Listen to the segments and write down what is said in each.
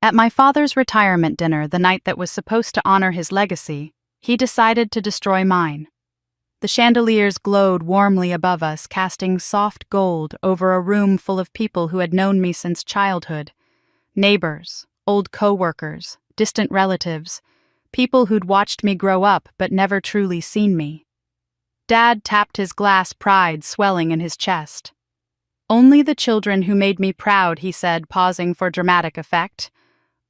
At my father's retirement dinner the night that was supposed to honor his legacy, he decided to destroy mine. The chandeliers glowed warmly above us, casting soft gold over a room full of people who had known me since childhood. Neighbors, old co-workers, distant relatives, people who'd watched me grow up but never truly seen me. Dad tapped his glass, pride swelling in his chest. "Only the children who made me proud," he said, pausing for dramatic effect,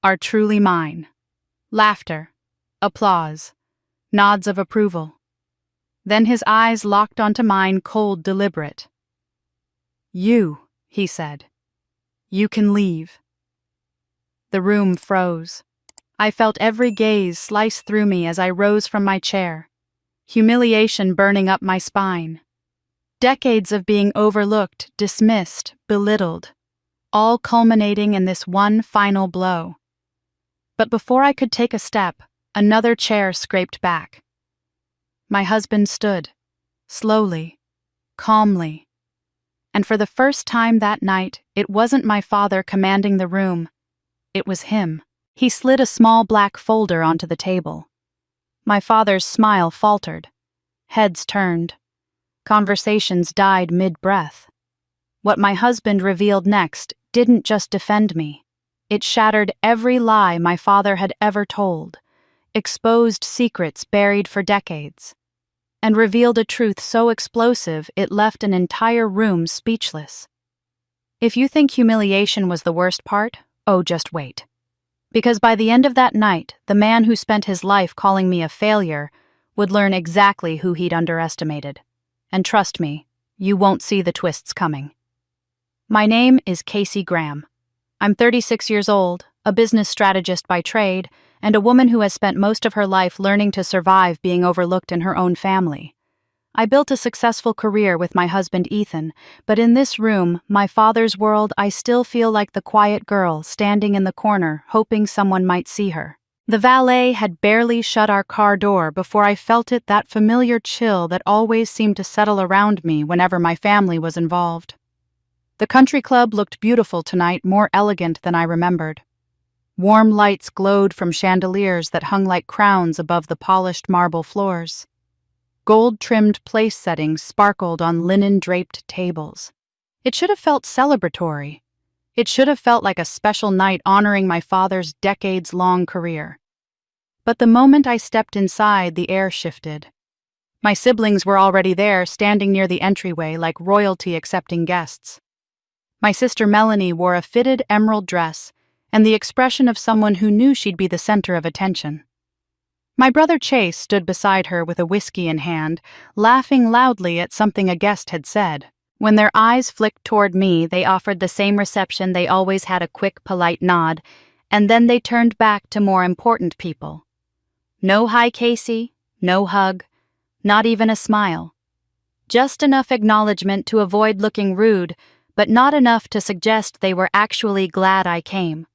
"are truly mine." Laughter, applause, nods of approval. Then his eyes locked onto mine, cold, deliberate. "You," he said. "You can leave." The room froze. I felt every gaze slice through me as I rose from my chair, humiliation burning up my spine. Decades of being overlooked, dismissed, belittled, all culminating in this one final blow. But before I could take a step, another chair scraped back. My husband stood, slowly, calmly. And for the first time that night, it wasn't my father commanding the room. It was him. He slid a small black folder onto the table. My father's smile faltered. Heads turned. Conversations died mid-breath. What my husband revealed next didn't just defend me. It shattered every lie my father had ever told, exposed secrets buried for decades, and revealed a truth so explosive it left an entire room speechless. If you think humiliation was the worst part, oh, just wait. Because by the end of that night, the man who spent his life calling me a failure would learn exactly who he'd underestimated. And trust me, you won't see the twists coming. My name is Casey Graham. I'm 36 years old, a business strategist by trade, and a woman who has spent most of her life learning to survive being overlooked in her own family. I built a successful career with my husband Ethan, but in this room, my father's world, I still feel like the quiet girl standing in the corner, hoping someone might see her. The valet had barely shut our car door before I felt that familiar chill that always seemed to settle around me whenever my family was involved. The country club looked beautiful tonight, more elegant than I remembered. Warm lights glowed from chandeliers that hung like crowns above the polished marble floors. Gold-trimmed place settings sparkled on linen-draped tables. It should have felt celebratory. It should have felt like a special night honoring my father's decades-long career. But the moment I stepped inside, the air shifted. My siblings were already there, standing near the entryway like royalty accepting guests. My sister Melanie wore a fitted emerald dress and the expression of someone who knew she'd be the center of attention. My brother Chase stood beside her with a whiskey in hand, laughing loudly at something a guest had said. When their eyes flicked toward me, they offered the same reception. They always had a quick, polite nod, and then they turned back to more important people. No hi, Casey, no hug, not even a smile. Just enough acknowledgement to avoid looking rude, but not enough to suggest they were actually glad I came.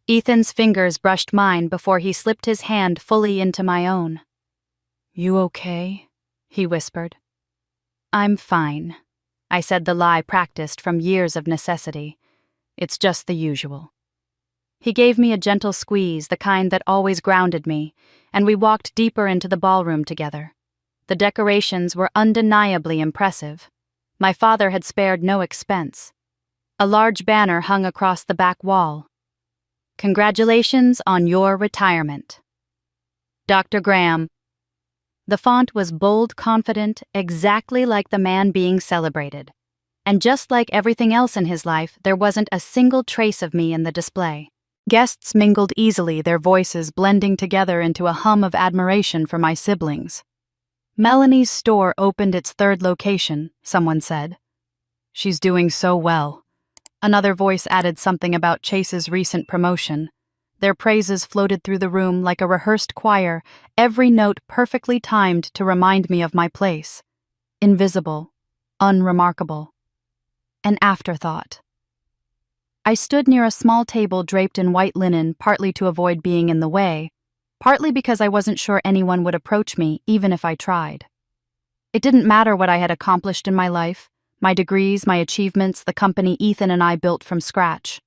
Ethan's fingers brushed mine before he slipped his hand fully into my own. "You okay?" he whispered. "I'm fine," I said, the lie practiced from years of necessity. "It's just the usual." He gave me a gentle squeeze, the kind that always grounded me, and we walked deeper into the ballroom together. The decorations were undeniably impressive. My father had spared no expense. A large banner hung across the back wall. "Congratulations on your retirement. Dr. Graham." The font was bold, confident, exactly like the man being celebrated. And just like everything else in his life, there wasn't a single trace of me in the display. Guests mingled easily, their voices blending together into a hum of admiration for my siblings. "Melanie's store opened its third location," someone said. "She's doing so well." Another voice added something about Chase's recent promotion. Their praises floated through the room like a rehearsed choir, every note perfectly timed to remind me of my place. Invisible, unremarkable. An afterthought. I stood near a small table draped in white linen, partly to avoid being in the way, partly because I wasn't sure anyone would approach me, even if I tried. It didn't matter what I had accomplished in my life, my degrees, my achievements, the company Ethan and I built from scratch.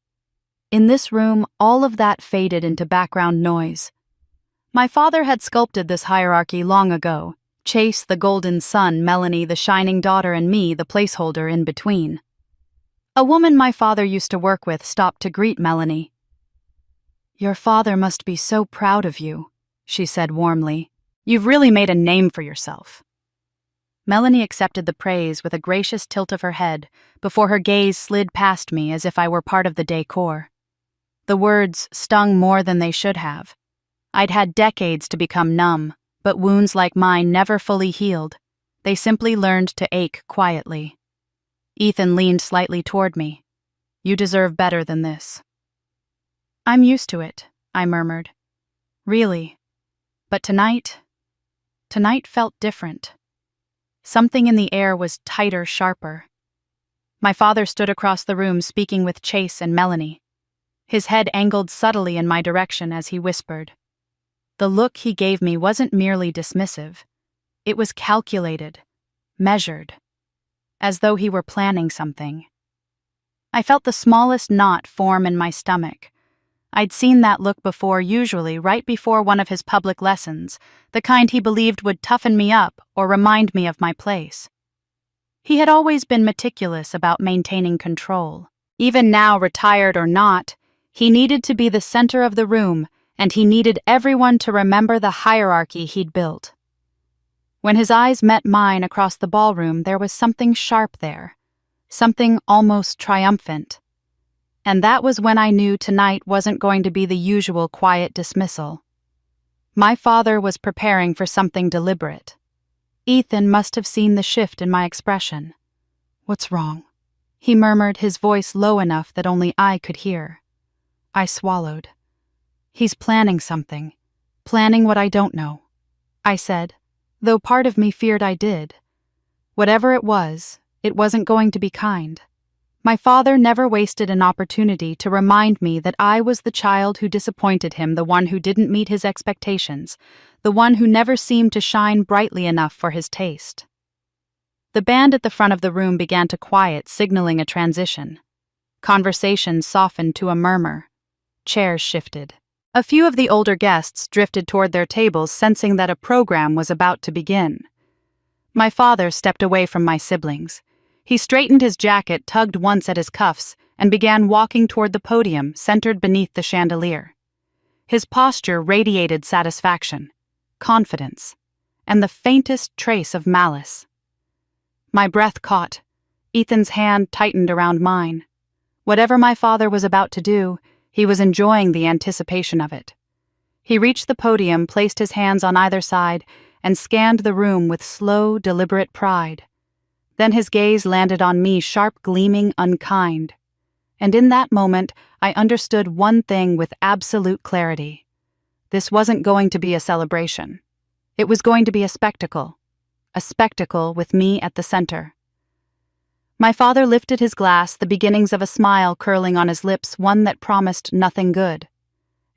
In this room, all of that faded into background noise. My father had sculpted this hierarchy long ago. Chase, the golden son, Melanie, the shining daughter, and me, the placeholder in between. A woman my father used to work with stopped to greet Melanie. "Your father must be so proud of you," she said warmly. "You've really made a name for yourself." Melanie accepted the praise with a gracious tilt of her head before her gaze slid past me as if I were part of the decor. The words stung more than they should have. I'd had decades to become numb, but wounds like mine never fully healed. They simply learned to ache quietly. Ethan leaned slightly toward me. "You deserve better than this." "I'm used to it," I murmured. "Really. But tonight felt different. Something in the air was tighter, sharper." My father stood across the room speaking with Chase and Melanie. His head angled subtly in my direction as he whispered. The look he gave me wasn't merely dismissive. It was calculated, measured, as though he were planning something. I felt the smallest knot form in my stomach. I'd seen that look before, usually right before one of his public lessons, the kind he believed would toughen me up or remind me of my place. He had always been meticulous about maintaining control. Even now, retired or not, he needed to be the center of the room, and he needed everyone to remember the hierarchy he'd built. When his eyes met mine across the ballroom, there was something sharp there, something almost triumphant. And that was when I knew tonight wasn't going to be the usual quiet dismissal. My father was preparing for something deliberate. Ethan must have seen the shift in my expression. "What's wrong?" he murmured, his voice low enough that only I could hear. I swallowed. "He's planning something. Planning what I don't know," I said, though part of me feared I did. Whatever it wasn't going to be kind. My father never wasted an opportunity to remind me that I was the child who disappointed him, the one who didn't meet his expectations, the one who never seemed to shine brightly enough for his taste. The band at the front of the room began to quiet, signaling a transition. Conversation softened to a murmur. Chairs shifted. A few of the older guests drifted toward their tables, sensing that a program was about to begin. My father stepped away from my siblings. He straightened his jacket, tugged once at his cuffs, and began walking toward the podium, centered beneath the chandelier. His posture radiated satisfaction, confidence, and the faintest trace of malice. My breath caught. Ethan's hand tightened around mine. Whatever my father was about to do, he was enjoying the anticipation of it. He reached the podium, placed his hands on either side, and scanned the room with slow, deliberate pride. Then his gaze landed on me, sharp, gleaming, unkind. And in that moment, I understood one thing with absolute clarity. This wasn't going to be a celebration. It was going to be a spectacle with me at the center. My father lifted his glass, the beginnings of a smile curling on his lips, one that promised nothing good.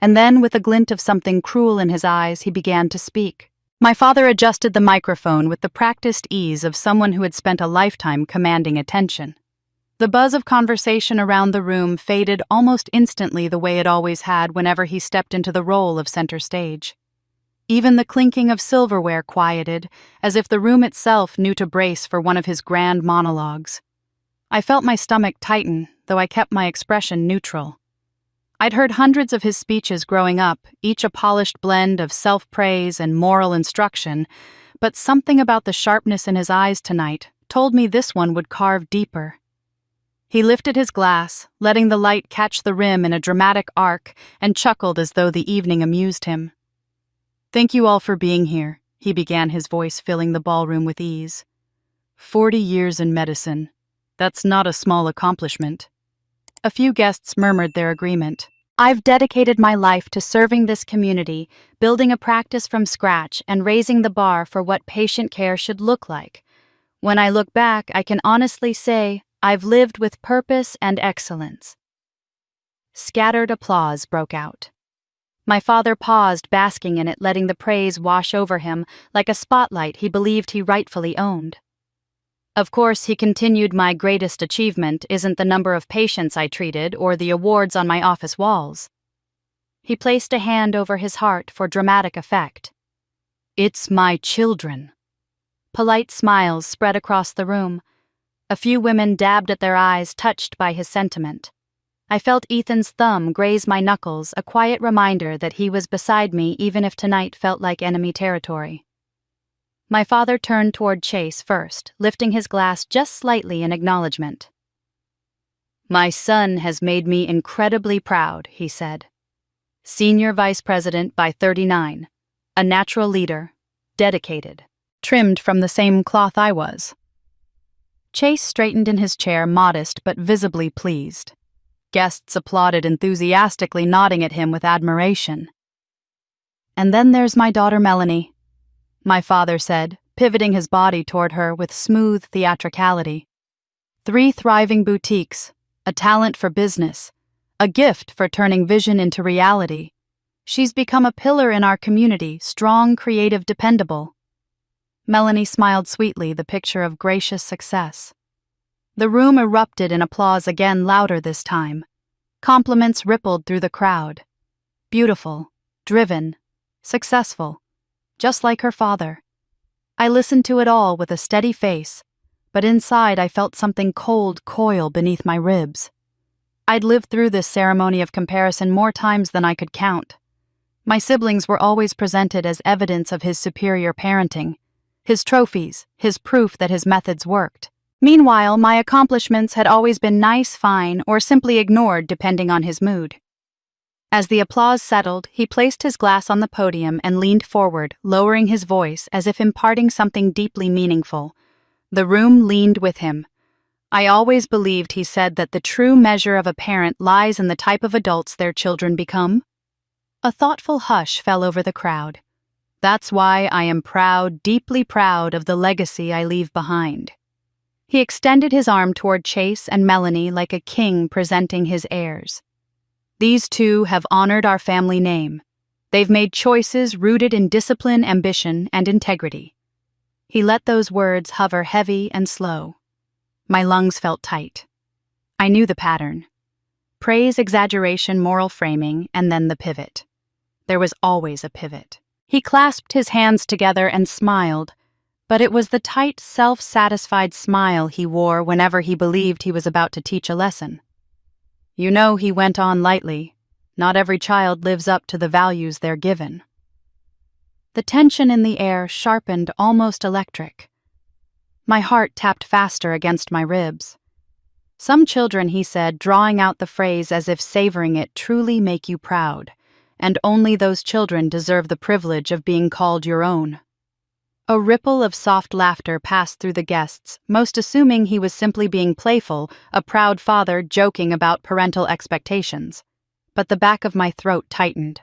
And then, with a glint of something cruel in his eyes, he began to speak. My father adjusted the microphone with the practiced ease of someone who had spent a lifetime commanding attention. The buzz of conversation around the room faded almost instantly, the way it always had whenever he stepped into the role of center stage. Even the clinking of silverware quieted, as if the room itself knew to brace for one of his grand monologues. I felt my stomach tighten, though I kept my expression neutral. I'd heard hundreds of his speeches growing up, each a polished blend of self-praise and moral instruction, but something about the sharpness in his eyes tonight told me this one would carve deeper. He lifted his glass, letting the light catch the rim in a dramatic arc, and chuckled as though the evening amused him. "Thank you all for being here," he began, his voice filling the ballroom with ease. 40 years in medicine. That's not a small accomplishment." A few guests murmured their agreement. "I've dedicated my life to serving this community, building a practice from scratch and raising the bar for what patient care should look like. When I look back, I can honestly say I've lived with purpose and excellence." Scattered applause broke out. My father paused, basking in it, letting the praise wash over him like a spotlight he believed he rightfully owned. Of course, he continued, my greatest achievement isn't the number of patients I treated or the awards on my office walls. He placed a hand over his heart for dramatic effect. It's my children. Polite smiles spread across the room. A few women dabbed at their eyes, touched by his sentiment. I felt Ethan's thumb graze my knuckles, a quiet reminder that he was beside me even if tonight felt like enemy territory. My father turned toward Chase first, lifting his glass just slightly in acknowledgement. My son has made me incredibly proud, he said. Senior Vice President by 39, a natural leader, dedicated, trimmed from the same cloth I was. Chase straightened in his chair, modest but visibly pleased. Guests applauded enthusiastically, nodding at him with admiration. And then there's my daughter Melanie, my father said, pivoting his body toward her with smooth theatricality. 3 thriving boutiques, a talent for business, a gift for turning vision into reality. She's become a pillar in our community, strong, creative, dependable. Melanie smiled sweetly, the picture of gracious success. The room erupted in applause again, louder this time. Compliments rippled through the crowd. Beautiful, driven, successful, just like her father. I listened to it all with a steady face, but inside I felt something cold coil beneath my ribs. I'd lived through this ceremony of comparison more times than I could count. My siblings were always presented as evidence of his superior parenting, his trophies, his proof that his methods worked. Meanwhile, my accomplishments had always been nice, fine, or simply ignored depending on his mood. As the applause settled, he placed his glass on the podium and leaned forward, lowering his voice as if imparting something deeply meaningful. The room leaned with him. I always believed, he said, that the true measure of a parent lies in the type of adults their children become. A thoughtful hush fell over the crowd. That's why I am proud, deeply proud of the legacy I leave behind. He extended his arm toward Chase and Melanie like a king presenting his heirs. These 2 have honored our family name. They've made choices rooted in discipline, ambition, and integrity. He let those words hover heavy and slow. My lungs felt tight. I knew the pattern. Praise, exaggeration, moral framing, and then the pivot. There was always a pivot. He clasped his hands together and smiled, but it was the tight, self-satisfied smile he wore whenever he believed he was about to teach a lesson. You know, he went on lightly, not every child lives up to the values they're given. The tension in the air sharpened, almost electric. My heart tapped faster against my ribs. Some children, he said, drawing out the phrase as if savoring it, truly make you proud, and only those children deserve the privilege of being called your own. A ripple of soft laughter passed through the guests, most assuming he was simply being playful, a proud father joking about parental expectations. But the back of my throat tightened.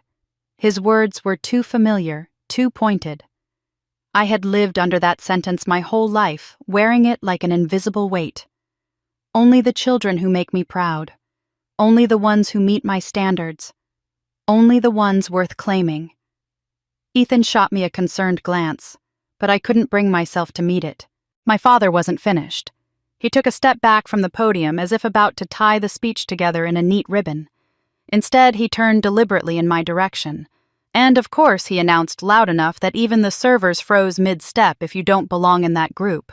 His words were too familiar, too pointed. I had lived under that sentence my whole life, wearing it like an invisible weight. Only the children who make me proud. Only the ones who meet my standards. Only the ones worth claiming. Ethan shot me a concerned glance, but I couldn't bring myself to meet it. My father wasn't finished. He took a step back from the podium as if about to tie the speech together in a neat ribbon. Instead, he turned deliberately in my direction. And of course, he announced loud enough that even the servers froze mid-step. If you don't belong in that group,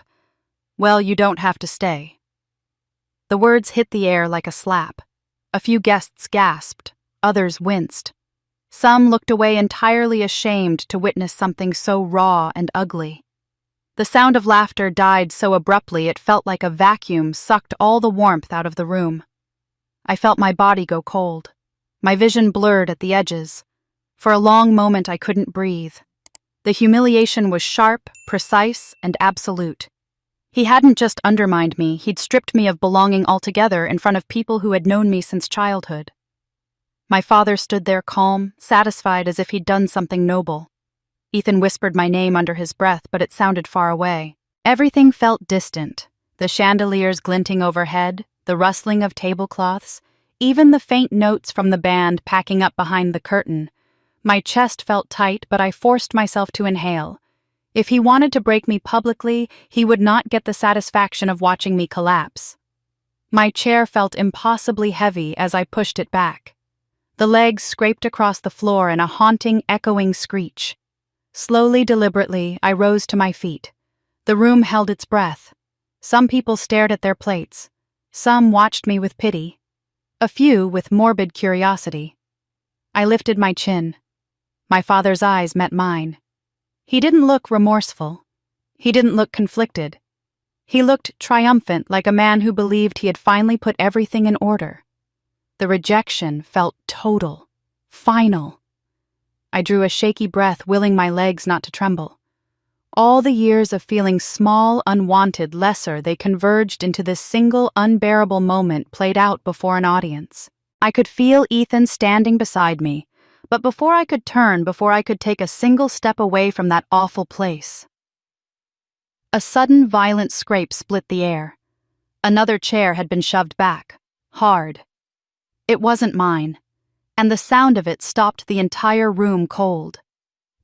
well, you don't have to stay. The words hit the air like a slap. A few guests gasped, others winced. Some looked away entirely ashamed to witness something so raw and ugly. The sound of laughter died so abruptly it felt like a vacuum sucked all the warmth out of the room. I felt my body go cold. My vision blurred at the edges. For a long moment I couldn't breathe. The humiliation was sharp, precise, and absolute. He hadn't just undermined me, he'd stripped me of belonging altogether in front of people who had known me since childhood. My father stood there calm, satisfied as if he'd done something noble. Ethan whispered my name under his breath, but it sounded far away. Everything felt distant. The chandeliers glinting overhead, the rustling of tablecloths, even the faint notes from the band packing up behind the curtain. My chest felt tight, but I forced myself to inhale. If he wanted to break me publicly, he would not get the satisfaction of watching me collapse. My chair felt impossibly heavy as I pushed it back. The legs scraped across the floor in a haunting, echoing screech. Slowly, deliberately, I rose to my feet. The room held its breath. Some people stared at their plates. Some watched me with pity. A few with morbid curiosity. I lifted my chin. My father's eyes met mine. He didn't look remorseful. He didn't look conflicted. He looked triumphant, like a man who believed he had finally put everything in order. The rejection felt total, final. I drew a shaky breath, willing my legs not to tremble. All the years of feeling small, unwanted, lesser, they converged into this single, unbearable moment played out before an audience. I could feel Ethan standing beside me, but before I could turn, before I could take a single step away from that awful place. A sudden, violent scrape split the air. Another chair had been shoved back, hard. It wasn't mine, and the sound of it stopped the entire room cold.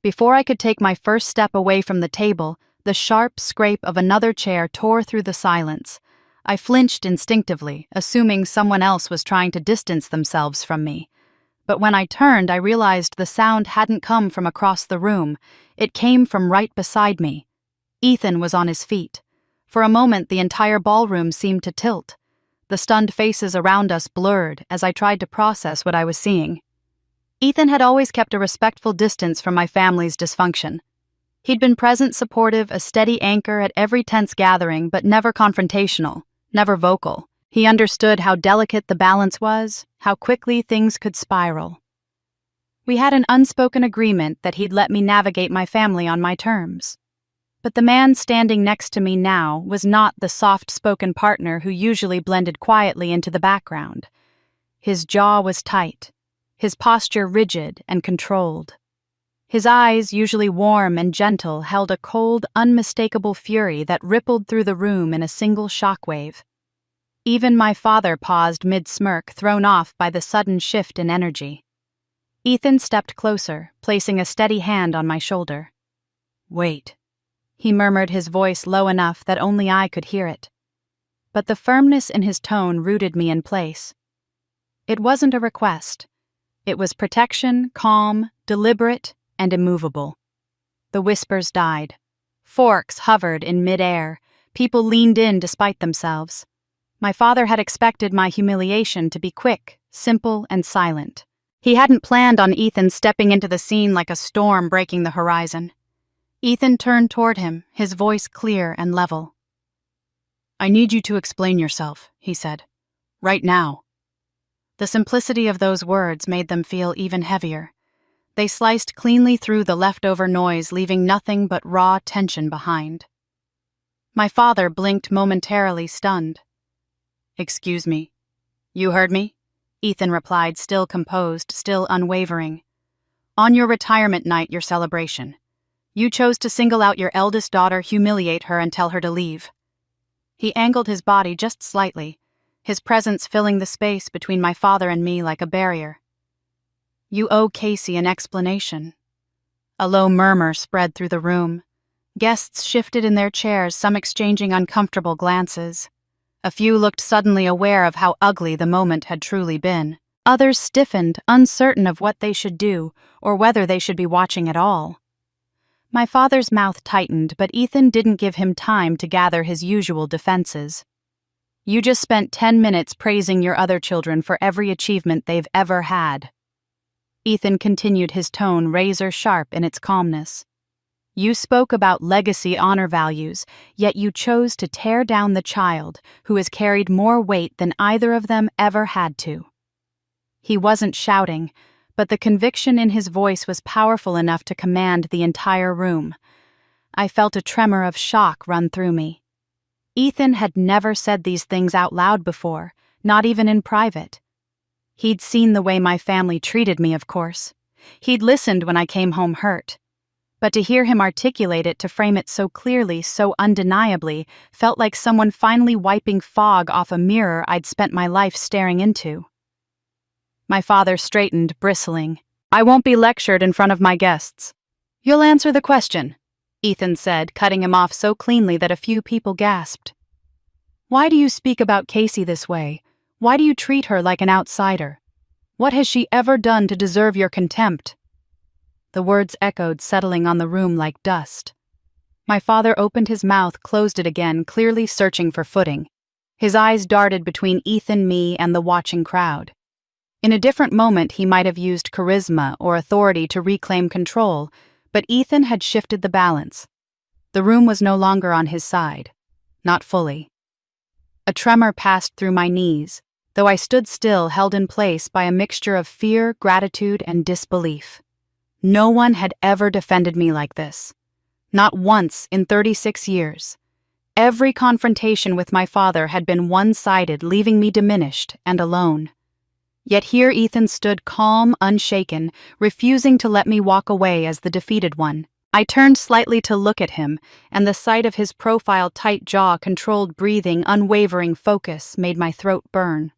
Before I could take my first step away from the table, the sharp scrape of another chair tore through the silence. I flinched instinctively, assuming someone else was trying to distance themselves from me. But when I turned, I realized the sound hadn't come from across the room. It came from right beside me. Ethan was on his feet. For a moment, the entire ballroom seemed to tilt. The stunned faces around us blurred as I tried to process what I was seeing. Ethan had always kept a respectful distance from my family's dysfunction. He'd been present, supportive, a steady anchor at every tense gathering, but never confrontational, never vocal. He understood how delicate the balance was, how quickly things could spiral. We had an unspoken agreement that he'd let me navigate my family on my terms. But the man standing next to me now was not the soft-spoken partner who usually blended quietly into the background. His jaw was tight, his posture rigid and controlled. His eyes, usually warm and gentle, held a cold, unmistakable fury that rippled through the room in a single shockwave. Even my father paused mid-smirk, thrown off by the sudden shift in energy. Ethan stepped closer, placing a steady hand on my shoulder. "Wait," he murmured, his voice low enough that only I could hear it. But the firmness in his tone rooted me in place. It wasn't a request. It was protection, calm, deliberate, and immovable. The whispers died. Forks hovered in mid-air. People leaned in despite themselves. My father had expected my humiliation to be quick, simple, and silent. He hadn't planned on Ethan stepping into the scene like a storm breaking the horizon. Ethan turned toward him, his voice clear and level. "I need you to explain yourself," he said. "Right now." The simplicity of those words made them feel even heavier. They sliced cleanly through the leftover noise, leaving nothing but raw tension behind. My father blinked momentarily, stunned. "Excuse me. You heard me?" Ethan replied, still composed, still unwavering. "On your retirement night, your celebration, you chose to single out your eldest daughter, humiliate her, and tell her to leave." He angled his body just slightly, his presence filling the space between my father and me like a barrier. "You owe Casey an explanation." A low murmur spread through the room. Guests shifted in their chairs, some exchanging uncomfortable glances. A few looked suddenly aware of how ugly the moment had truly been. Others stiffened, uncertain of what they should do, or whether they should be watching at all. My father's mouth tightened, but Ethan didn't give him time to gather his usual defenses. "You just spent 10 minutes praising your other children for every achievement they've ever had." Ethan continued, his tone razor-sharp in its calmness. "You spoke about legacy honor values, yet you chose to tear down the child who has carried more weight than either of them ever had to." He wasn't shouting, but the conviction in his voice was powerful enough to command the entire room. I felt a tremor of shock run through me. Ethan had never said these things out loud before, not even in private. He'd seen the way my family treated me, of course. He'd listened when I came home hurt. But to hear him articulate it, to frame it so clearly, so undeniably, felt like someone finally wiping fog off a mirror I'd spent my life staring into. My father straightened, bristling. "I won't be lectured in front of my guests. You'll answer the question." Ethan said, cutting him off so cleanly that a few people gasped. Why do you speak about Casey this way? Why do you treat her like an outsider? What has she ever done to deserve your contempt? The words echoed, settling on the room like dust. My father opened his mouth, closed it again, clearly searching for footing. His eyes darted between Ethan, me, and the watching crowd. In a different moment, he might have used charisma or authority to reclaim control, but Ethan had shifted the balance. The room was no longer on his side. Not fully. A tremor passed through my knees, though I stood still, held in place by a mixture of fear, gratitude, and disbelief. No one had ever defended me like this. Not once in 36 years. Every confrontation with my father had been one-sided, leaving me diminished and alone. Yet here Ethan stood calm, unshaken, refusing to let me walk away as the defeated one. I turned slightly to look at him, and the sight of his profile, tight jaw, controlled breathing, unwavering focus made my throat burn.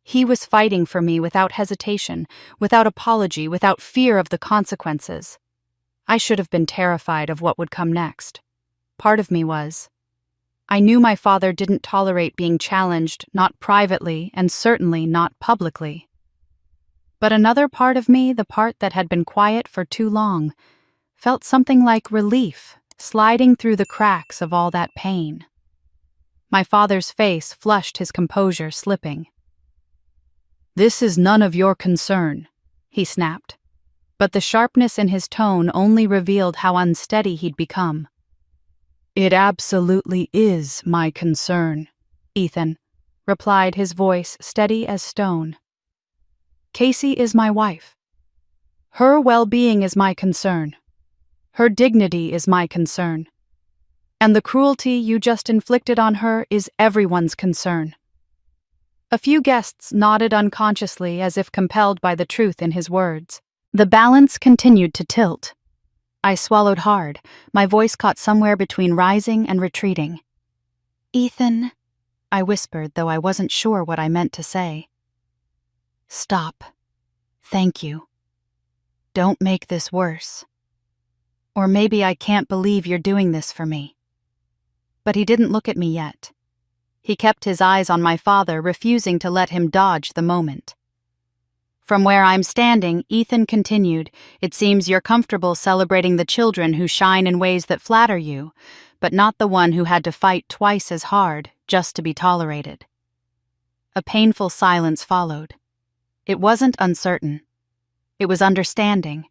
He was fighting for me without hesitation, without apology, without fear of the consequences. I should have been terrified of what would come next. Part of me was. I knew my father didn't tolerate being challenged, not privately and certainly not publicly. But another part of me, the part that had been quiet for too long, felt something like relief sliding through the cracks of all that pain. My father's face flushed, his composure slipping. "This is none of your concern," he snapped, but the sharpness in his tone only revealed how unsteady he'd become. "It absolutely is my concern," Ethan replied, his voice steady as stone. "Casey is my wife. Her well-being is my concern. Her dignity is my concern. And the cruelty you just inflicted on her is everyone's concern." A few guests nodded unconsciously as if compelled by the truth in his words. The balance continued to tilt. I swallowed hard, my voice caught somewhere between rising and retreating. "Ethan," I whispered, though I wasn't sure what I meant to say. "Stop. Thank you. Don't make this worse. Or maybe I can't believe you're doing this for me." But he didn't look at me yet. He kept his eyes on my father, refusing to let him dodge the moment. "From where I'm standing," Ethan continued, "it seems you're comfortable celebrating the children who shine in ways that flatter you, but not the one who had to fight twice as hard just to be tolerated." A painful silence followed. It wasn't uncertain. It was understanding.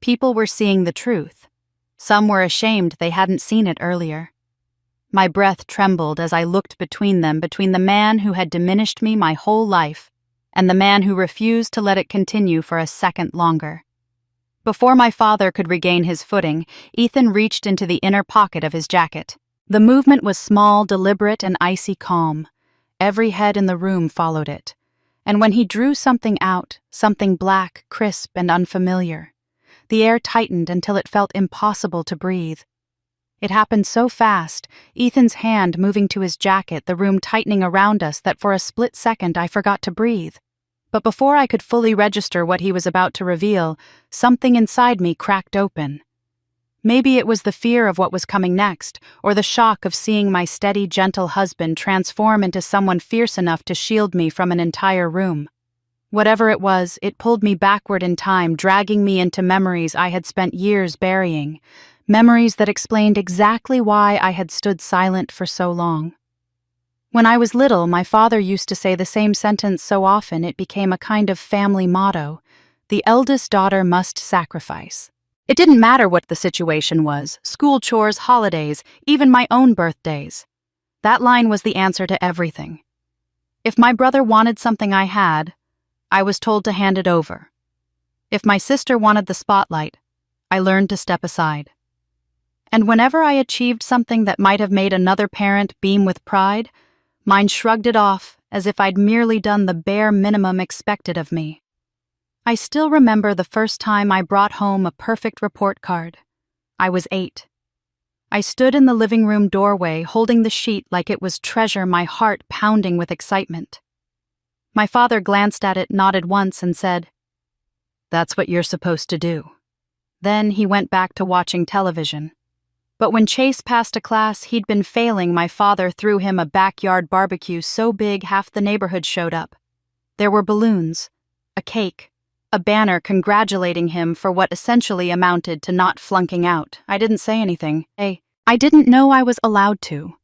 People were seeing the truth. Some were ashamed they hadn't seen it earlier. My breath trembled as I looked between them, between the man who had diminished me my whole life and the man who refused to let it continue for a second longer. Before my father could regain his footing, Ethan reached into the inner pocket of his jacket. The movement was small, deliberate, and icy calm. Every head in the room followed it. And when he drew something out, something black, crisp, and unfamiliar, the air tightened until it felt impossible to breathe. It happened so fast, Ethan's hand moving to his jacket, the room tightening around us, that for a split second I forgot to breathe. But before I could fully register what he was about to reveal, something inside me cracked open. Maybe it was the fear of what was coming next, or the shock of seeing my steady, gentle husband transform into someone fierce enough to shield me from an entire room. Whatever it was, it pulled me backward in time, dragging me into memories I had spent years burying. Memories that explained exactly why I had stood silent for so long. When I was little, my father used to say the same sentence so often it became a kind of family motto: "The eldest daughter must sacrifice." It didn't matter what the situation was, school chores, holidays, even my own birthdays. That line was the answer to everything. If my brother wanted something I had, I was told to hand it over. If my sister wanted the spotlight, I learned to step aside. And whenever I achieved something that might have made another parent beam with pride, mine shrugged it off as if I'd merely done the bare minimum expected of me. I still remember the first time I brought home a perfect report card. I was 8. I stood in the living room doorway, holding the sheet like it was treasure, my heart pounding with excitement. My father glanced at it, nodded once, and said, "That's what you're supposed to do." Then he went back to watching television. But when Chase passed a class he'd been failing, my father threw him a backyard barbecue so big half the neighborhood showed up. There were balloons, a cake, a banner congratulating him for what essentially amounted to not flunking out. I didn't say anything. I didn't know I was allowed to.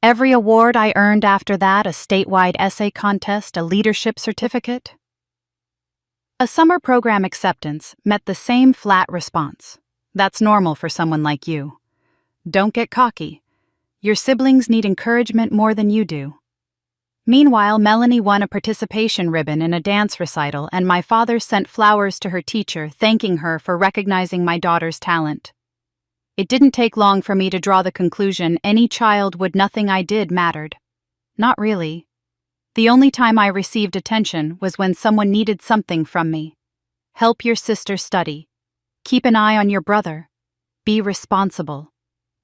Every award I earned after that, a statewide essay contest, a leadership certificate. A summer program acceptance met the same flat response. That's normal for someone like you. Don't get cocky. Your siblings need encouragement more than you do. Meanwhile, Melanie won a participation ribbon in a dance recital, and my father sent flowers to her teacher, thanking her for recognizing my daughter's talent. It didn't take long for me to draw the conclusion any child would nothing I did mattered. Not really. The only time I received attention was when someone needed something from me. Help your sister study. Keep an eye on your brother. Be responsible.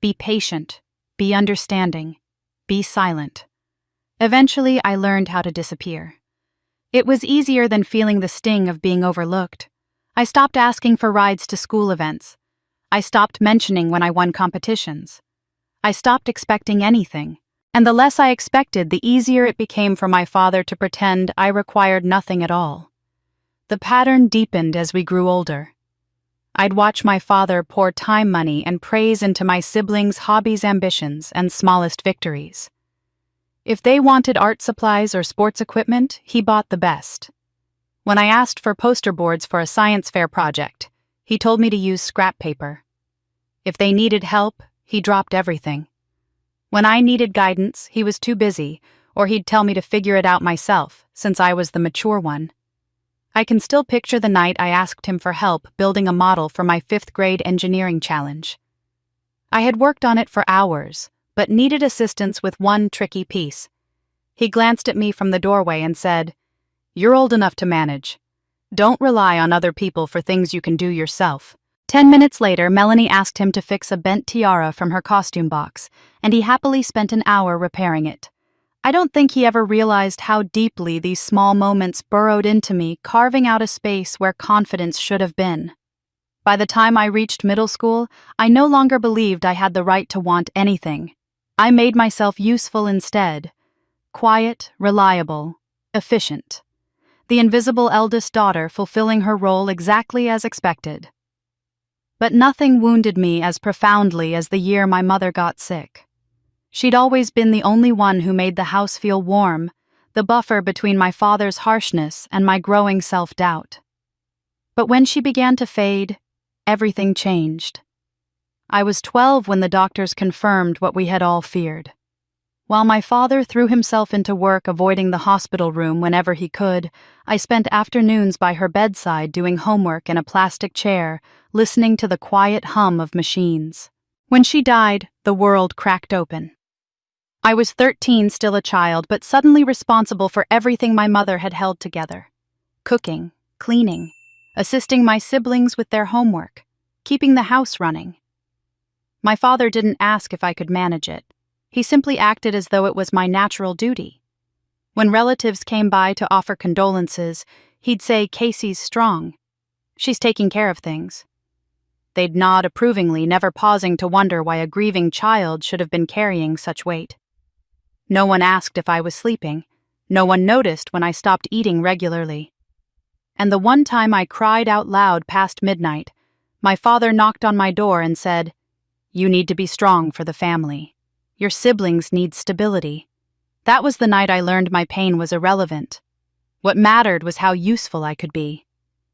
Be patient. Be understanding. Be silent. Eventually, I learned how to disappear. It was easier than feeling the sting of being overlooked. I stopped asking for rides to school events. I stopped mentioning when I won competitions. I stopped expecting anything, and the less I expected, the easier it became for my father to pretend I required nothing at all. The pattern deepened as we grew older. I'd watch my father pour time, money, and praise into my siblings' hobbies, ambitions, and smallest victories. If they wanted art supplies or sports equipment, he bought the best. When I asked for poster boards for a science fair project, he told me to use scrap paper. If they needed help, he dropped everything. When I needed guidance, he was too busy, or he'd tell me to figure it out myself, since I was the mature one. I can still picture the night I asked him for help building a model for my 5th grade engineering challenge. I had worked on it for hours, but needed assistance with one tricky piece. He glanced at me from the doorway and said, "You're old enough to manage. Don't rely on other people for things you can do yourself." 10 minutes later, Melanie asked him to fix a bent tiara from her costume box, and he happily spent an hour repairing it. I don't think he ever realized how deeply these small moments burrowed into me, carving out a space where confidence should have been. By the time I reached middle school, I no longer believed I had the right to want anything. I made myself useful instead. Quiet, reliable, efficient. The invisible eldest daughter fulfilling her role exactly as expected. But nothing wounded me as profoundly as the year my mother got sick. She'd always been the only one who made the house feel warm, the buffer between my father's harshness and my growing self-doubt. But when she began to fade, everything changed. I was 12 when the doctors confirmed what we had all feared. While my father threw himself into work avoiding the hospital room whenever he could, I spent afternoons by her bedside doing homework in a plastic chair, listening to the quiet hum of machines. When she died, the world cracked open. I was 13, still a child, but suddenly responsible for everything my mother had held together. Cooking, cleaning, assisting my siblings with their homework, keeping the house running. My father didn't ask if I could manage it. He simply acted as though it was my natural duty. When relatives came by to offer condolences, he'd say, "Casey's strong. She's taking care of things." They'd nod approvingly, never pausing to wonder why a grieving child should have been carrying such weight. No one asked if I was sleeping. No one noticed when I stopped eating regularly. And the one time I cried out loud past midnight, my father knocked on my door and said, "You need to be strong for the family. Your siblings need stability." That was the night I learned my pain was irrelevant. What mattered was how useful I could be.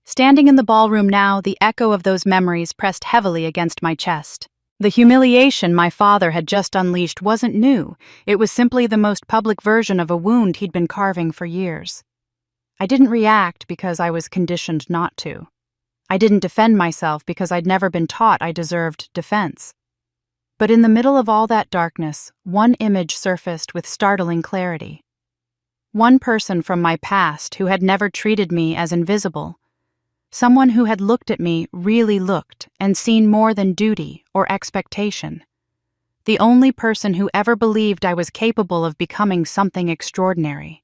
Standing in the ballroom now, the echo of those memories pressed heavily against my chest. The humiliation my father had just unleashed wasn't new. It was simply the most public version of a wound he'd been carving for years. I didn't react because I was conditioned not to. I didn't defend myself because I'd never been taught I deserved defense. But in the middle of all that darkness, one image surfaced with startling clarity. One person from my past who had never treated me as invisible. Someone who had looked at me, really looked, and seen more than duty or expectation. The only person who ever believed I was capable of becoming something extraordinary.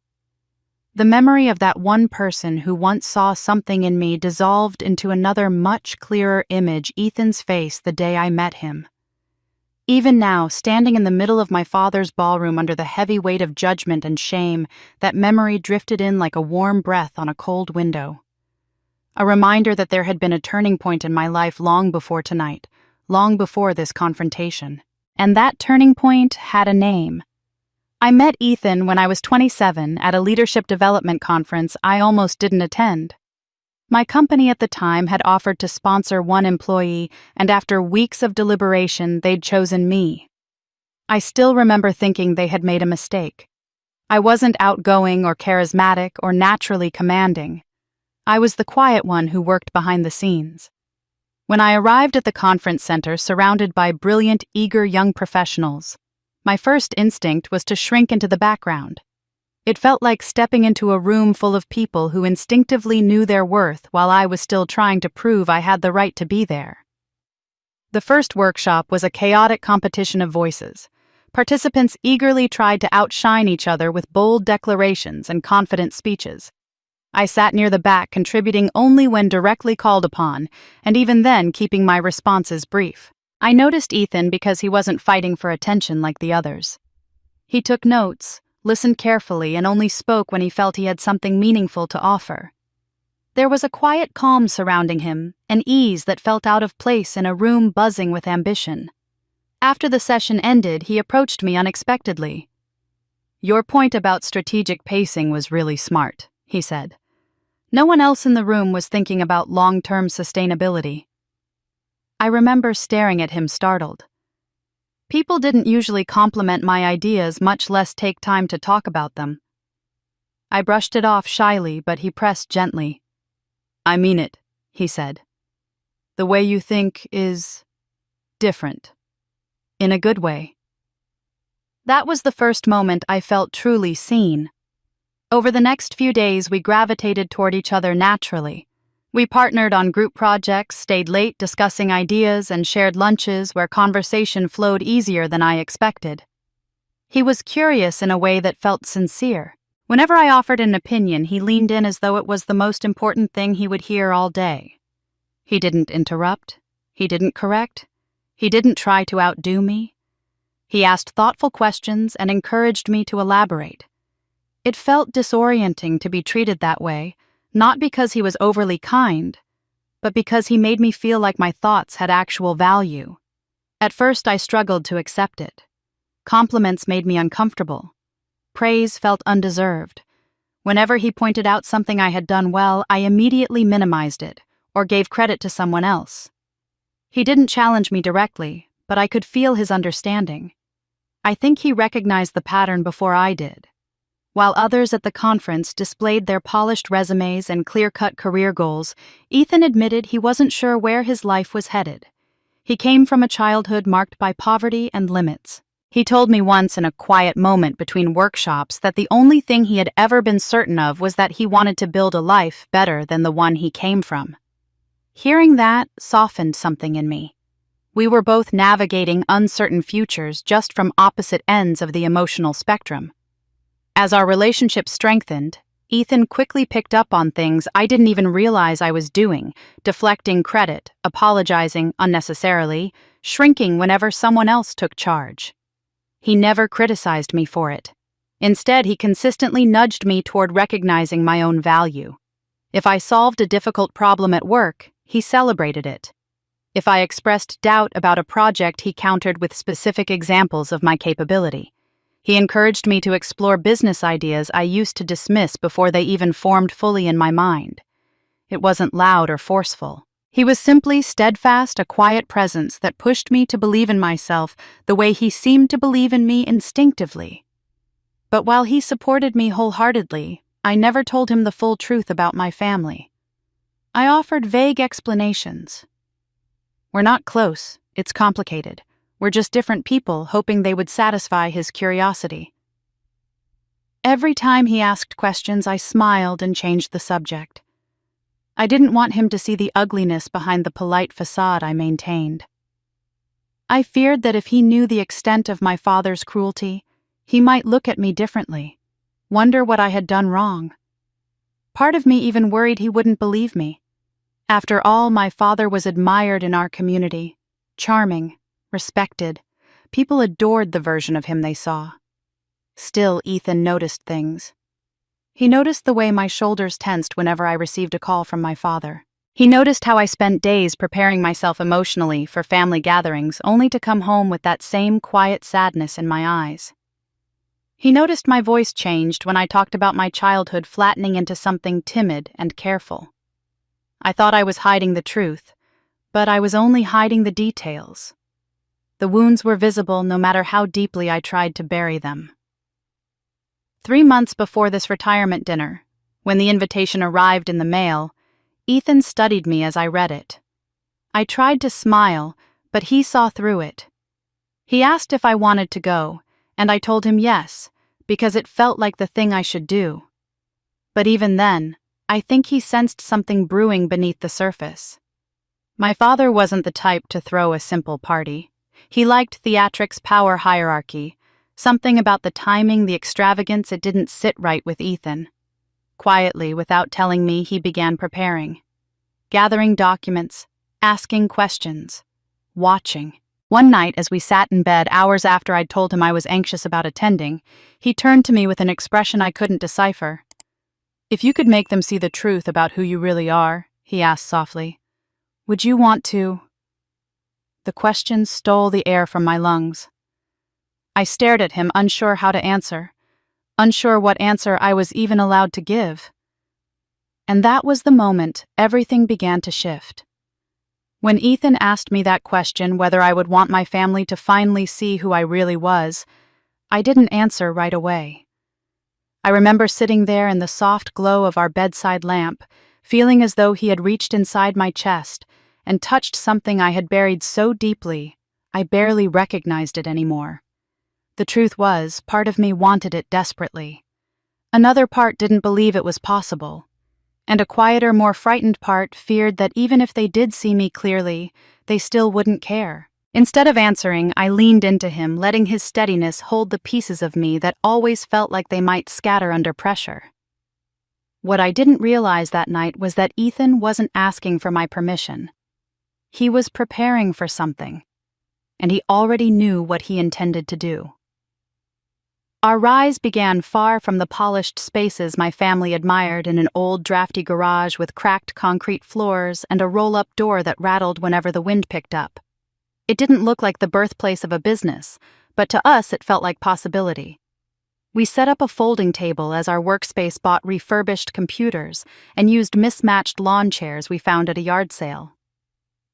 The memory of that one person who once saw something in me dissolved into another much clearer image, Ethan's face the day I met him. Even now, standing in the middle of my father's ballroom under the heavy weight of judgment and shame, that memory drifted in like a warm breath on a cold window. A reminder that there had been a turning point in my life long before tonight, long before this confrontation. And that turning point had a name. I met Ethan when I was 27 at a leadership development conference I almost didn't attend. My company at the time had offered to sponsor one employee, and after weeks of deliberation, they'd chosen me. I still remember thinking they had made a mistake. I wasn't outgoing or charismatic or naturally commanding. I was the quiet one who worked behind the scenes. When I arrived at the conference center surrounded by brilliant, eager young professionals, my first instinct was to shrink into the background. It felt like stepping into a room full of people who instinctively knew their worth while I was still trying to prove I had the right to be there. The first workshop was a chaotic competition of voices. Participants eagerly tried to outshine each other with bold declarations and confident speeches. I sat near the back, contributing only when directly called upon, and even then keeping my responses brief. I noticed Ethan because he wasn't fighting for attention like the others. He took notes, listened carefully, and only spoke when he felt he had something meaningful to offer. There was a quiet calm surrounding him, an ease that felt out of place in a room buzzing with ambition. After the session ended, he approached me unexpectedly. "Your point about strategic pacing was really smart," he said. No one else in the room was thinking about long-term sustainability. I remember staring at him startled. People didn't usually compliment my ideas, much less take time to talk about them. I brushed it off shyly, but he pressed gently. "I mean it," he said. "The way you think is different. In a good way." That was the first moment I felt truly seen. Over the next few days, we gravitated toward each other naturally. We partnered on group projects, stayed late discussing ideas, and shared lunches where conversation flowed easier than I expected. He was curious in a way that felt sincere. Whenever I offered an opinion, he leaned in as though it was the most important thing he would hear all day. He didn't interrupt. He didn't correct. He didn't try to outdo me. He asked thoughtful questions and encouraged me to elaborate. It felt disorienting to be treated that way, not because he was overly kind, but because he made me feel like my thoughts had actual value. At first, I struggled to accept it. Compliments made me uncomfortable. Praise felt undeserved. Whenever he pointed out something I had done well, I immediately minimized it or gave credit to someone else. He didn't challenge me directly, but I could feel his understanding. I think he recognized the pattern before I did. While others at the conference displayed their polished resumes and clear-cut career goals, Ethan admitted he wasn't sure where his life was headed. He came from a childhood marked by poverty and limits. He told me once in a quiet moment between workshops that the only thing he had ever been certain of was that he wanted to build a life better than the one he came from. Hearing that softened something in me. We were both navigating uncertain futures just from opposite ends of the emotional spectrum. As our relationship strengthened, Ethan quickly picked up on things I didn't even realize I was doing, deflecting credit, apologizing unnecessarily, shrinking whenever someone else took charge. He never criticized me for it. Instead, he consistently nudged me toward recognizing my own value. If I solved a difficult problem at work, he celebrated it. If I expressed doubt about a project, he countered with specific examples of my capability. He encouraged me to explore business ideas I used to dismiss before they even formed fully in my mind. It wasn't loud or forceful. He was simply steadfast, a quiet presence that pushed me to believe in myself the way he seemed to believe in me instinctively. But while he supported me wholeheartedly, I never told him the full truth about my family. I offered vague explanations. "We're not close. It's complicated. We're just different people hoping they would satisfy his curiosity." Every time he asked questions, I smiled and changed the subject. I didn't want him to see the ugliness behind the polite facade I maintained. I feared that if he knew the extent of my father's cruelty, he might look at me differently, wonder what I had done wrong. Part of me even worried he wouldn't believe me. After all, my father was admired in our community, charming, respected. People adored the version of him they saw. Still, Ethan noticed things. He noticed the way my shoulders tensed whenever I received a call from my father. He noticed how I spent days preparing myself emotionally for family gatherings only to come home with that same quiet sadness in my eyes. He noticed my voice changed when I talked about my childhood flattening into something timid and careful. I thought I was hiding the truth, but I was only hiding the details. The wounds were visible no matter how deeply I tried to bury them. 3 months before this retirement dinner, when the invitation arrived in the mail, Ethan studied me as I read it. I tried to smile, but he saw through it. He asked if I wanted to go, and I told him yes, because it felt like the thing I should do. But even then, I think he sensed something brewing beneath the surface. My father wasn't the type to throw a simple party. He liked theatrics' power hierarchy. Something about the timing, the extravagance, it didn't sit right with Ethan. Quietly, without telling me, he began preparing. Gathering documents, asking questions, watching. One night, as we sat in bed hours after I'd told him I was anxious about attending, he turned to me with an expression I couldn't decipher. "If you could make them see the truth about who you really are," he asked softly, "would you want to?" The question stole the air from my lungs. I stared at him, unsure how to answer, unsure what answer I was even allowed to give. And that was the moment everything began to shift. When Ethan asked me that question, whether I would want my family to finally see who I really was, I didn't answer right away. I remember sitting there in the soft glow of our bedside lamp, feeling as though he had reached inside my chest and touched something I had buried so deeply, I barely recognized it anymore. The truth was, part of me wanted it desperately. Another part didn't believe it was possible. And a quieter, more frightened part feared that even if they did see me clearly, they still wouldn't care. Instead of answering, I leaned into him, letting his steadiness hold the pieces of me that always felt like they might scatter under pressure. What I didn't realize that night was that Ethan wasn't asking for my permission. He was preparing for something, and he already knew what he intended to do. Our rise began far from the polished spaces my family admired in an old, drafty garage with cracked concrete floors and a roll-up door that rattled whenever the wind picked up. It didn't look like the birthplace of a business, but to us it felt like possibility. We set up a folding table as our workspace bought refurbished computers and used mismatched lawn chairs we found at a yard sale.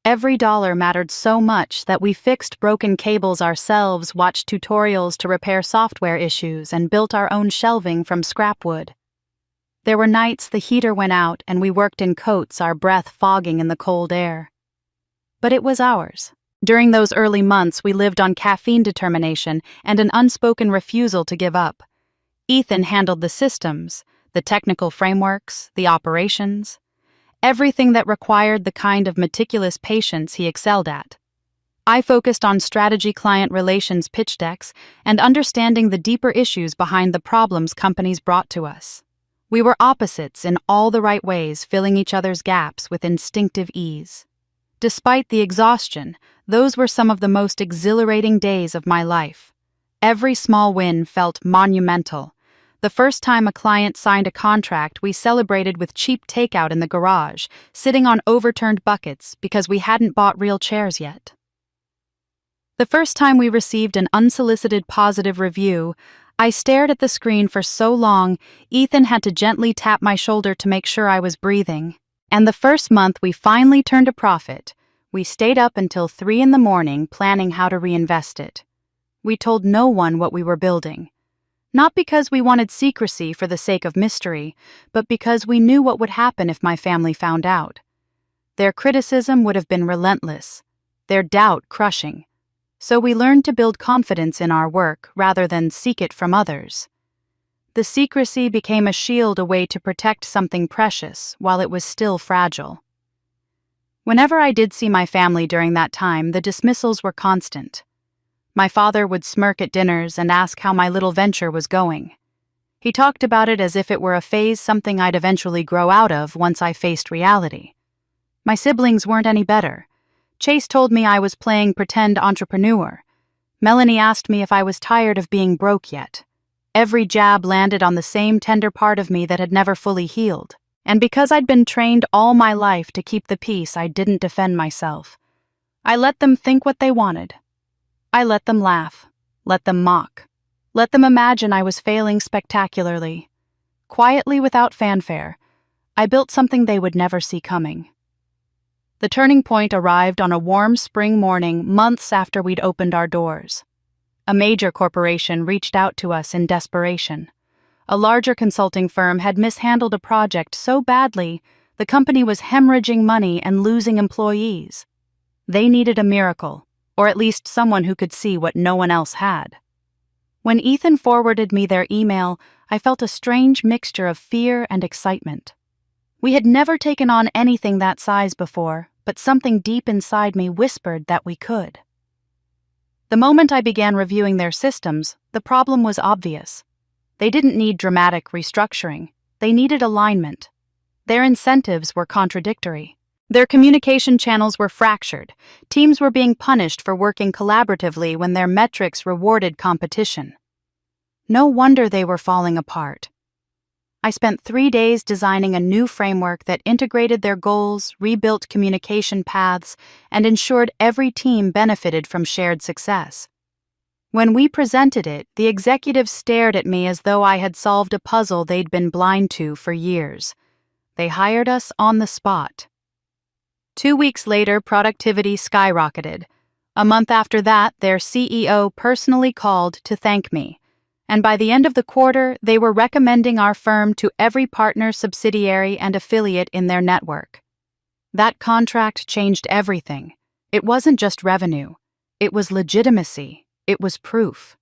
Every dollar mattered so much that we fixed broken cables ourselves, watched tutorials to repair software issues, and built our own shelving from scrap wood. There were nights the heater went out and we worked in coats, our breath fogging in the cold air. But it was ours. During those early months, we lived on caffeine determination and an unspoken refusal to give up. Ethan handled the systems, the technical frameworks, the operations. Everything that required the kind of meticulous patience he excelled at. I focused on strategy, client relations, pitch decks, and understanding the deeper issues behind the problems companies brought to us. We were opposites in all the right ways, filling each other's gaps with instinctive ease. Despite the exhaustion, those were some of the most exhilarating days of my life. Every small win felt monumental. The first time a client signed a contract, we celebrated with cheap takeout in the garage, sitting on overturned buckets because we hadn't bought real chairs yet. The first time we received an unsolicited positive review, I stared at the screen for so long, Ethan had to gently tap my shoulder to make sure I was breathing. And the first month we finally turned a profit, we stayed up until 3 a.m. planning how to reinvest it. We told no one what we were building. Not because we wanted secrecy for the sake of mystery, but because we knew what would happen if my family found out. Their criticism would have been relentless, their doubt crushing. So we learned to build confidence in our work rather than seek it from others. The secrecy became a shield, a way to protect something precious while it was still fragile. Whenever I did see my family during that time, the dismissals were constant. My father would smirk at dinners and ask how my little venture was going. He talked about it as if it were a phase, something I'd eventually grow out of once I faced reality. My siblings weren't any better. Chase told me I was playing pretend entrepreneur. Melanie asked me if I was tired of being broke yet. Every jab landed on the same tender part of me that had never fully healed. And because I'd been trained all my life to keep the peace, I didn't defend myself. I let them think what they wanted. I let them laugh, let them mock, let them imagine I was failing spectacularly. Quietly, without fanfare, I built something they would never see coming. The turning point arrived on a warm spring morning months after we'd opened our doors. A major corporation reached out to us in desperation. A larger consulting firm had mishandled a project so badly the company was hemorrhaging money and losing employees. They needed a miracle, or at least someone who could see what no one else had. When Ethan forwarded me their email, I felt a strange mixture of fear and excitement. We had never taken on anything that size before, but something deep inside me whispered that we could. The moment I began reviewing their systems, the problem was obvious. They didn't need dramatic restructuring. They needed alignment. Their incentives were contradictory. Their communication channels were fractured. Teams were being punished for working collaboratively when their metrics rewarded competition. No wonder they were falling apart. I spent 3 days designing a new framework that integrated their goals, rebuilt communication paths, and ensured every team benefited from shared success. When we presented it, the executives stared at me as though I had solved a puzzle they'd been blind to for years. They hired us on the spot. 2 weeks later, productivity skyrocketed. A month after that, their CEO personally called to thank me. And by the end of the quarter, they were recommending our firm to every partner, subsidiary, and affiliate in their network. That contract changed everything. It wasn't just revenue. It was legitimacy. It was proof.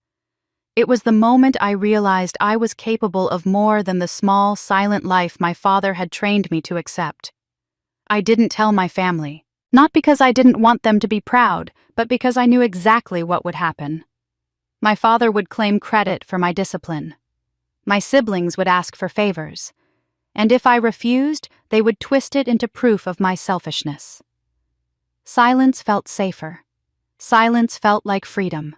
It was the moment I realized I was capable of more than the small, silent life my father had trained me to accept. I didn't tell my family, not because I didn't want them to be proud, but because I knew exactly what would happen. My father would claim credit for my discipline. My siblings would ask for favors. And if I refused, they would twist it into proof of my selfishness. Silence felt safer. Silence felt like freedom.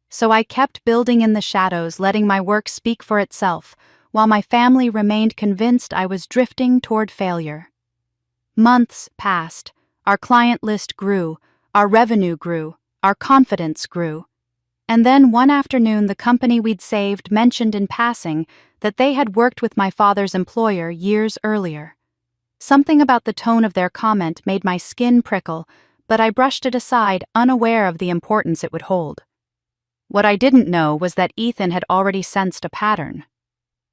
So I kept building in the shadows, letting my work speak for itself, while my family remained convinced I was drifting toward failure. Months passed. Our client list grew. Our revenue grew. Our confidence grew. And then one afternoon, the company we'd saved mentioned in passing that they had worked with my father's employer years earlier. Something about the tone of their comment made my skin prickle, but I brushed it aside, unaware of the importance it would hold. What I didn't know was that Ethan had already sensed a pattern.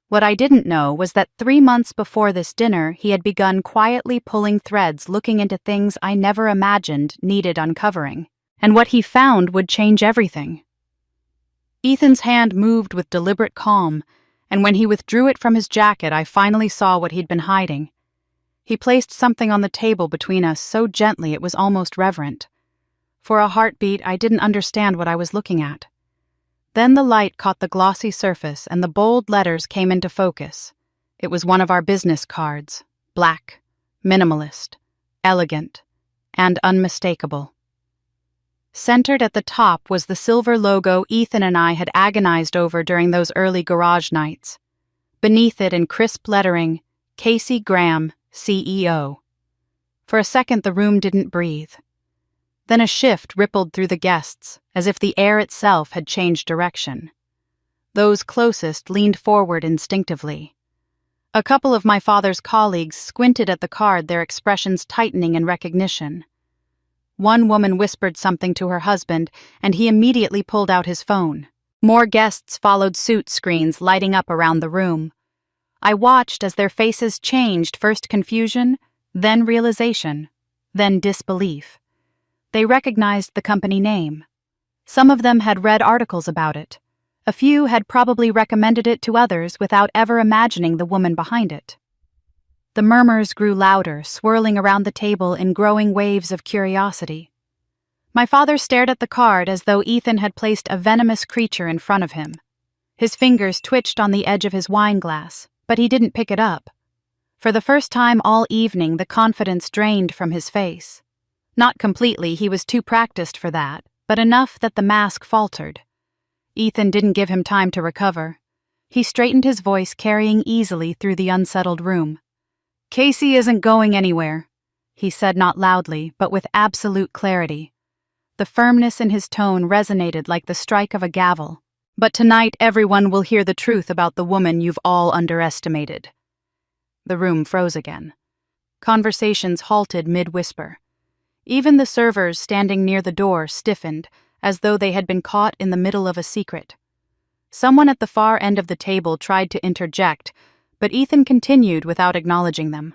What I didn't know was that 3 months before this dinner, he had begun quietly pulling threads, looking into things I never imagined needed uncovering. And what he found would change everything. Ethan's hand moved with deliberate calm, and when he withdrew it from his jacket, I finally saw what he'd been hiding. He placed something on the table between us so gently it was almost reverent. For a heartbeat, I didn't understand what I was looking at. Then the light caught the glossy surface and the bold letters came into focus. It was one of our business cards, black, minimalist, elegant, and unmistakable. Centered at the top was the silver logo Ethan and I had agonized over during those early garage nights. Beneath it in crisp lettering, Casey Graham, CEO. For a second the room didn't breathe. Then a shift rippled through the guests, as if the air itself had changed direction. Those closest leaned forward instinctively. A couple of my father's colleagues squinted at the card, their expressions tightening in recognition. One woman whispered something to her husband, and he immediately pulled out his phone. More guests followed suit, screens lighting up around the room. I watched as their faces changed, first confusion, then realization, then disbelief. They recognized the company name. Some of them had read articles about it. A few had probably recommended it to others without ever imagining the woman behind it. The murmurs grew louder, swirling around the table in growing waves of curiosity. My father stared at the card as though Ethan had placed a venomous creature in front of him. His fingers twitched on the edge of his wine glass, but he didn't pick it up. For the first time all evening, the confidence drained from his face. Not completely, he was too practiced for that, but enough that the mask faltered. Ethan didn't give him time to recover. He straightened his voice, carrying easily through the unsettled room. "Casey isn't going anywhere," he said, not loudly, but with absolute clarity. The firmness in his tone resonated like the strike of a gavel. "But tonight everyone will hear the truth about the woman you've all underestimated." The room froze again. Conversations halted mid-whisper. Even the servers standing near the door stiffened, as though they had been caught in the middle of a secret. Someone at the far end of the table tried to interject, but Ethan continued without acknowledging them.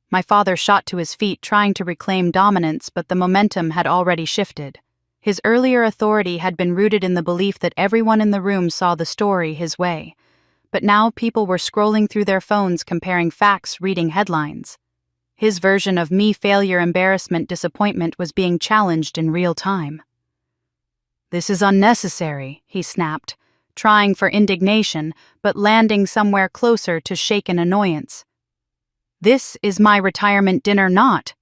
My father shot to his feet, trying to reclaim dominance, but the momentum had already shifted. His earlier authority had been rooted in the belief that everyone in the room saw the story his way. But now people were scrolling through their phones, comparing facts, reading headlines. His version of me failure, embarrassment, disappointment was being challenged in real time. "This is unnecessary," he snapped, trying for indignation, but landing somewhere closer to shaken annoyance. "This is my retirement dinner, not."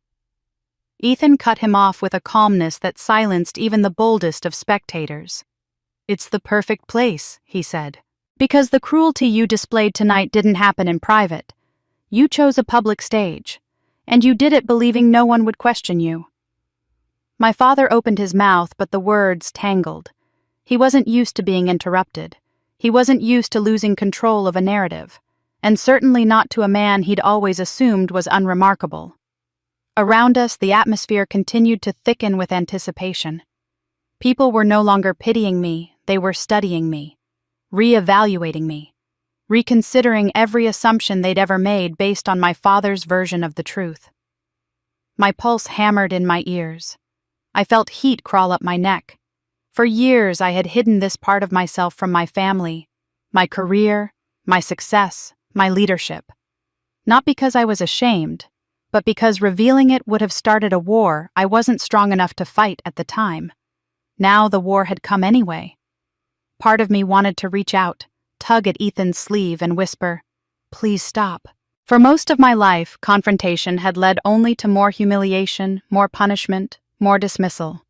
Ethan cut him off with a calmness that silenced even the boldest of spectators. "It's the perfect place," he said, "because the cruelty you displayed tonight didn't happen in private. You chose a public stage, and you did it believing no one would question you." My father opened his mouth, but the words tangled. He wasn't used to being interrupted. He wasn't used to losing control of a narrative, and certainly not to a man he'd always assumed was unremarkable. Around us, the atmosphere continued to thicken with anticipation. People were no longer pitying me, they were studying me, re-evaluating me, reconsidering every assumption they'd ever made based on my father's version of the truth. My pulse hammered in my ears. I felt heat crawl up my neck. For years I had hidden this part of myself from my family, my career, my success, my leadership. Not because I was ashamed, but because revealing it would have started a war I wasn't strong enough to fight at the time. Now the war had come anyway. Part of me wanted to reach out, tug at Ethan's sleeve and whisper, "Please stop." For most of my life, confrontation had led only to more humiliation, more punishment, more dismissal.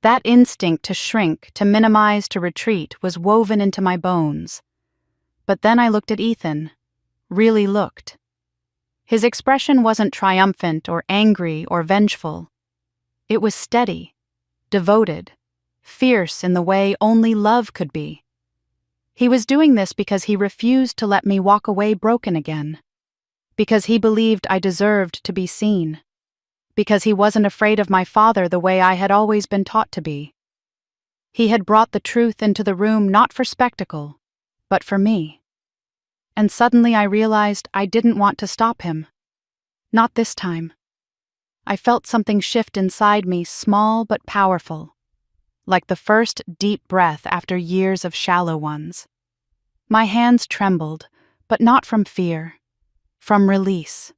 That instinct to shrink, to minimize, to retreat was woven into my bones. But then I looked at Ethan, really looked. His expression wasn't triumphant or angry or vengeful. It was steady, devoted, fierce in the way only love could be. He was doing this because he refused to let me walk away broken again. Because he believed I deserved to be seen. Because he wasn't afraid of my father the way I had always been taught to be. He had brought the truth into the room not for spectacle, but for me. And suddenly I realized I didn't want to stop him. Not this time. I felt something shift inside me, small but powerful, like the first deep breath after years of shallow ones. My hands trembled, but not from fear, from release.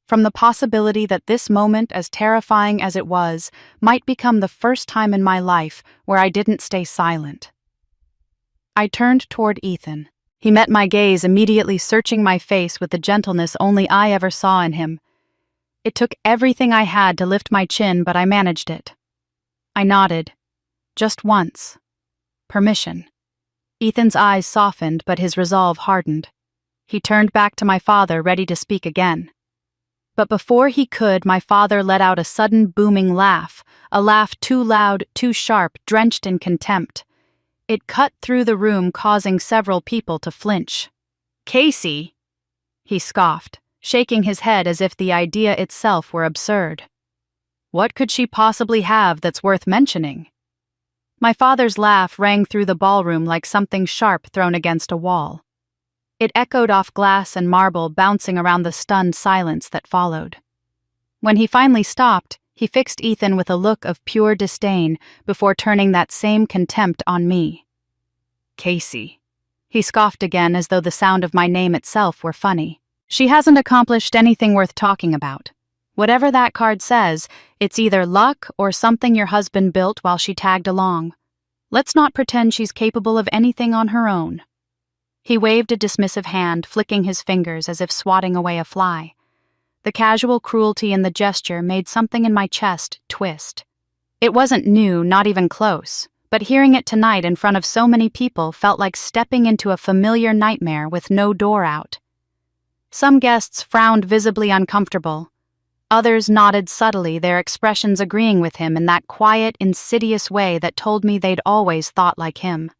From the possibility that this moment, as terrifying as it was, might become the first time in my life where I didn't stay silent. I turned toward Ethan. He met my gaze, immediately searching my face with the gentleness only I ever saw in him. It took everything I had to lift my chin, but I managed it. I nodded. Just once. Permission. Ethan's eyes softened, but his resolve hardened. He turned back to my father, ready to speak again. But before he could, my father let out a sudden booming laugh, a laugh too loud, too sharp, drenched in contempt. It cut through the room, causing several people to flinch. "Casey!" he scoffed, shaking his head as if the idea itself were absurd. "What could she possibly have that's worth mentioning?" My father's laugh rang through the ballroom like something sharp thrown against a wall. It echoed off glass and marble, bouncing around the stunned silence that followed. When he finally stopped, he fixed Ethan with a look of pure disdain before turning that same contempt on me. "Casey." He scoffed again, as though the sound of my name itself were funny. "She hasn't accomplished anything worth talking about. Whatever that card says, it's either luck or something your husband built while she tagged along. Let's not pretend she's capable of anything on her own." He waved a dismissive hand, flicking his fingers as if swatting away a fly. The casual cruelty in the gesture made something in my chest twist. It wasn't new, not even close, but hearing it tonight in front of so many people felt like stepping into a familiar nightmare with no door out. Some guests frowned visibly uncomfortable. Others nodded subtly, their expressions agreeing with him in that quiet, insidious way that told me they'd always thought like him.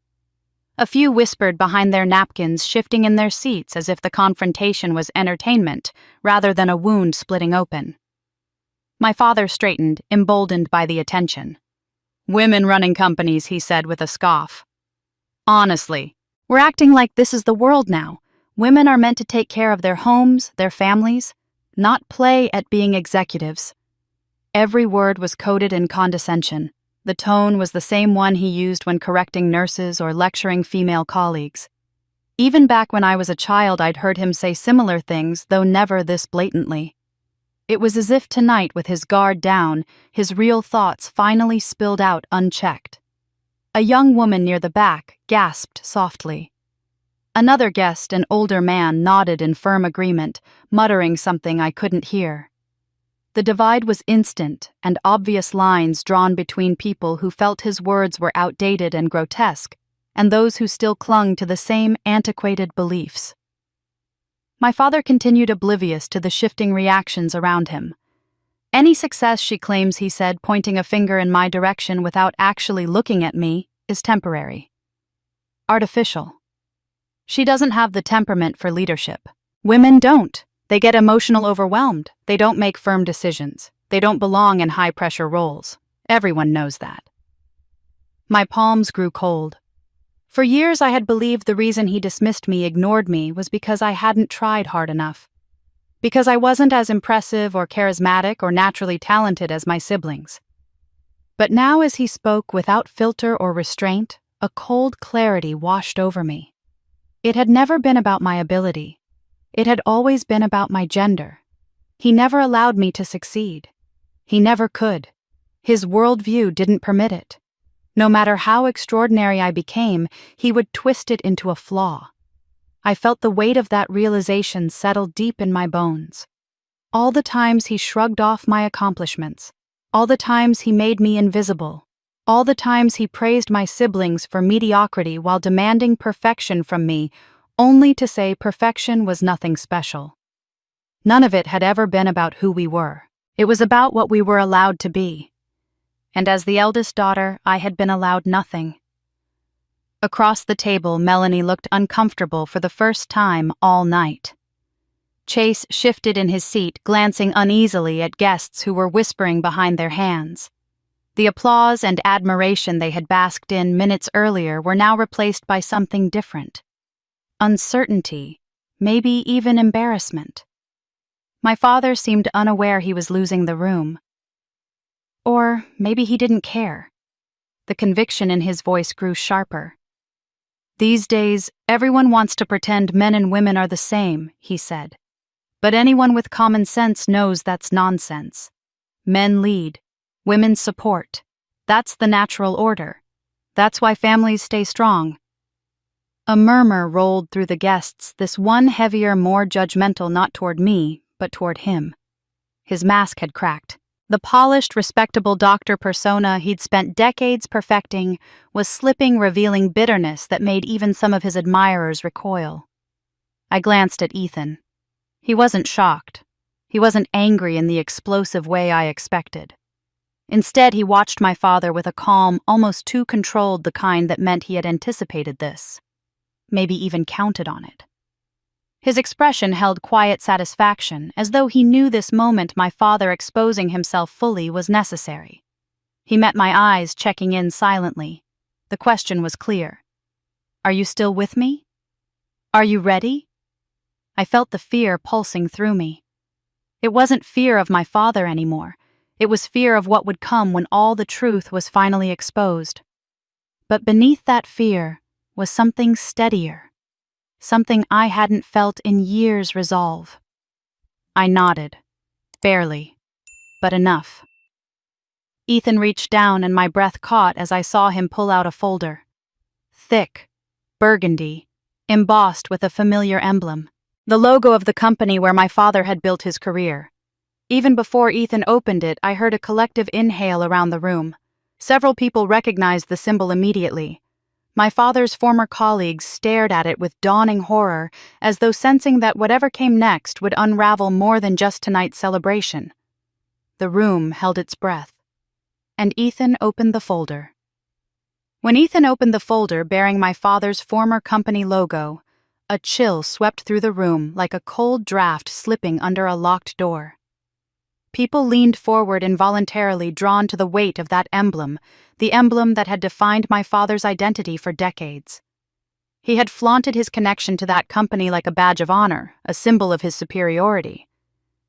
A few whispered behind their napkins, shifting in their seats as if the confrontation was entertainment rather than a wound splitting open. My father straightened, emboldened by the attention. "Women running companies," he said with a scoff. "Honestly, we're acting like this is the world now. Women are meant to take care of their homes, their families, not play at being executives." Every word was coded in condescension. The tone was the same one he used when correcting nurses or lecturing female colleagues. Even back when I was a child, I'd heard him say similar things, though never this blatantly. It was as if tonight, with his guard down, his real thoughts finally spilled out unchecked. A young woman near the back gasped softly. Another guest, an older man, nodded in firm agreement, muttering something I couldn't hear. The divide was instant, and obvious lines drawn between people who felt his words were outdated and grotesque, and those who still clung to the same antiquated beliefs. My father continued oblivious to the shifting reactions around him. "Any success she claims," he said, pointing a finger in my direction without actually looking at me, "is temporary. Artificial. She doesn't have the temperament for leadership. Women don't. They get emotional overwhelmed. They don't make firm decisions. They don't belong in high-pressure roles. Everyone knows that." My palms grew cold. For years I had believed the reason he dismissed me, ignored me, was because I hadn't tried hard enough. Because I wasn't as impressive or charismatic or naturally talented as my siblings. But now, as he spoke without filter or restraint, a cold clarity washed over me. It had never been about my ability. It had always been about my gender. He never allowed me to succeed. He never could. His worldview didn't permit it. No matter how extraordinary I became, he would twist it into a flaw. I felt the weight of that realization settle deep in my bones. All the times he shrugged off my accomplishments, all the times he made me invisible, all the times he praised my siblings for mediocrity while demanding perfection from me, only to say perfection was nothing special. None of it had ever been about who we were. It was about what we were allowed to be. And as the eldest daughter, I had been allowed nothing. Across the table, Melanie looked uncomfortable for the first time all night. Chase shifted in his seat, glancing uneasily at guests who were whispering behind their hands. The applause and admiration they had basked in minutes earlier were now replaced by something different. Uncertainty, maybe even embarrassment. My father seemed unaware he was losing the room. Or maybe he didn't care. The conviction in his voice grew sharper. "These days, everyone wants to pretend men and women are the same," he said. "But anyone with common sense knows that's nonsense. Men lead, women support. That's the natural order. That's why families stay strong." A murmur rolled through the guests, this one heavier, more judgmental, not toward me, but toward him. His mask had cracked. The polished, respectable doctor persona he'd spent decades perfecting was slipping, revealing bitterness that made even some of his admirers recoil. I glanced at Ethan. He wasn't shocked. He wasn't angry in the explosive way I expected. Instead, he watched my father with a calm, almost too controlled, the kind that meant he had anticipated this. Maybe even counted on it. His expression held quiet satisfaction, as though he knew this moment my father exposing himself fully was necessary. He met my eyes, checking in silently. The question was clear. "Are you still with me? Are you ready?" I felt the fear pulsing through me. It wasn't fear of my father anymore. It was fear of what would come when all the truth was finally exposed. But beneath that fear was something steadier. Something I hadn't felt in years resolve. I nodded. Barely. But enough. Ethan reached down and my breath caught as I saw him pull out a folder. Thick. Burgundy. Embossed with a familiar emblem. The logo of the company where my father had built his career. Even before Ethan opened it, I heard a collective inhale around the room. Several people recognized the symbol immediately. My father's former colleagues stared at it with dawning horror, as though sensing that whatever came next would unravel more than just tonight's celebration. The room held its breath, and Ethan opened the folder. When Ethan opened the folder bearing my father's former company logo, a chill swept through the room like a cold draft slipping under a locked door. People leaned forward involuntarily, drawn to the weight of that emblem, the emblem that had defined my father's identity for decades. He had flaunted his connection to that company like a badge of honor, a symbol of his superiority.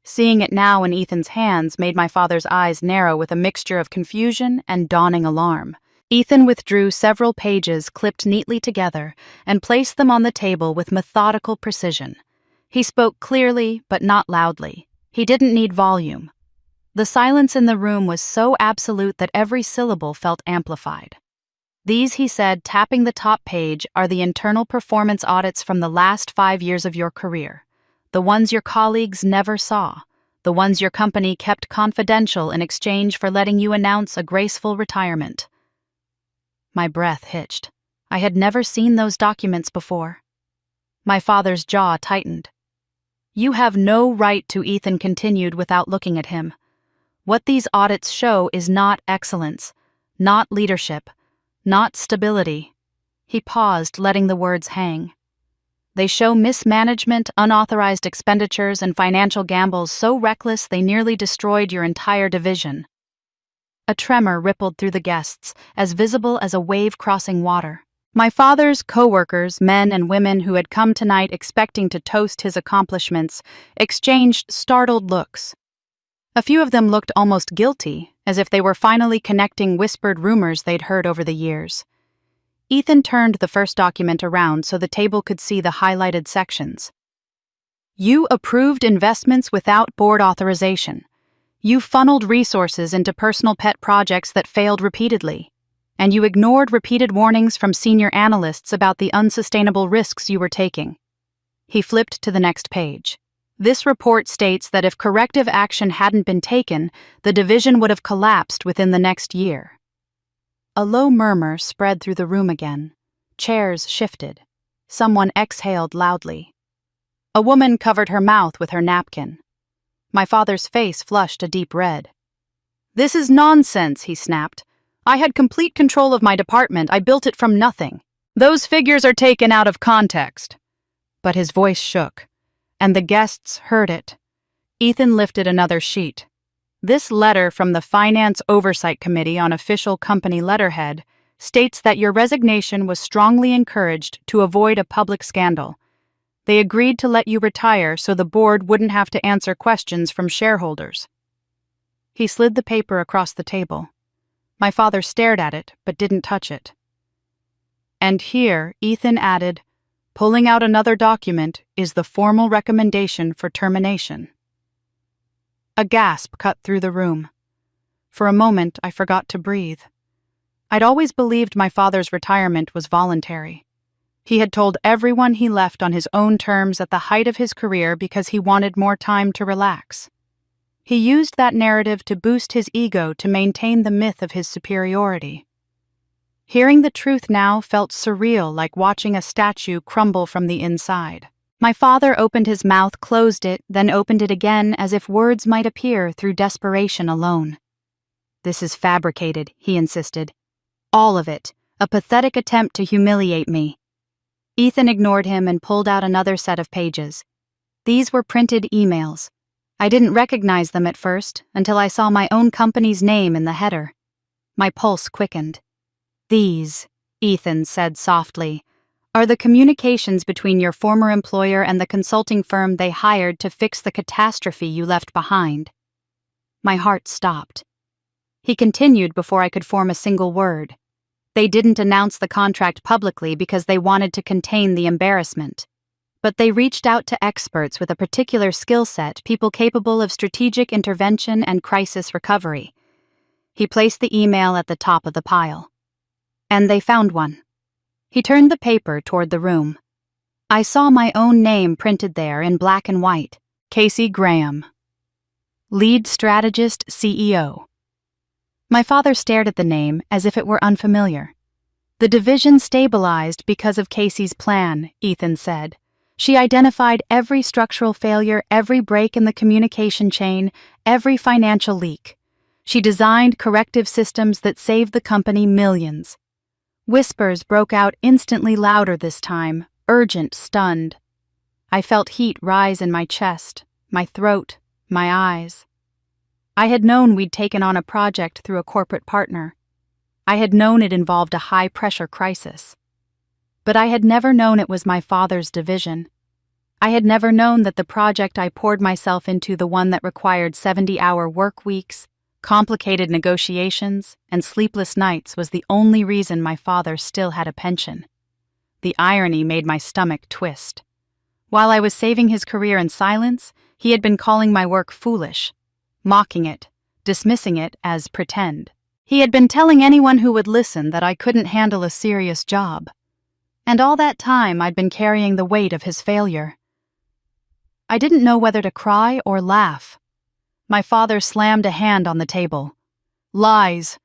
Seeing it now in Ethan's hands made my father's eyes narrow with a mixture of confusion and dawning alarm. Ethan withdrew several pages clipped neatly together and placed them on the table with methodical precision. He spoke clearly, but not loudly. He didn't need volume. The silence in the room was so absolute that every syllable felt amplified. These, he said, tapping the top page, are the internal performance audits from the last 5 years of your career. The ones your colleagues never saw. The ones your company kept confidential in exchange for letting you announce a graceful retirement. My breath hitched. I had never seen those documents before. My father's jaw tightened. You have no right to, Ethan continued without looking at him. What these audits show is not excellence, not leadership, not stability. He paused, letting the words hang. They show mismanagement, unauthorized expenditures, and financial gambles so reckless they nearly destroyed your entire division. A tremor rippled through the guests, as visible as a wave crossing water. My father's co-workers, men and women who had come tonight expecting to toast his accomplishments, exchanged startled looks. A few of them looked almost guilty, as if they were finally connecting whispered rumors they'd heard over the years. Ethan turned the first document around so the table could see the highlighted sections. You approved investments without board authorization. You funneled resources into personal pet projects that failed repeatedly. And you ignored repeated warnings from senior analysts about the unsustainable risks you were taking. He flipped to the next page. This report states that if corrective action hadn't been taken, the division would have collapsed within the next year. A low murmur spread through the room again. Chairs shifted. Someone exhaled loudly. A woman covered her mouth with her napkin. My father's face flushed a deep red. This is nonsense, he snapped. I had complete control of my department. I built it from nothing. Those figures are taken out of context. But his voice shook, and the guests heard it. Ethan lifted another sheet. This letter from the Finance Oversight Committee on official company letterhead states that your resignation was strongly encouraged to avoid a public scandal. They agreed to let you retire so the board wouldn't have to answer questions from shareholders. He slid the paper across the table. My father stared at it, but didn't touch it. And here, Ethan added, pulling out another document is the formal recommendation for termination. A gasp cut through the room. For a moment, I forgot to breathe. I'd always believed my father's retirement was voluntary. He had told everyone he left on his own terms at the height of his career because he wanted more time to relax. He used that narrative to boost his ego to maintain the myth of his superiority. Hearing the truth now felt surreal, like watching a statue crumble from the inside. My father opened his mouth, closed it, then opened it again as if words might appear through desperation alone. This is fabricated, he insisted. All of it, a pathetic attempt to humiliate me. Ethan ignored him and pulled out another set of pages. These were printed emails. I didn't recognize them at first until I saw my own company's name in the header. My pulse quickened. These, Ethan said softly, are the communications between your former employer and the consulting firm they hired to fix the catastrophe you left behind. My heart stopped. He continued before I could form a single word. They didn't announce the contract publicly because they wanted to contain the embarrassment. But they reached out to experts with a particular skill set, people capable of strategic intervention and crisis recovery. He placed the email at the top of the pile. And they found one. He turned the paper toward the room. I saw my own name printed there in black and white. Casey Graham. Lead Strategist CEO. My father stared at the name as if it were unfamiliar. The division stabilized because of Casey's plan, Ethan said. She identified every structural failure, every break in the communication chain, every financial leak. She designed corrective systems that saved the company millions. Whispers broke out instantly louder this time, urgent, stunned. I felt heat rise in my chest, my throat, my eyes. I had known we'd taken on a project through a corporate partner. I had known it involved a high-pressure crisis. But I had never known it was my father's division. I had never known that the project I poured myself into, the one that required 70-hour work weeks, complicated negotiations, and sleepless nights, was the only reason my father still had a pension. The irony made my stomach twist. While I was saving his career in silence, he had been calling my work foolish, mocking it, dismissing it as pretend. He had been telling anyone who would listen that I couldn't handle a serious job. And all that time I'd been carrying the weight of his failure. I didn't know whether to cry or laugh. My father slammed a hand on the table. "Lies!"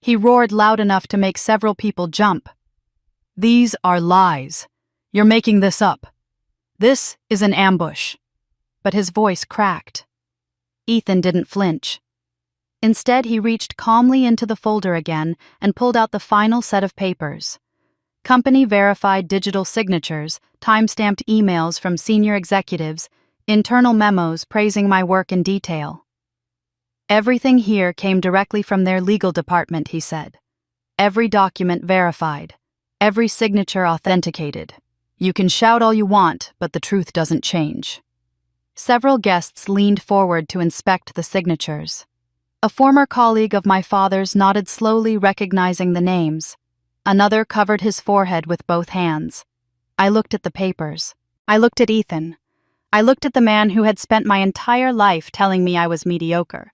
He roared loud enough to make several people jump. "These are lies. You're making this up. This is an ambush." But his voice cracked. Ethan didn't flinch. Instead, he reached calmly into the folder again and pulled out the final set of papers. Company-verified digital signatures, time-stamped emails from senior executives, internal memos praising my work in detail. "Everything here came directly from their legal department," he said. "Every document verified. Every signature authenticated. You can shout all you want, but the truth doesn't change." Several guests leaned forward to inspect the signatures. A former colleague of my father's nodded slowly, recognizing the names. Another covered his forehead with both hands. I looked at the papers. I looked at Ethan. I looked at the man who had spent my entire life telling me I was mediocre.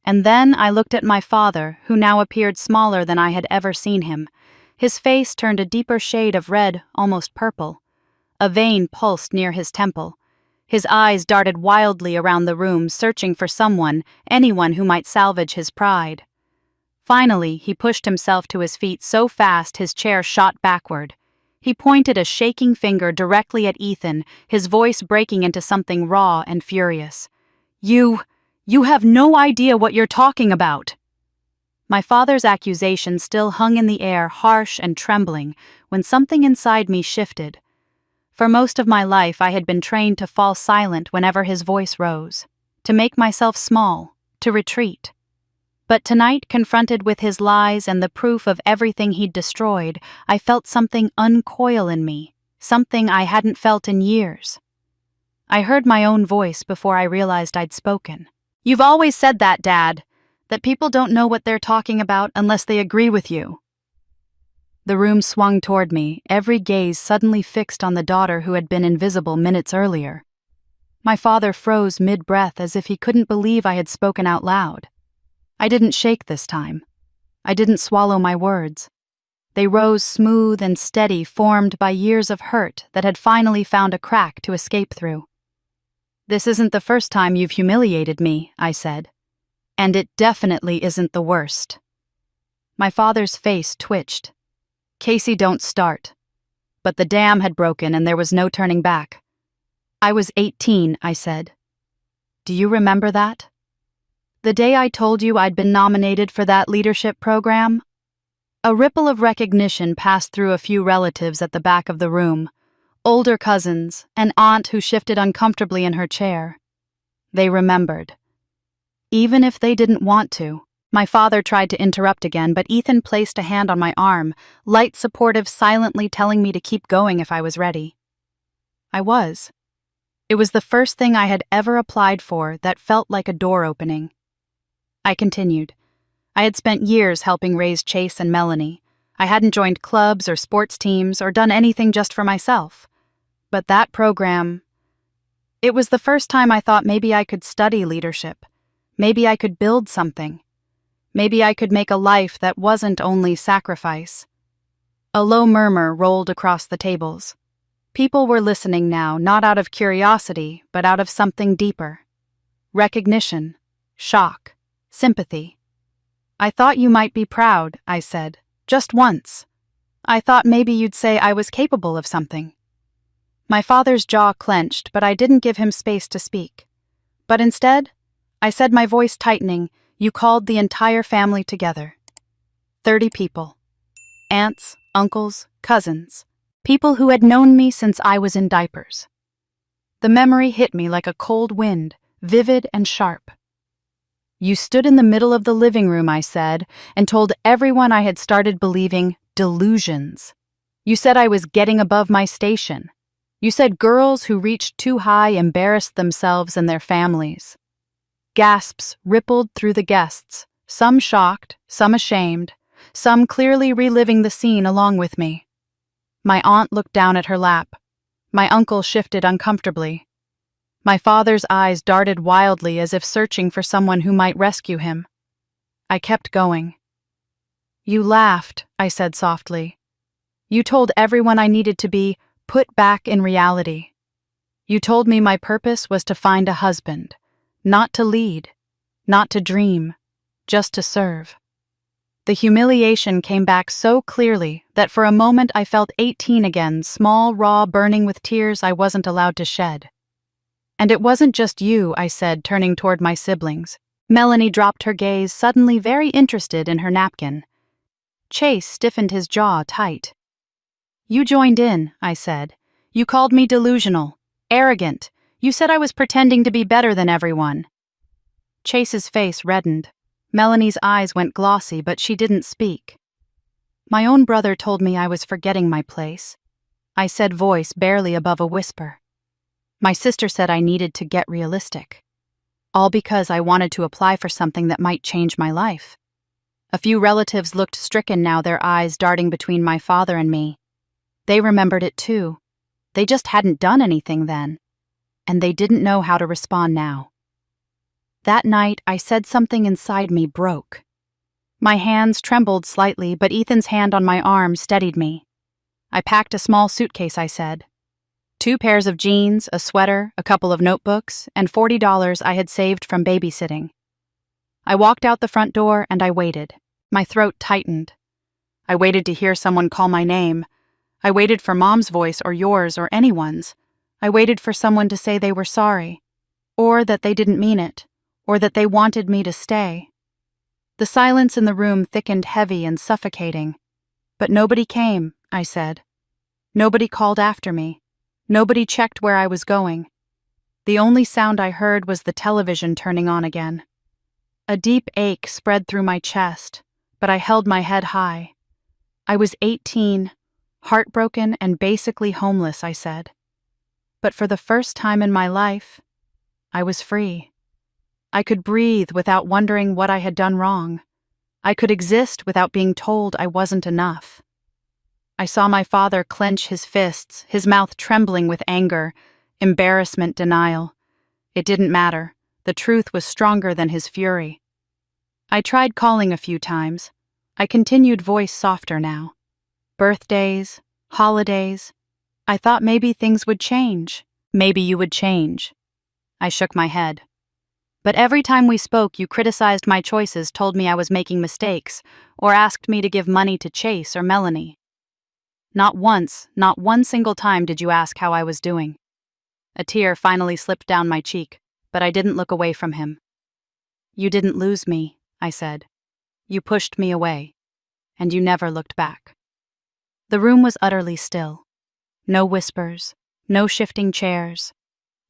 And then I looked at my father, who now appeared smaller than I had ever seen him. His face turned a deeper shade of red, almost purple. A vein pulsed near his temple. His eyes darted wildly around the room, searching for someone, anyone who might salvage his pride. Finally, he pushed himself to his feet so fast his chair shot backward. He pointed a shaking finger directly at Ethan, his voice breaking into something raw and furious. You have no idea what you're talking about." My father's accusation still hung in the air, harsh and trembling, when something inside me shifted. For most of my life, I had been trained to fall silent whenever his voice rose, to make myself small, to retreat. But tonight, confronted with his lies and the proof of everything he'd destroyed, I felt something uncoil in me, something I hadn't felt in years. I heard my own voice before I realized I'd spoken. "You've always said that, Dad, that people don't know what they're talking about unless they agree with you." The room swung toward me, every gaze suddenly fixed on the daughter who had been invisible minutes earlier. My father froze mid-breath as if he couldn't believe I had spoken out loud. I didn't shake this time. I didn't swallow my words. They rose smooth and steady, formed by years of hurt that had finally found a crack to escape through. "This isn't the first time you've humiliated me," I said. "And it definitely isn't the worst." My father's face twitched. "Casey, don't start." But the dam had broken and there was no turning back. "I was 18, I said. "Do you remember that? The day I told you I'd been nominated for that leadership program?" A ripple of recognition passed through a few relatives at the back of the room. Older cousins, an aunt who shifted uncomfortably in her chair. They remembered. Even if they didn't want to. My father tried to interrupt again, but Ethan placed a hand on my arm, light supportive, silently telling me to keep going if I was ready. I was. It was the first thing I had ever applied for that felt like a door opening. I continued. I had spent years helping raise Chase and Melanie. I hadn't joined clubs or sports teams or done anything just for myself. But that program... It was the first time I thought maybe I could study leadership. Maybe I could build something. Maybe I could make a life that wasn't only sacrifice. A low murmur rolled across the tables. People were listening now, not out of curiosity, but out of something deeper. Recognition, shock, sympathy. "I thought you might be proud," I said. "Just once. I thought maybe you'd say I was capable of something." My father's jaw clenched, but I didn't give him space to speak. But instead, I said, my voice tightening, "You called the entire family together. 30 people. Aunts, uncles, cousins. People who had known me since I was in diapers." The memory hit me like a cold wind, vivid and sharp. "You stood in the middle of the living room," I said, "and told everyone I had started believing delusions. You said I was getting above my station. You said girls who reached too high embarrassed themselves and their families." Gasps rippled through the guests, some shocked, some ashamed, some clearly reliving the scene along with me. My aunt looked down at her lap. My uncle shifted uncomfortably. My father's eyes darted wildly as if searching for someone who might rescue him. I kept going. "You laughed," I said softly. "You told everyone I needed to be put back in reality. You told me my purpose was to find a husband, not to lead, not to dream, just to serve." The humiliation came back so clearly that for a moment I felt 18 again, small, raw, burning with tears I wasn't allowed to shed. "And it wasn't just you," I said, turning toward my siblings. Melanie dropped her gaze, suddenly very interested in her napkin. Chase stiffened his jaw tight. "You joined in," I said. "You called me delusional, arrogant. You said I was pretending to be better than everyone." Chase's face reddened. Melanie's eyes went glossy, but she didn't speak. "My own brother told me I was forgetting my place," I said, voice barely above a whisper. "My sister said I needed to get realistic. All because I wanted to apply for something that might change my life." A few relatives looked stricken now, their eyes darting between my father and me. They remembered it too. They just hadn't done anything then, and they didn't know how to respond now. That night, I said something inside me broke. My hands trembled slightly, but Ethan's hand on my arm steadied me. "I packed a small suitcase," I said. 2 pairs of jeans, a sweater, a couple of notebooks, and $40 I had saved from babysitting. I walked out the front door and I waited. My throat tightened. I waited to hear someone call my name. I waited for Mom's voice or yours or anyone's. I waited for someone to say they were sorry, or that they didn't mean it, or that they wanted me to stay. The silence in the room thickened heavy and suffocating. "But nobody came," I said. "Nobody called after me. Nobody checked where I was going. The only sound I heard was the television turning on again." A deep ache spread through my chest, but I held my head high. I was 18, heartbroken and basically homeless, I said. But for the first time in my life, I was free. I could breathe without wondering what I had done wrong. I could exist without being told I wasn't enough. I saw my father clench his fists, his mouth trembling with anger, embarrassment, denial. It didn't matter. The truth was stronger than his fury. I tried calling a few times. I continued, voice softer now. Birthdays, holidays. I thought maybe things would change. Maybe you would change. I shook my head. But every time we spoke, you criticized my choices, told me I was making mistakes, or asked me to give money to Chase or Melanie. Not once, not one single time did you ask how I was doing. A tear finally slipped down my cheek, but I didn't look away from him. "You didn't lose me," I said. "You pushed me away, and you never looked back." The room was utterly still. No whispers, no shifting chairs,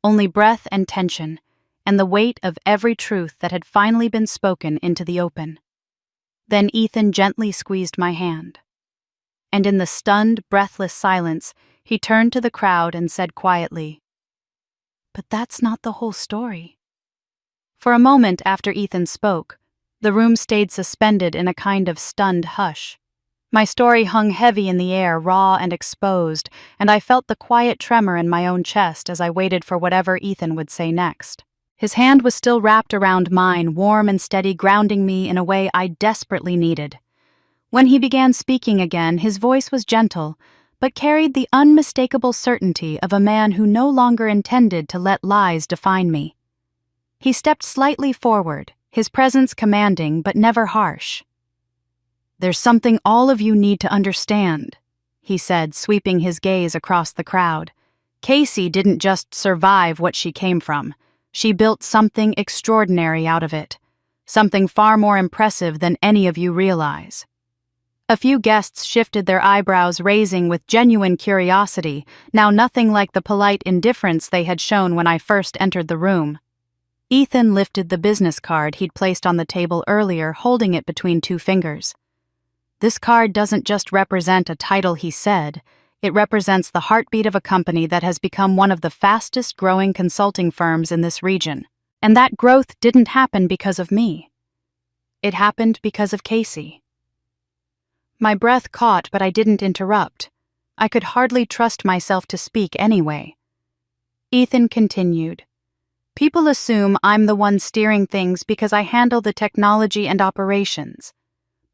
only breath and tension, and the weight of every truth that had finally been spoken into the open. Then Ethan gently squeezed my hand. And in the stunned, breathless silence, he turned to the crowd and said quietly, "But that's not the whole story." For a moment after Ethan spoke, the room stayed suspended in a kind of stunned hush. My story hung heavy in the air, raw and exposed, and I felt the quiet tremor in my own chest as I waited for whatever Ethan would say next. His hand was still wrapped around mine, warm and steady, grounding me in a way I desperately needed. When he began speaking again, his voice was gentle, but carried the unmistakable certainty of a man who no longer intended to let lies define me. He stepped slightly forward, his presence commanding but never harsh. "There's something all of you need to understand," he said, sweeping his gaze across the crowd. "Casey didn't just survive what she came from. She built something extraordinary out of it. Something far more impressive than any of you realize." A few guests shifted their eyebrows, raising with genuine curiosity, now nothing like the polite indifference they had shown when I first entered the room. Ethan lifted the business card he'd placed on the table earlier, holding it between two fingers. "This card doesn't just represent a title," he said. "It represents the heartbeat of a company that has become one of the fastest-growing consulting firms in this region. And that growth didn't happen because of me. It happened because of Casey." My breath caught, but I didn't interrupt. I could hardly trust myself to speak anyway. Ethan continued. "People assume I'm the one steering things because I handle the technology and operations.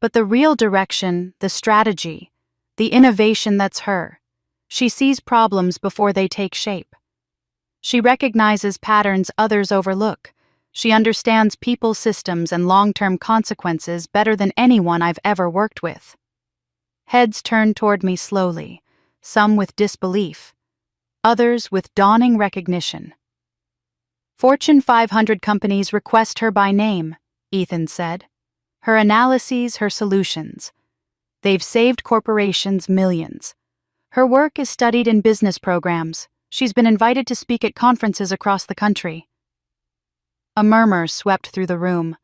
But the real direction, the strategy, the innovation, that's her. She sees problems before they take shape. She recognizes patterns others overlook. She understands people systems and long-term consequences better than anyone I've ever worked with." Heads turned toward me slowly, some with disbelief, others with dawning recognition. "Fortune 500 companies request her by name," Ethan said. "Her analyses, her solutions. They've saved corporations millions. Her work is studied in business programs. She's been invited to speak at conferences across the country." A murmur swept through the room.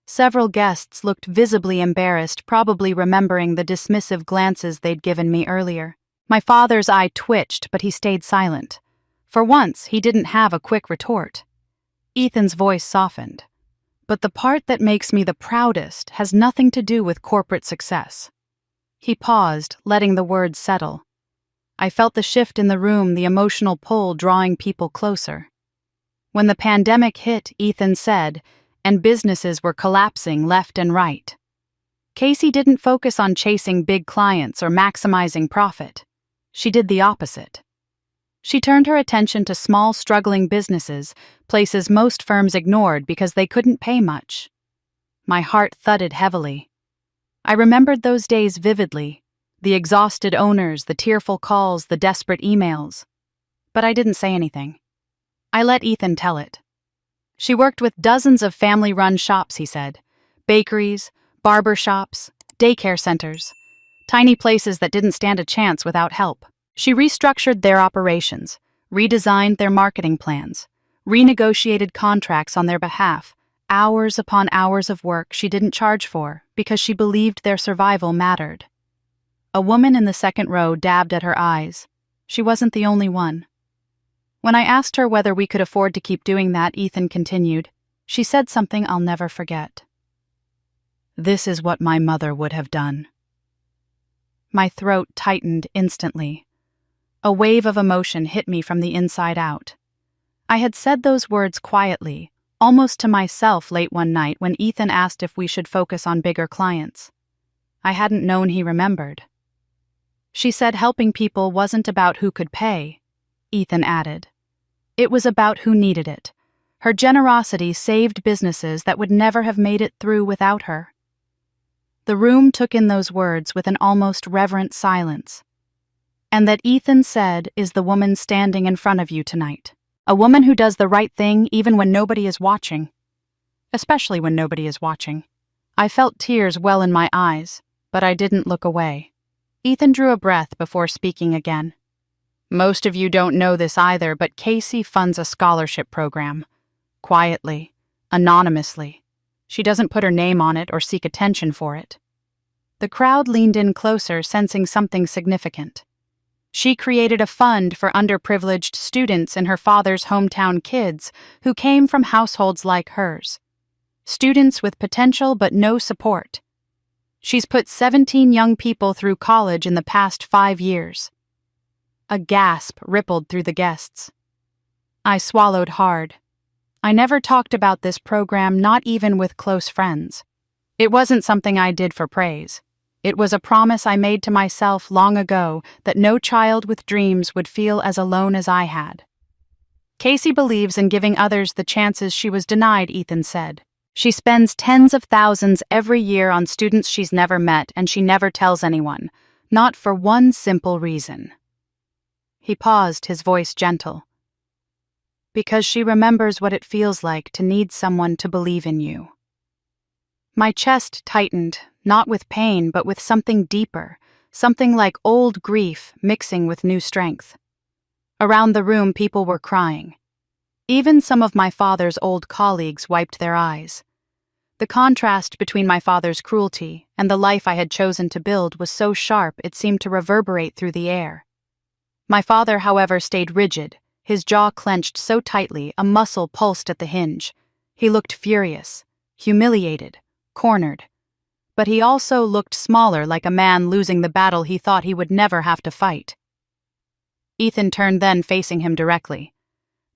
Several guests looked visibly embarrassed, probably remembering the dismissive glances they'd given me earlier. My father's eye twitched, but he stayed silent. For once, he didn't have a quick retort. Ethan's voice softened. "But the part that makes me the proudest has nothing to do with corporate success." He paused, letting the words settle. I felt the shift in the room, the emotional pull drawing people closer. "When the pandemic hit," Ethan said, "and businesses were collapsing left and right, Casey didn't focus on chasing big clients or maximizing profit. She did the opposite. She turned her attention to small, struggling businesses, places most firms ignored because they couldn't pay much." My heart thudded heavily. I remembered those days vividly, the exhausted owners, the tearful calls, the desperate emails. But I didn't say anything. I let Ethan tell it. "She worked with dozens of family-run shops," he said. "Bakeries, barber shops, daycare centers. Tiny places that didn't stand a chance without help. She restructured their operations, redesigned their marketing plans, renegotiated contracts on their behalf, hours upon hours of work she didn't charge for because she believed their survival mattered." A woman in the second row dabbed at her eyes. She wasn't the only one. When I asked her whether we could afford to keep doing that, Ethan continued, she said something I'll never forget. "This is what my mother would have done." My throat tightened instantly. A wave of emotion hit me from the inside out. I had said those words quietly, almost to myself late one night when Ethan asked if we should focus on bigger clients. I hadn't known he remembered. "She said helping people wasn't about who could pay," Ethan added. "It was about who needed it. Her generosity saved businesses that would never have made it through without her." The room took in those words with an almost reverent silence. "And that Ethan said is the woman standing in front of you tonight. A woman who does the right thing even when nobody is watching. Especially when nobody is watching." I felt tears well in my eyes, but I didn't look away. Ethan drew a breath before speaking again. "Most of you don't know this either, but Casey funds a scholarship program. Quietly, anonymously. She doesn't put her name on it or seek attention for it." The crowd leaned in closer, sensing something significant. "She created a fund for underprivileged students in her father's hometown kids who came from households like hers. Students with potential but no support. She's put 17 young people through college in the past 5 years." A gasp rippled through the guests. I swallowed hard. I never talked about this program, not even with close friends. It wasn't something I did for praise. It was a promise I made to myself long ago that no child with dreams would feel as alone as I had. "Casey believes in giving others the chances she was denied," Ethan said. She spends tens of thousands every year on students she's never met, and she never tells anyone, not for one simple reason. He paused, his voice gentle. Because she remembers what it feels like to need someone to believe in you. My chest tightened, not with pain, but with something deeper, something like old grief mixing with new strength. Around the room, people were crying. Even some of my father's old colleagues wiped their eyes. The contrast between my father's cruelty and the life I had chosen to build was so sharp it seemed to reverberate through the air. My father, however, stayed rigid, his jaw clenched so tightly a muscle pulsed at the hinge. He looked furious, humiliated, cornered. But he also looked smaller, like a man losing the battle he thought he would never have to fight. Ethan turned then, facing him directly.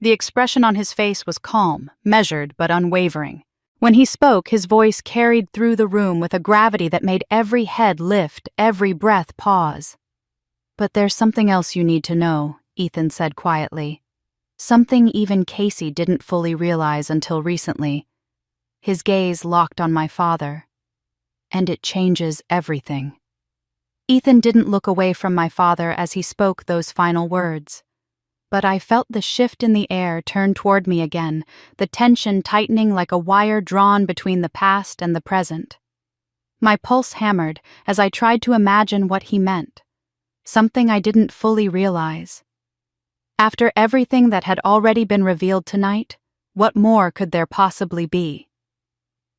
The expression on his face was calm, measured, but unwavering. When he spoke, his voice carried through the room with a gravity that made every head lift, every breath pause. "But there's something else you need to know," Ethan said quietly. "Something even Casey didn't fully realize until recently." His gaze locked on my father. "And it changes everything." Ethan didn't look away from my father as he spoke those final words. But I felt the shift in the air turn toward me again, the tension tightening like a wire drawn between the past and the present. My pulse hammered as I tried to imagine what he meant, something I didn't fully realize. After everything that had already been revealed tonight, what more could there possibly be?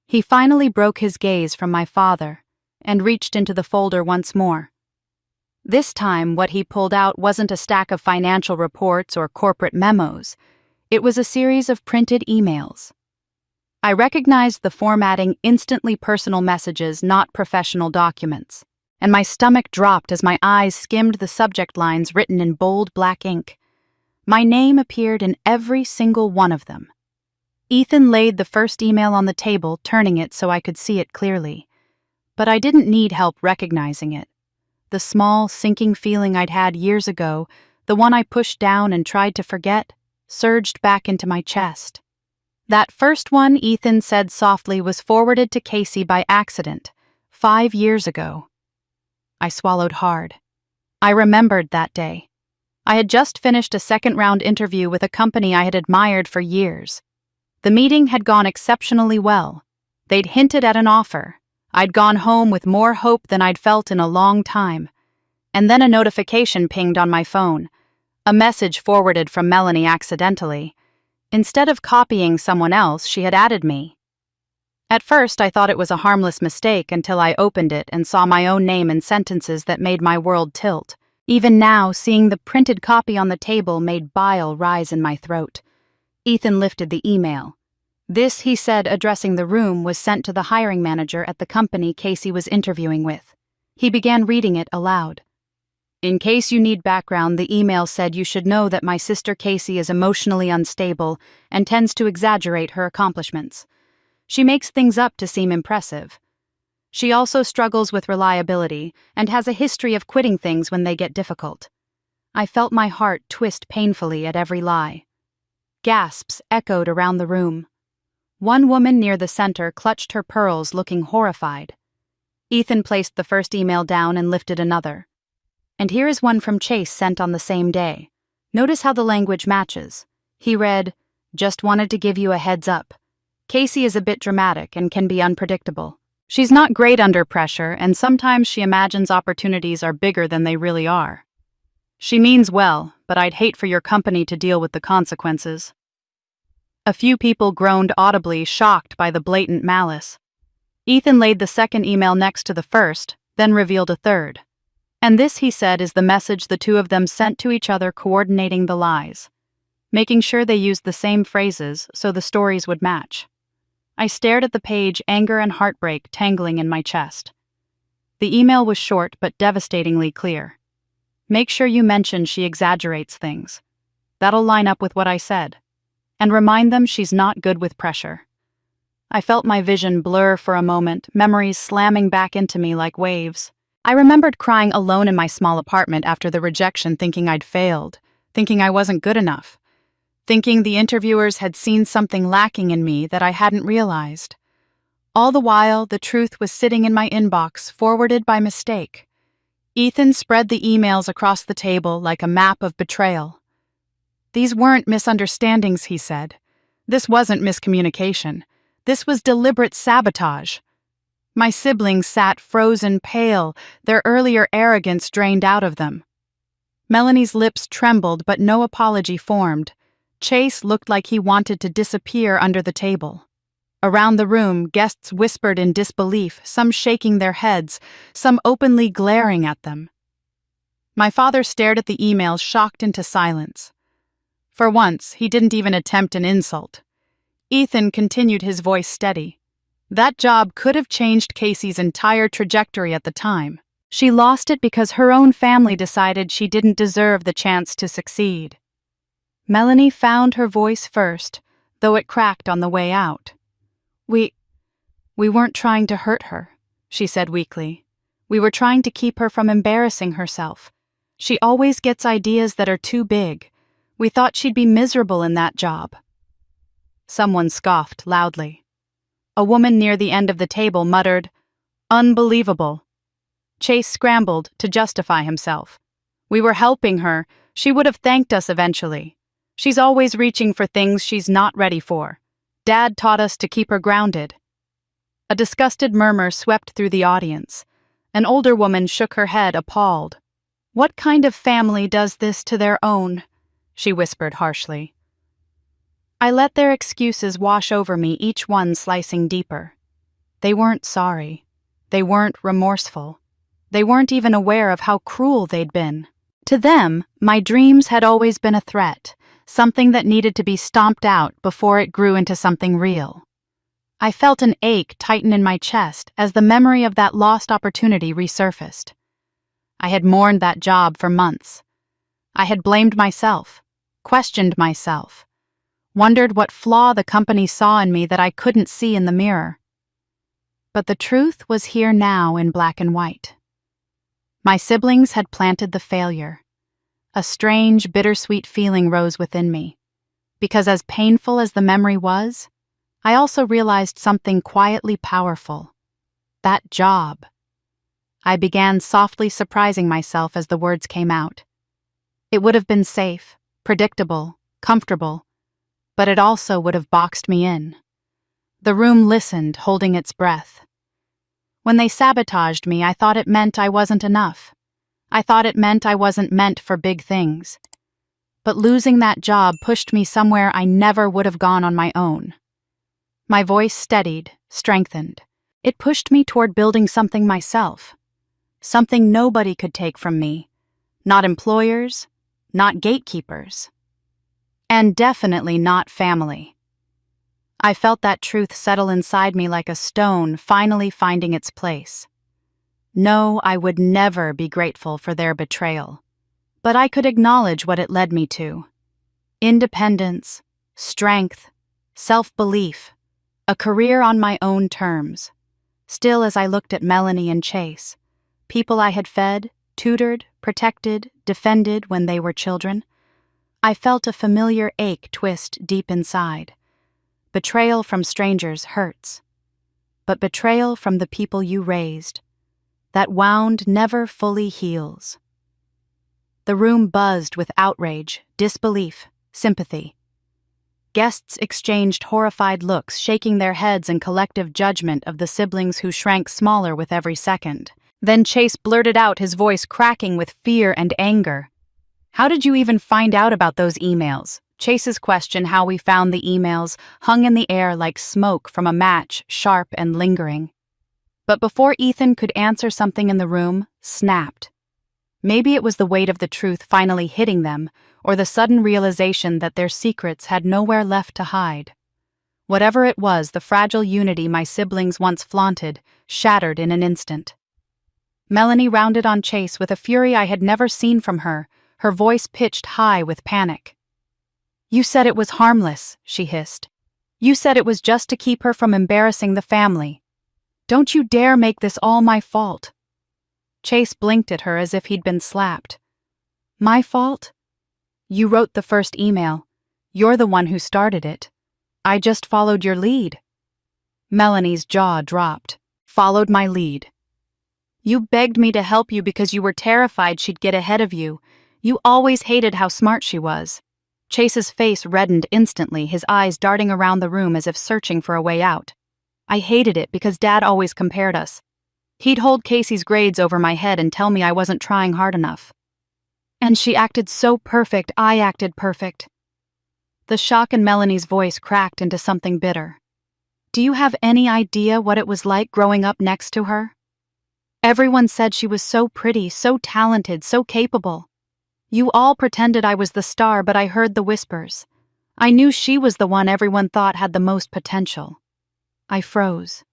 He finally broke his gaze from my father and reached into the folder once more. This time, what he pulled out wasn't a stack of financial reports or corporate memos. It was a series of printed emails. I recognized the formatting, instantly personal messages, not professional documents, and my stomach dropped as my eyes skimmed the subject lines written in bold black ink. My name appeared in every single one of them. Ethan laid the first email on the table, turning it so I could see it clearly. But I didn't need help recognizing it. The small, sinking feeling I'd had years ago, the one I pushed down and tried to forget, surged back into my chest. That first one, Ethan said softly, was forwarded to Casey by accident, 5 years ago. I swallowed hard. I remembered that day. I had just finished a second-round interview with a company I had admired for years. The meeting had gone exceptionally well. They'd hinted at an offer. I'd gone home with more hope than I'd felt in a long time. And then a notification pinged on my phone. A message forwarded from Melanie accidentally. Instead of copying someone else, she had added me. At first, I thought it was a harmless mistake until I opened it and saw my own name in sentences that made my world tilt. Even now, seeing the printed copy on the table made bile rise in my throat. Ethan lifted the email. This, he said, addressing the room, was sent to the hiring manager at the company Casey was interviewing with. He began reading it aloud. "In case you need background, the email said you should know that my sister Casey is emotionally unstable and tends to exaggerate her accomplishments. She makes things up to seem impressive. She also struggles with reliability and has a history of quitting things when they get difficult." I felt my heart twist painfully at every lie. Gasps echoed around the room. One woman near the center clutched her pearls, looking horrified. Ethan placed the first email down and lifted another. And here is one from Chase sent on the same day. Notice how the language matches. He read, "Just wanted to give you a heads up. Casey is a bit dramatic and can be unpredictable. She's not great under pressure, and sometimes she imagines opportunities are bigger than they really are. She means well, but I'd hate for your company to deal with the consequences." A few people groaned audibly, shocked by the blatant malice. Ethan laid the second email next to the first, then revealed a third. And this, he said, is the message the two of them sent to each other, coordinating the lies, making sure they used the same phrases so the stories would match. I stared at the page, anger and heartbreak tangling in my chest. The email was short but devastatingly clear. "Make sure you mention she exaggerates things. That'll line up with what I said. And remind them she's not good with pressure." I felt my vision blur for a moment, memories slamming back into me like waves. I remembered crying alone in my small apartment after the rejection, thinking I'd failed, thinking I wasn't good enough, thinking the interviewers had seen something lacking in me that I hadn't realized. All the while, the truth was sitting in my inbox, forwarded by mistake. Ethan spread the emails across the table like a map of betrayal. These weren't misunderstandings, he said. This wasn't miscommunication. This was deliberate sabotage. My siblings sat frozen pale, their earlier arrogance drained out of them. Melanie's lips trembled, but no apology formed. Chase looked like he wanted to disappear under the table. Around the room, guests whispered in disbelief, some shaking their heads, some openly glaring at them. My father stared at the emails, shocked into silence. For once, he didn't even attempt an insult. Ethan continued, his voice steady. That job could have changed Casey's entire trajectory at the time. She lost it because her own family decided she didn't deserve the chance to succeed. Melanie found her voice first, though it cracked on the way out. We weren't trying to hurt her, she said weakly. We were trying to keep her from embarrassing herself. She always gets ideas that are too big. We thought she'd be miserable in that job. Someone scoffed loudly. A woman near the end of the table muttered, "Unbelievable." Chase scrambled to justify himself. We were helping her. She would have thanked us eventually. She's always reaching for things she's not ready for. Dad taught us to keep her grounded. A disgusted murmur swept through the audience. An older woman shook her head, appalled. "What kind of family does this to their own?" she whispered harshly. I let their excuses wash over me, each one slicing deeper. They weren't sorry. They weren't remorseful. They weren't even aware of how cruel they'd been. To them, my dreams had always been a threat, something that needed to be stomped out before it grew into something real. I felt an ache tighten in my chest as the memory of that lost opportunity resurfaced. I had mourned that job for months. I had blamed myself, questioned myself, wondered what flaw the company saw in me that I couldn't see in the mirror. But the truth was here now in black and white. My siblings had planted the failure. A strange, bittersweet feeling rose within me, because as painful as the memory was, I also realized something quietly powerful. That job. I began softly surprising myself as the words came out. It would have been safe, predictable, comfortable, but it also would have boxed me in. The room listened, holding its breath. When they sabotaged me, I thought it meant I wasn't enough. I thought it meant I wasn't meant for big things. But losing that job pushed me somewhere I never would have gone on my own. My voice steadied, strengthened. It pushed me toward building something myself. Something nobody could take from me. Not employers, not gatekeepers. And definitely not family. I felt that truth settle inside me like a stone finally finding its place. No, I would never be grateful for their betrayal. But I could acknowledge what it led me to. Independence, strength, self-belief, a career on my own terms. Still, as I looked at Melanie and Chase, people I had fed, tutored, protected, defended when they were children, I felt a familiar ache twist deep inside. Betrayal from strangers hurts. But betrayal from the people you raised, that wound never fully heals. The room buzzed with outrage, disbelief, sympathy. Guests exchanged horrified looks, shaking their heads in collective judgment of the siblings who shrank smaller with every second. Then Chase blurted out, his voice cracking with fear and anger. "How did you even find out about those emails?" Chase's question, how we found the emails, hung in the air like smoke from a match, sharp and lingering. But before Ethan could answer, something in the room snapped. Maybe it was the weight of the truth finally hitting them, or the sudden realization that their secrets had nowhere left to hide. Whatever it was, the fragile unity my siblings once flaunted shattered in an instant. Melanie rounded on Chase with a fury I had never seen from her, her voice pitched high with panic. "You said it was harmless," she hissed. "You said it was just to keep her from embarrassing the family. Don't you dare make this all my fault." Chase blinked at her as if he'd been slapped. "My fault? You wrote the first email. You're the one who started it. I just followed your lead." Melanie's jaw dropped, followed my lead. You begged me to help you because you were terrified she'd get ahead of you. You always hated how smart she was. Chase's face reddened instantly, his eyes darting around the room as if searching for a way out. I hated it because Dad always compared us. He'd hold Casey's grades over my head and tell me I wasn't trying hard enough. And she acted so perfect, I acted perfect. The shock in Melanie's voice cracked into something bitter. Do you have any idea what it was like growing up next to her? Everyone said she was so pretty, so talented, so capable. You all pretended I was the star, but I heard the whispers. I knew she was the one everyone thought had the most potential. I froze.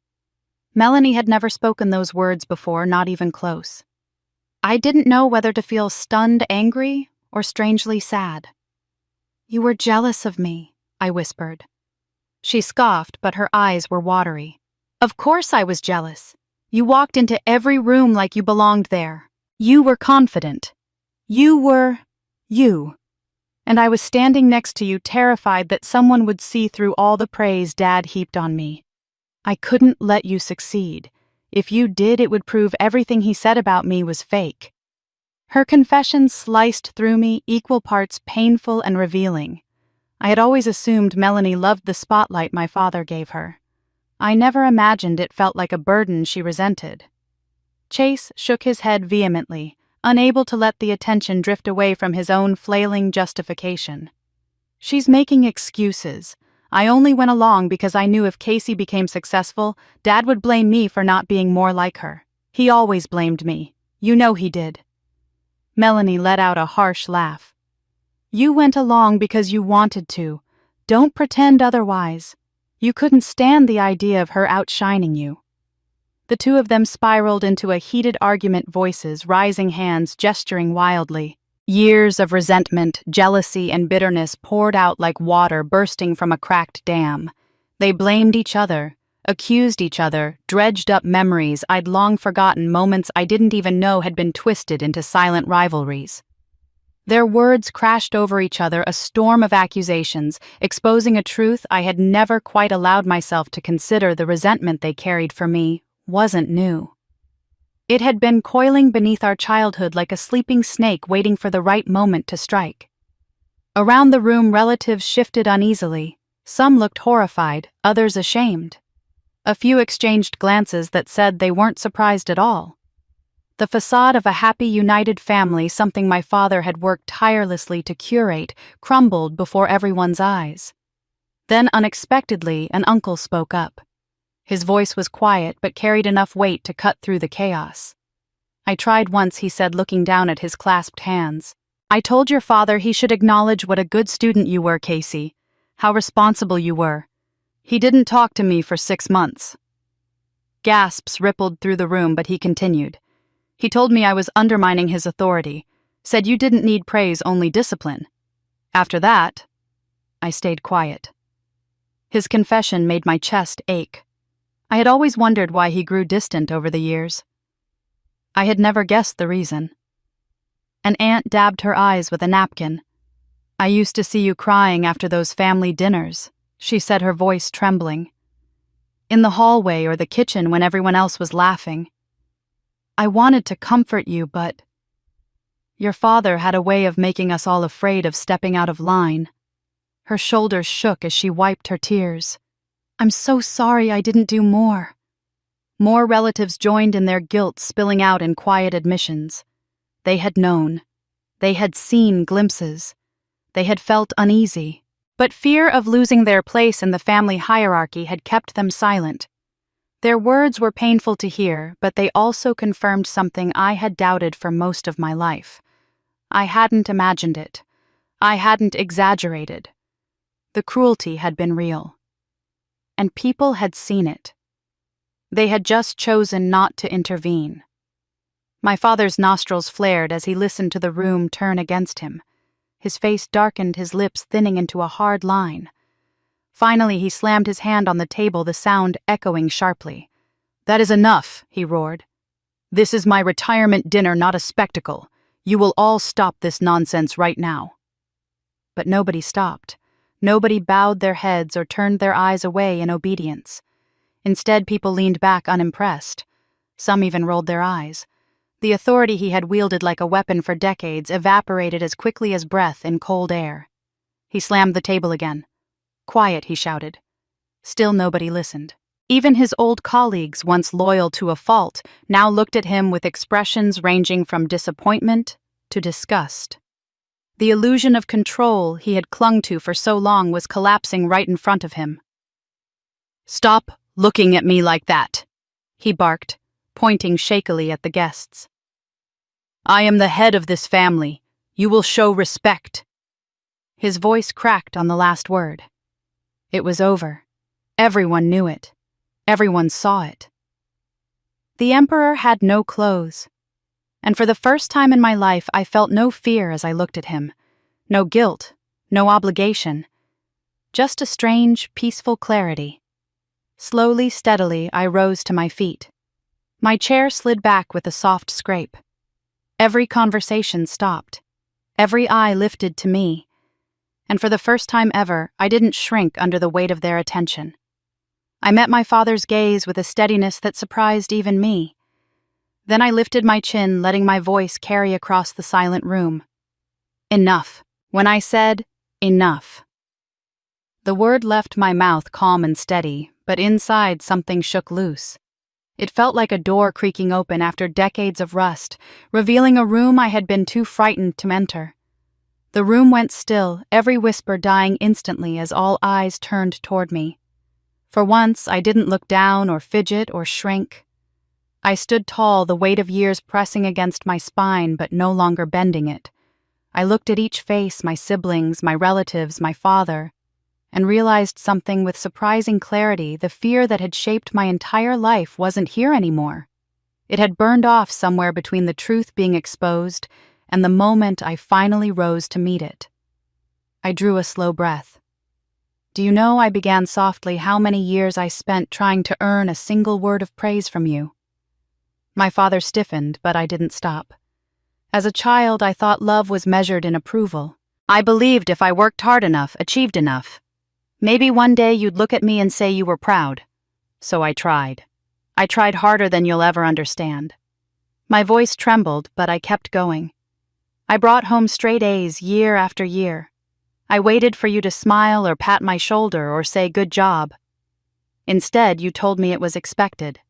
Melanie had never spoken those words before, not even close. I didn't know whether to feel stunned, angry, or strangely sad. You were jealous of me, I whispered. She scoffed, but her eyes were watery. Of course I was jealous. You walked into every room like you belonged there. You were confident. You were you. And I was standing next to you, terrified that someone would see through all the praise Dad heaped on me. I couldn't let you succeed. If you did, it would prove everything he said about me was fake. Her confession sliced through me, equal parts painful and revealing. I had always assumed Melanie loved the spotlight my father gave her. I never imagined it felt like a burden she resented. Chase shook his head vehemently, unable to let the attention drift away from his own flailing justification. She's making excuses. I only went along because I knew if Casey became successful, Dad would blame me for not being more like her. He always blamed me. You know he did. Melanie let out a harsh laugh. You went along because you wanted to. Don't pretend otherwise. You couldn't stand the idea of her outshining you. The two of them spiraled into a heated argument, voices, rising hands, gesturing wildly. Years of resentment, jealousy, and bitterness poured out like water bursting from a cracked dam. They blamed each other, accused each other, dredged up memories I'd long forgotten, moments I didn't even know had been twisted into silent rivalries. Their words crashed over each other, a storm of accusations, exposing a truth I had never quite allowed myself to consider. The resentment they carried for me wasn't new. It had been coiling beneath our childhood like a sleeping snake waiting for the right moment to strike. Around the room, relatives shifted uneasily. Some looked horrified, others ashamed. A few exchanged glances that said they weren't surprised at all. The facade of a happy, united family, something my father had worked tirelessly to curate, crumbled before everyone's eyes. Then, unexpectedly, an uncle spoke up. His voice was quiet but carried enough weight to cut through the chaos. I tried once, he said, looking down at his clasped hands. I told your father he should acknowledge what a good student you were, Casey. How responsible you were. He didn't talk to me for 6 months. Gasps rippled through the room, but he continued. He told me I was undermining his authority, said you didn't need praise, only discipline. After that, I stayed quiet. His confession made my chest ache. I had always wondered why he grew distant over the years. I had never guessed the reason. An aunt dabbed her eyes with a napkin. I used to see you crying after those family dinners, she said, her voice trembling. In the hallway or the kitchen when everyone else was laughing. I wanted to comfort you, but your father had a way of making us all afraid of stepping out of line. Her shoulders shook as she wiped her tears. I'm so sorry I didn't do more. More relatives joined in their guilt, spilling out in quiet admissions. They had known. They had seen glimpses. They had felt uneasy. But fear of losing their place in the family hierarchy had kept them silent. Their words were painful to hear, but they also confirmed something I had doubted for most of my life. I hadn't imagined it. I hadn't exaggerated. The cruelty had been real. And people had seen it. They had just chosen not to intervene. My father's nostrils flared as he listened to the room turn against him. His face darkened, his lips thinning into a hard line. Finally, he slammed his hand on the table, the sound echoing sharply. That is enough, he roared. This is my retirement dinner, not a spectacle. You will all stop this nonsense right now. But nobody stopped. Nobody bowed their heads or turned their eyes away in obedience. Instead, people leaned back unimpressed. Some even rolled their eyes. The authority he had wielded like a weapon for decades evaporated as quickly as breath in cold air. He slammed the table again. "Quiet," he shouted. Still nobody listened. Even his old colleagues, once loyal to a fault, now looked at him with expressions ranging from disappointment to disgust. The illusion of control he had clung to for so long was collapsing right in front of him. "Stop looking at me like that," he barked, pointing shakily at the guests. "I am the head of this family. You will show respect." His voice cracked on the last word. It was over. Everyone knew it. Everyone saw it. The Emperor had no clothes. And for the first time in my life, I felt no fear as I looked at him. No guilt, no obligation. Just a strange, peaceful clarity. Slowly, steadily, I rose to my feet. My chair slid back with a soft scrape. Every conversation stopped. Every eye lifted to me. And for the first time ever, I didn't shrink under the weight of their attention. I met my father's gaze with a steadiness that surprised even me. Then I lifted my chin, letting my voice carry across the silent room. Enough. When I said, enough. The word left my mouth calm and steady, but inside something shook loose. It felt like a door creaking open after decades of rust, revealing a room I had been too frightened to enter. The room went still, every whisper dying instantly as all eyes turned toward me. For once, I didn't look down or fidget or shrink. I stood tall, the weight of years pressing against my spine but no longer bending it. I looked at each face, my siblings, my relatives, my father, and realized something with surprising clarity. The fear that had shaped my entire life wasn't here anymore. It had burned off somewhere between the truth being exposed and the moment I finally rose to meet it. I drew a slow breath. "Do you know," I began softly, "how many years I spent trying to earn a single word of praise from you?" My father stiffened, but I didn't stop. As a child, I thought love was measured in approval. I believed if I worked hard enough, achieved enough, maybe one day you'd look at me and say you were proud. So I tried. I tried harder than you'll ever understand. My voice trembled, but I kept going. I brought home straight A's year after year. I waited for you to smile or pat my shoulder or say good job. Instead, you told me it was expected.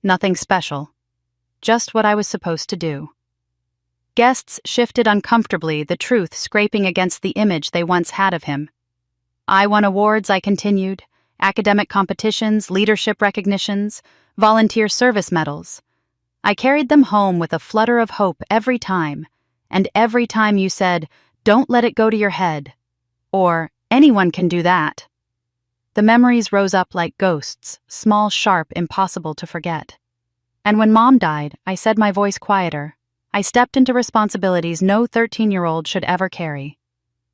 Nothing special. Just what I was supposed to do. Guests shifted uncomfortably, the truth scraping against the image they once had of him. I won awards, I continued, academic competitions, leadership recognitions, volunteer service medals. I carried them home with a flutter of hope every time, and every time you said, "Don't let it go to your head," or "Anyone can do that." The memories rose up like ghosts, small, sharp, impossible to forget. And when Mom died, I said, my voice quieter. I stepped into responsibilities no 13-year-old should ever carry.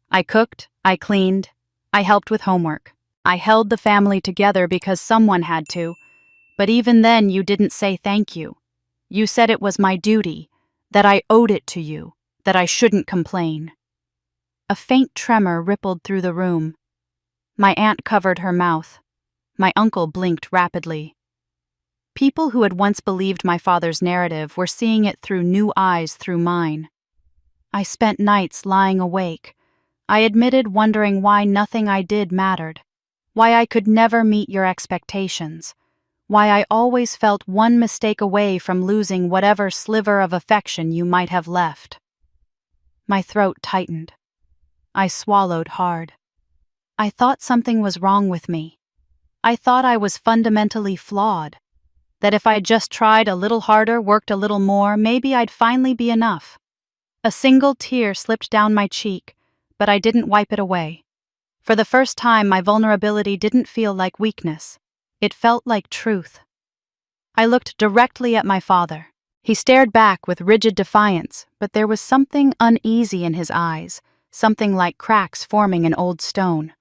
I cooked, I cleaned, I helped with homework. I held the family together because someone had to, but even then you didn't say thank you. You said it was my duty, that I owed it to you, that I shouldn't complain. A faint tremor rippled through the room. My aunt covered her mouth. My uncle blinked rapidly. People who had once believed my father's narrative were seeing it through new eyes through mine. I spent nights lying awake. I admitted wondering why nothing I did mattered, why I could never meet your expectations, why I always felt one mistake away from losing whatever sliver of affection you might have left. My throat tightened. I swallowed hard. I thought something was wrong with me. I thought I was fundamentally flawed. That if I just tried a little harder, worked a little more, maybe I'd finally be enough. A single tear slipped down my cheek, but I didn't wipe it away. For the first time, my vulnerability didn't feel like weakness. It felt like truth. I looked directly at my father. He stared back with rigid defiance, but there was something uneasy in his eyes, something like cracks forming in old stone.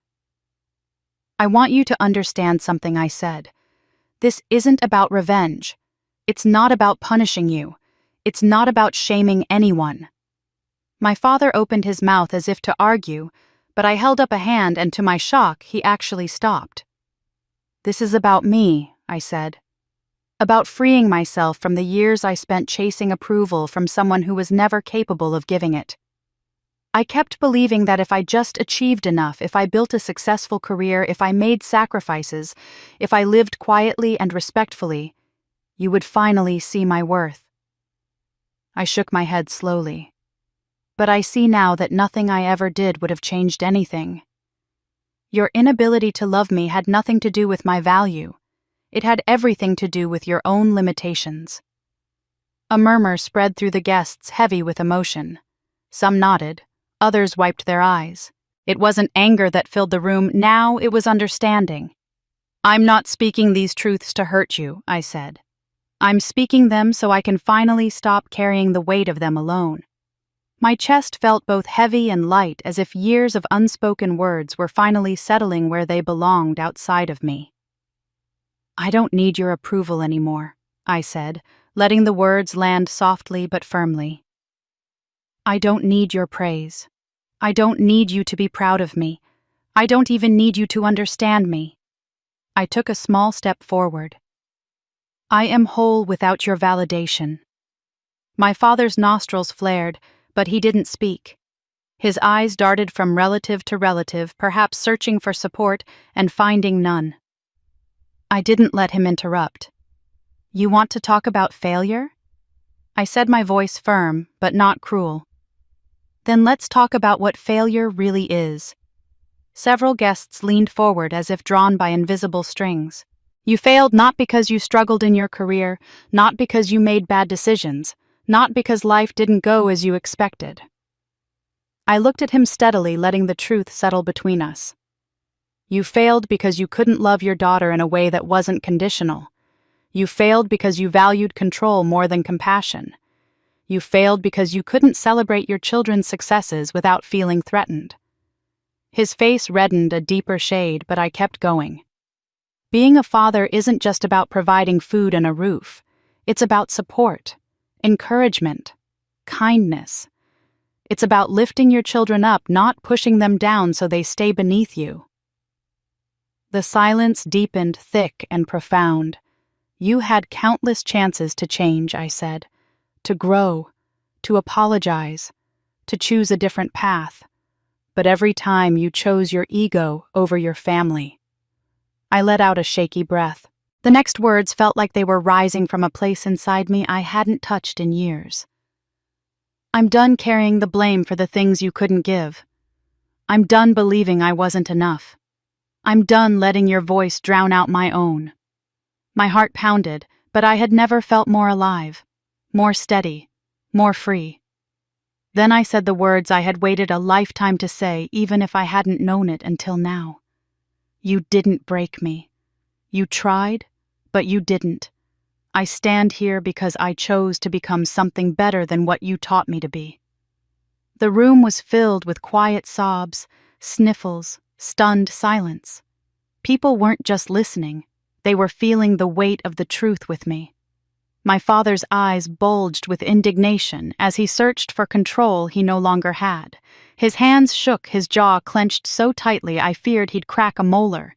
"I want you to understand something," I said. "This isn't about revenge. It's not about punishing you. It's not about shaming anyone." My father opened his mouth as if to argue, but I held up a hand and to my shock, he actually stopped. "This is about me," I said. About freeing myself from the years I spent chasing approval from someone who was never capable of giving it. I kept believing that if I just achieved enough, if I built a successful career, if I made sacrifices, if I lived quietly and respectfully, you would finally see my worth. I shook my head slowly. But I see now that nothing I ever did would have changed anything. Your inability to love me had nothing to do with my value. It had everything to do with your own limitations. A murmur spread through the guests, heavy with emotion. Some nodded, others wiped their eyes. It wasn't anger that filled the room, now it was understanding. I'm not speaking these truths to hurt you, I said. I'm speaking them so I can finally stop carrying the weight of them alone. My chest felt both heavy and light, as if years of unspoken words were finally settling where they belonged outside of me. I don't need your approval anymore, I said, letting the words land softly but firmly. I don't need your praise. I don't need you to be proud of me. I don't even need you to understand me. I took a small step forward. I am whole without your validation. My father's nostrils flared, but he didn't speak. His eyes darted from relative to relative, perhaps searching for support and finding none. I didn't let him interrupt. You want to talk about failure? I said, my voice firm, but not cruel. Then let's talk about what failure really is. Several guests leaned forward as if drawn by invisible strings. You failed not because you struggled in your career, not because you made bad decisions, not because life didn't go as you expected. I looked at him steadily, letting the truth settle between us. You failed because you couldn't love your daughter in a way that wasn't conditional. You failed because you valued control more than compassion. You failed because you couldn't celebrate your children's successes without feeling threatened. His face reddened a deeper shade, but I kept going. Being a father isn't just about providing food and a roof. It's about support, encouragement, kindness. It's about lifting your children up, not pushing them down so they stay beneath you. The silence deepened, thick and profound. You had countless chances to change, I said, to grow, to apologize, to choose a different path. But every time you chose your ego over your family. I let out a shaky breath. The next words felt like they were rising from a place inside me I hadn't touched in years. I'm done carrying the blame for the things you couldn't give. I'm done believing I wasn't enough. I'm done letting your voice drown out my own. My heart pounded, but I had never felt more alive, more steady, more free. Then I said the words I had waited a lifetime to say, even if I hadn't known it until now. You didn't break me. You tried, but you didn't. I stand here because I chose to become something better than what you taught me to be. The room was filled with quiet sobs, sniffles, stunned silence. People weren't just listening, they were feeling the weight of the truth with me. My father's eyes bulged with indignation as he searched for control he no longer had. His hands shook, his jaw clenched so tightly I feared he'd crack a molar.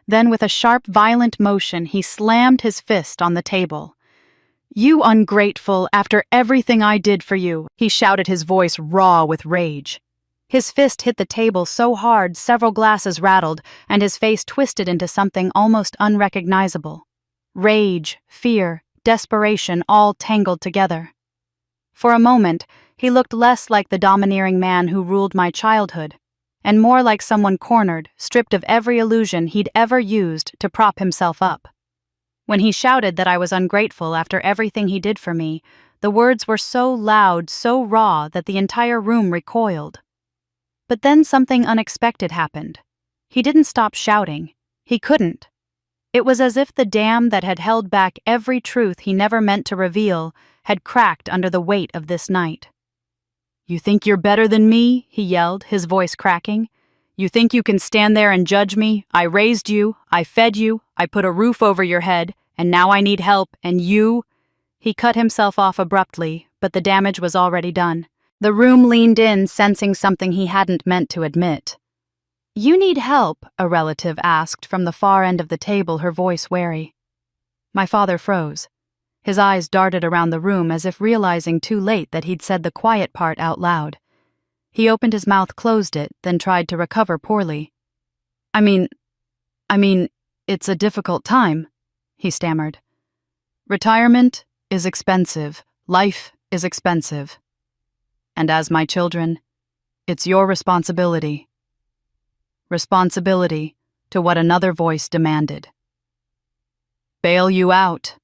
Then with a sharp, violent motion, he slammed his fist on the table. You ungrateful, after everything I did for you, he shouted, his voice raw with rage. His fist hit the table so hard several glasses rattled, and his face twisted into something almost unrecognizable. Rage, fear, desperation all tangled together. For a moment, he looked less like the domineering man who ruled my childhood, and more like someone cornered, stripped of every illusion he'd ever used to prop himself up. When he shouted that I was ungrateful after everything he did for me, the words were so loud, so raw, that the entire room recoiled. But then something unexpected happened. He didn't stop shouting. He couldn't. It was as if the dam that had held back every truth he never meant to reveal had cracked under the weight of this night. You think you're better than me? He yelled, his voice cracking. You think you can stand there and judge me? I raised you, I fed you, I put a roof over your head, and now I need help, and you... He cut himself off abruptly, but the damage was already done. The room leaned in, sensing something he hadn't meant to admit. You need help? A relative asked from the far end of the table, her voice wary. My father froze. His eyes darted around the room as if realizing too late that he'd said the quiet part out loud. He opened his mouth, closed it, then tried to recover poorly. I mean, it's a difficult time, he stammered. Retirement is expensive. Life is expensive. And as my children, it's your responsibility. Responsibility to what another voice demanded. Bail you out.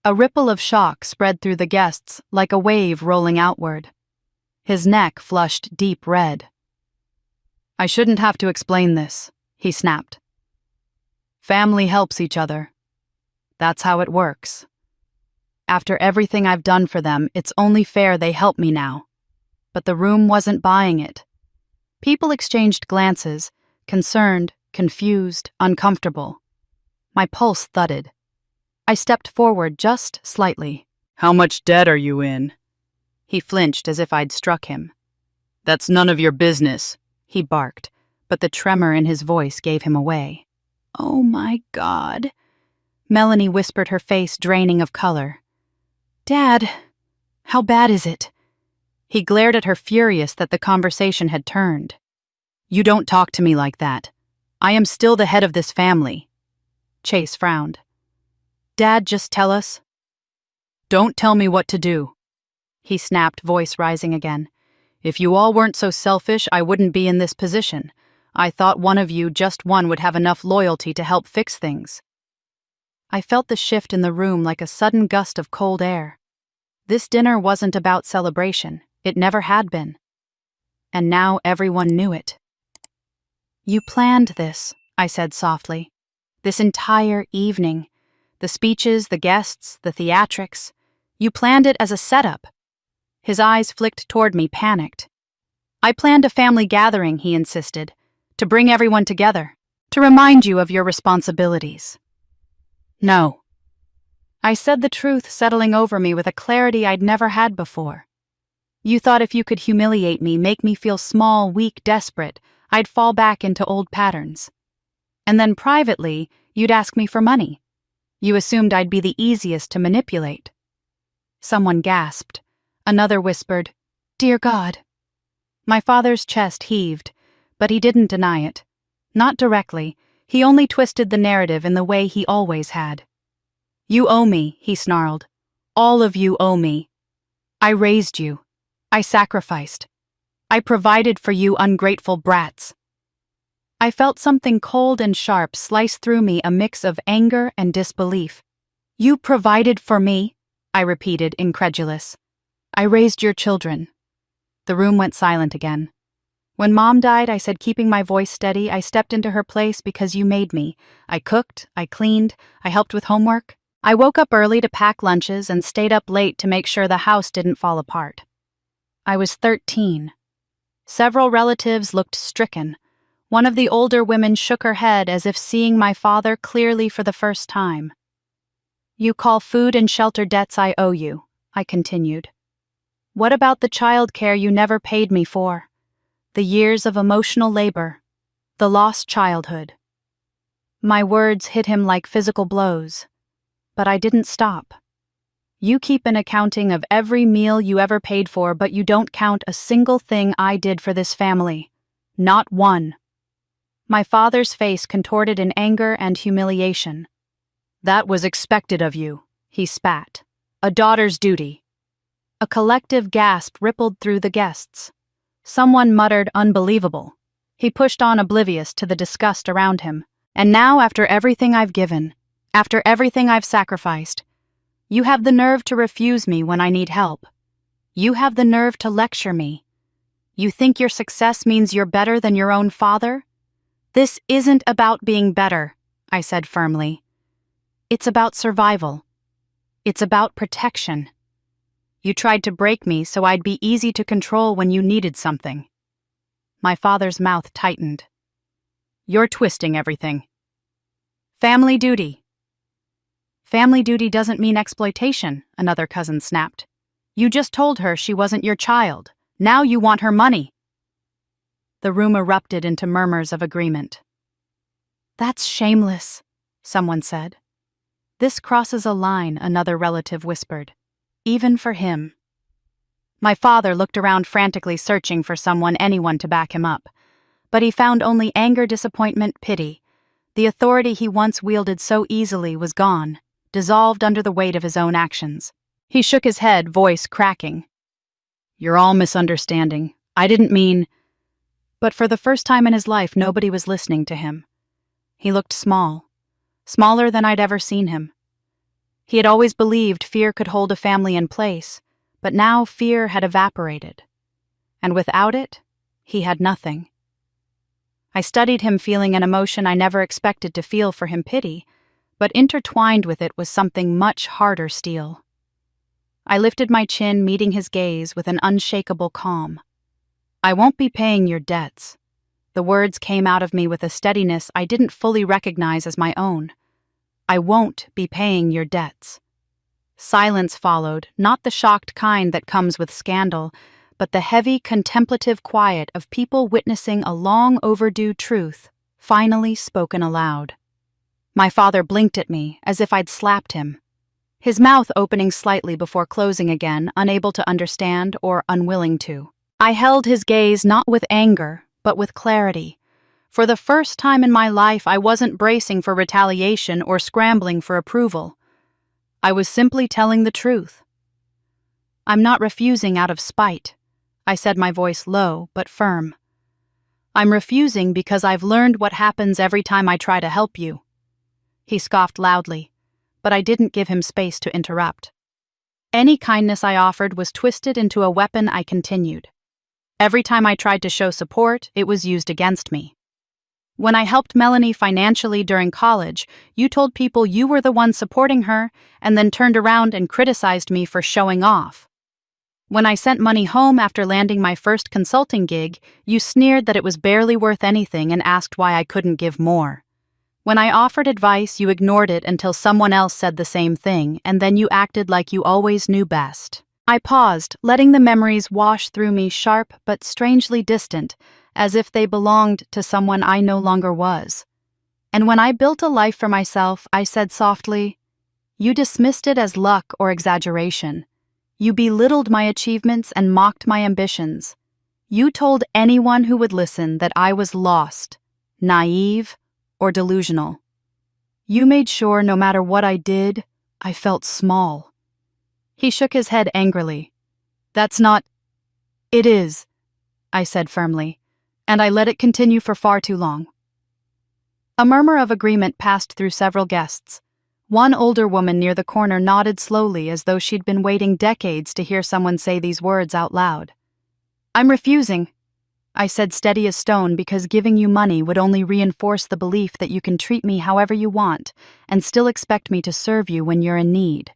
A ripple of shock spread through the guests like a wave rolling outward. His neck flushed deep red. I shouldn't have to explain this, he snapped. Family helps each other. That's how it works. After everything I've done for them, it's only fair they help me now. But the room wasn't buying it. People exchanged glances, concerned, confused, uncomfortable. My pulse thudded. I stepped forward just slightly. How much debt are you in? He flinched as if I'd struck him. That's none of your business, he barked, but the tremor in his voice gave him away. Oh my God. Melanie whispered, her face draining of color. Dad, how bad is it? He glared at her, furious that the conversation had turned. You don't talk to me like that. I am still the head of this family. Chase frowned. Dad, just tell us. Don't tell me what to do, he snapped, voice rising again. If you all weren't so selfish, I wouldn't be in this position. I thought one of you, just one, would have enough loyalty to help fix things. I felt the shift in the room like a sudden gust of cold air. This dinner wasn't about celebration. It never had been. And now everyone knew it. You planned this, I said softly. This entire evening. The speeches, the guests, the theatrics. You planned it as a setup. His eyes flicked toward me, panicked. I planned a family gathering, he insisted, to bring everyone together, to remind you of your responsibilities. No. I said the truth, settling over me with a clarity I'd never had before. You thought if you could humiliate me, make me feel small, weak, desperate, I'd fall back into old patterns. And then privately, you'd ask me for money. You assumed I'd be the easiest to manipulate. Someone gasped. Another whispered, Dear God. My father's chest heaved, but he didn't deny it. Not directly, he only twisted the narrative in the way he always had. You owe me, he snarled. All of you owe me. I raised you. I sacrificed. I provided for you ungrateful brats. I felt something cold and sharp slice through me, a mix of anger and disbelief. You provided for me, I repeated, incredulous. I raised your children. The room went silent again. When Mom died, I said, keeping my voice steady, I stepped into her place because you made me. I cooked, I cleaned, I helped with homework. I woke up early to pack lunches and stayed up late to make sure the house didn't fall apart. I was 13. Several relatives looked stricken. One of the older women shook her head as if seeing my father clearly for the first time. You call food and shelter debts I owe you, I continued. What about the child care you never paid me for? The years of emotional labor, the lost childhood. My words hit him like physical blows, but I didn't stop. You keep an accounting of every meal you ever paid for, but you don't count a single thing I did for this family. Not one. My father's face contorted in anger and humiliation. That was expected of you, he spat. A daughter's duty. A collective gasp rippled through the guests. Someone muttered, unbelievable. He pushed on, oblivious to the disgust around him. And now, after everything I've given, after everything I've sacrificed, you have the nerve to refuse me when I need help. You have the nerve to lecture me. You think your success means you're better than your own father? This isn't about being better, I said firmly. It's about survival. It's about protection. You tried to break me so I'd be easy to control when you needed something. My father's mouth tightened. You're twisting everything. Family duty. Family duty doesn't mean exploitation, another cousin snapped. You just told her she wasn't your child. Now you want her money. The room erupted into murmurs of agreement. That's shameless, someone said. "This crosses a line," another relative whispered. "Even for him." My father looked around frantically searching for anyone to back him up. But he found only anger, disappointment, pity. The authority he once wielded so easily was gone, dissolved under the weight of his own actions. He shook his head, voice cracking. "You're all misunderstanding. I didn't mean—" But for the first time in his life, nobody was listening to him. He looked small, smaller than I'd ever seen him. He had always believed fear could hold a family in place, but now fear had evaporated. And without it, he had nothing. I studied him, feeling an emotion I never expected to feel for him, pity, but intertwined with it was something much harder still. I lifted my chin, meeting his gaze with an unshakable calm. "I won't be paying your debts." The words came out of me with a steadiness I didn't fully recognize as my own. "I won't be paying your debts." Silence followed, not the shocked kind that comes with scandal, but the heavy, contemplative quiet of people witnessing a long-overdue truth, finally spoken aloud. My father blinked at me, as if I'd slapped him, his mouth opening slightly before closing again, unable to understand or unwilling to. I held his gaze not with anger, but with clarity. For the first time in my life, I wasn't bracing for retaliation or scrambling for approval. I was simply telling the truth. "I'm not refusing out of spite," I said, my voice low but firm. "I'm refusing because I've learned what happens every time I try to help you." He scoffed loudly, but I didn't give him space to interrupt. Any kindness I offered was twisted into a weapon. I continued. Every time I tried to show support, it was used against me. When I helped Melanie financially during college, you told people you were the one supporting her, and then turned around and criticized me for showing off. When I sent money home after landing my first consulting gig, you sneered that it was barely worth anything and asked why I couldn't give more. When I offered advice, you ignored it until someone else said the same thing, and then you acted like you always knew best. I paused, letting the memories wash through me, sharp but strangely distant, as if they belonged to someone I no longer was. And when I built a life for myself, I said softly, "You dismissed it as luck or exaggeration. You belittled my achievements and mocked my ambitions. You told anyone who would listen that I was lost, naive, or delusional. You made sure no matter what I did, I felt small." He shook his head angrily. "That's not—" "It is," I said firmly, and I let it continue for far too long. A murmur of agreement passed through several guests. One older woman near the corner nodded slowly, as though she'd been waiting decades to hear someone say these words out loud. "I'm refusing," I said, steady as stone, "because giving you money would only reinforce the belief that you can treat me however you want and still expect me to serve you when you're in need.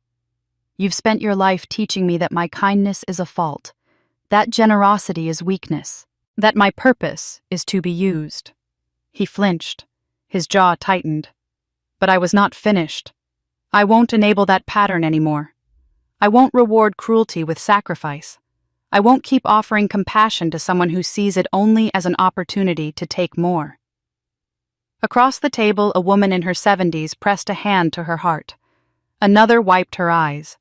You've spent your life teaching me that my kindness is a fault, that generosity is weakness, that my purpose is to be used." He flinched, his jaw tightened. But I was not finished. "I won't enable that pattern anymore. I won't reward cruelty with sacrifice. I won't keep offering compassion to someone who sees it only as an opportunity to take more." Across the table, a woman in her 70s pressed a hand to her heart. Another wiped her eyes.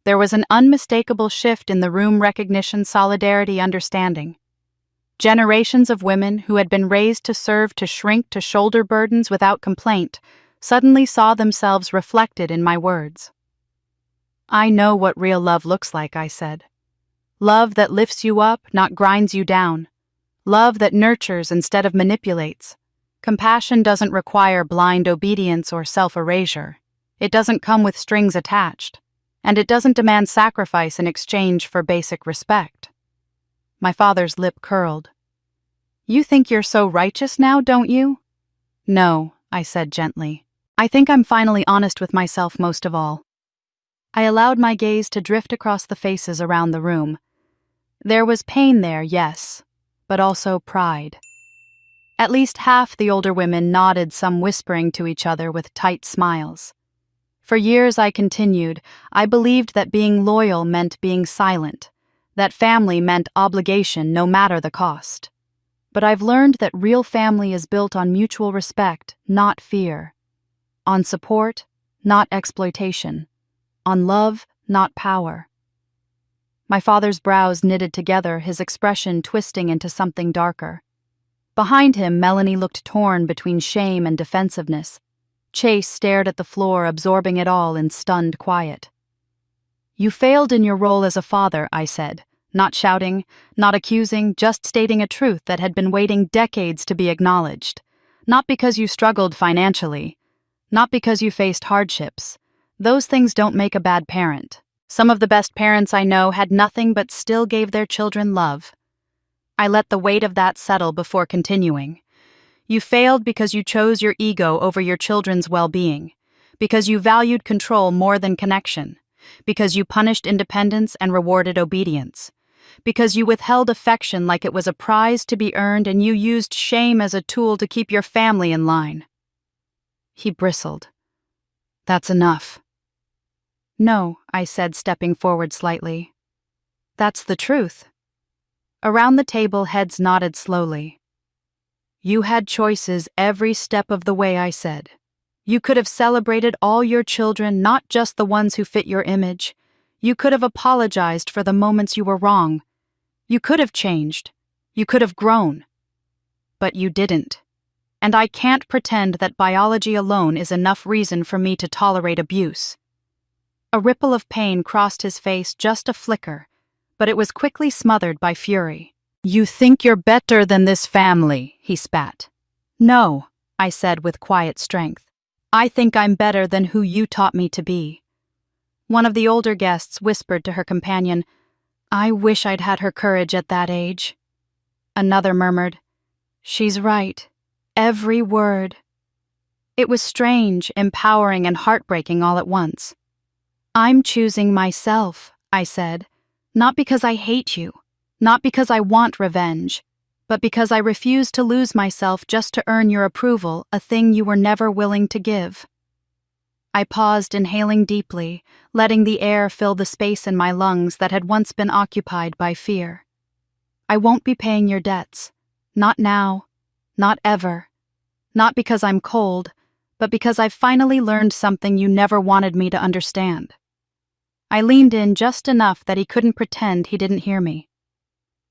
There was an unmistakable shift in the room: recognition, solidarity, understanding. Generations of women who had been raised to serve, to shrink to shoulder burdens without complaint, suddenly saw themselves reflected in my words. "I know what real love looks like," I said. "Love that lifts you up, not grinds you down. Love that nurtures instead of manipulates. Compassion doesn't require blind obedience or self-erasure. It doesn't come with strings attached. And it doesn't demand sacrifice in exchange for basic respect." My father's lip curled. "You think you're so righteous now, don't you?" "No," I said gently. "I think I'm finally honest with myself most of all." I allowed my gaze to drift across the faces around the room. There was pain there, yes, but also pride. At least half the older women nodded, some whispering to each other with tight smiles. For years, I continued, I believed that being loyal meant being silent, that family meant obligation no matter the cost. But I've learned that real family is built on mutual respect, not fear. On support, not exploitation. On love, not power. My father's brows knitted together, his expression twisting into something darker. Behind him, Melanie looked torn between shame and defensiveness. Chase stared at the floor, absorbing it all in stunned quiet. "You failed in your role as a father," I said, not shouting, not accusing, just stating a truth that had been waiting decades to be acknowledged. Not because you struggled financially, not because you faced hardships. Those things don't make a bad parent. Some of the best parents I know had nothing but still gave their children love. I let the weight of that settle before continuing. You failed because you chose your ego over your children's well-being, because you valued control more than connection, because you punished independence and rewarded obedience, because you withheld affection like it was a prize to be earned and you used shame as a tool to keep your family in line. He bristled. "That's enough." "No," I said, stepping forward slightly. "That's the truth." Around the table, heads nodded slowly. "You had choices every step of the way," I said. "You could have celebrated all your children, not just the ones who fit your image. You could have apologized for the moments you were wrong. You could have changed. You could have grown. But you didn't. And I can't pretend that biology alone is enough reason for me to tolerate abuse." A ripple of pain crossed his face, just a flicker, but it was quickly smothered by fury. "You think you're better than this family," he spat. "No," I said with quiet strength. "I think I'm better than who you taught me to be." One of the older guests whispered to her companion, "I wish I'd had her courage at that age." Another murmured, "She's right. Every word." It was strange, empowering, and heartbreaking all at once. "I'm choosing myself," I said, "not because I hate you, not because I want revenge, but because I refuse to lose myself just to earn your approval, a thing you were never willing to give." I paused, inhaling deeply, letting the air fill the space in my lungs that had once been occupied by fear. "I won't be paying your debts. Not now. Not ever. Not because I'm cold, but because I've finally learned something you never wanted me to understand." I leaned in just enough that he couldn't pretend he didn't hear me.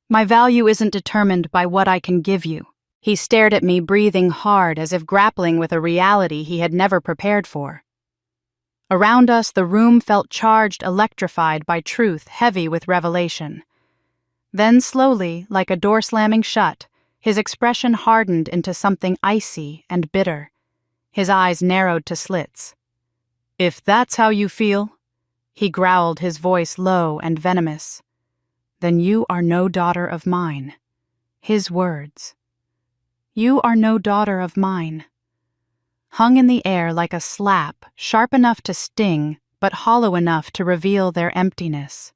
"My value isn't determined by what I can give you." He stared at me, breathing hard, as if grappling with a reality he had never prepared for. Around us, the room felt charged, electrified by truth, heavy with revelation. Then slowly, like a door slamming shut, his expression hardened into something icy and bitter. His eyes narrowed to slits. "If that's how you feel," he growled, his voice low and venomous, "then you are no daughter of mine." His words. "You are no daughter of mine." Hung in the air like a slap, sharp enough to sting, but hollow enough to reveal their emptiness.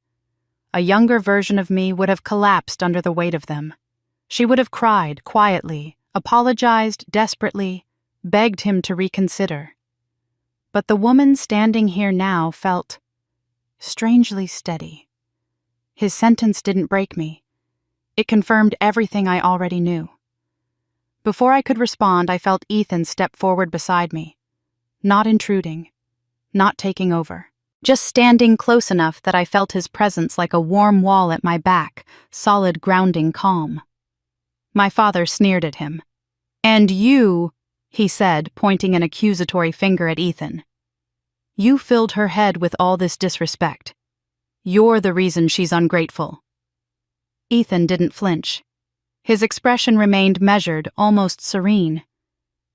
A younger version of me would have collapsed under the weight of them. She would have cried quietly, apologized desperately, begged him to reconsider. But the woman standing here now felt strangely steady. His sentence didn't break me. It confirmed everything I already knew. Before I could respond, I felt Ethan step forward beside me. Not intruding. Not taking over. Just standing close enough that I felt his presence like a warm wall at my back, solid grounding calm. My father sneered at him. "And you," he said, pointing an accusatory finger at Ethan. "You filled her head with all this disrespect. You're the reason she's ungrateful." Ethan didn't flinch. His expression remained measured, almost serene.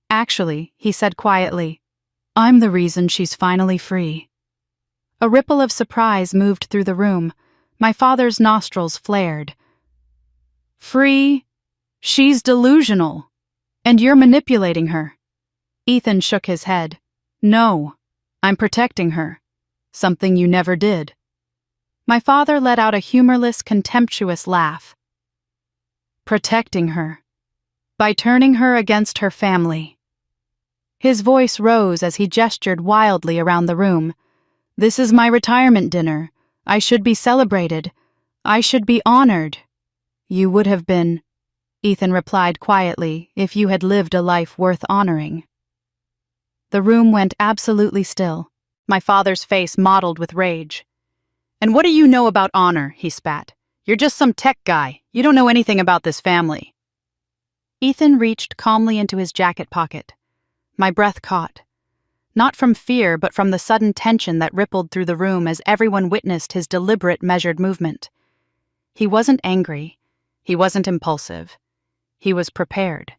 "Actually," he said quietly, "I'm the reason she's finally free." A ripple of surprise moved through the room. My father's nostrils flared. "Free? She's delusional. And you're manipulating her." Ethan shook his head. "No. I'm protecting her. Something you never did." My father let out a humorless, contemptuous laugh. "Protecting her. By turning her against her family." His voice rose as he gestured wildly around the room. "This is my retirement dinner. I should be celebrated. I should be honored." "You would have been," Ethan replied quietly, "if you had lived a life worth honoring." The room went absolutely still. My father's face mottled with rage. "And what do you know about honor?" he spat. "You're just some tech guy. You don't know anything about this family." Ethan reached calmly into his jacket pocket. My breath caught. Not from fear, but from the sudden tension that rippled through the room as everyone witnessed his deliberate, measured movement. He wasn't angry. He wasn't impulsive. He was prepared.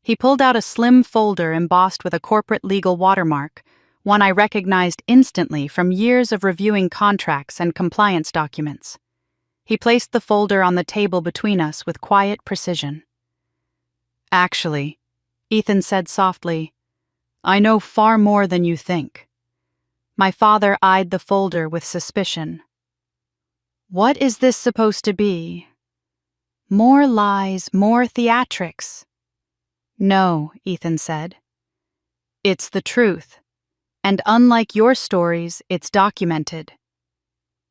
He pulled out a slim folder embossed with a corporate legal watermark, one I recognized instantly from years of reviewing contracts and compliance documents. He placed the folder on the table between us with quiet precision. "Actually," Ethan said softly, "I know far more than you think." My father eyed the folder with suspicion. "What is this supposed to be? More lies, more theatrics." "No," Ethan said. "It's the truth. And unlike your stories, it's documented."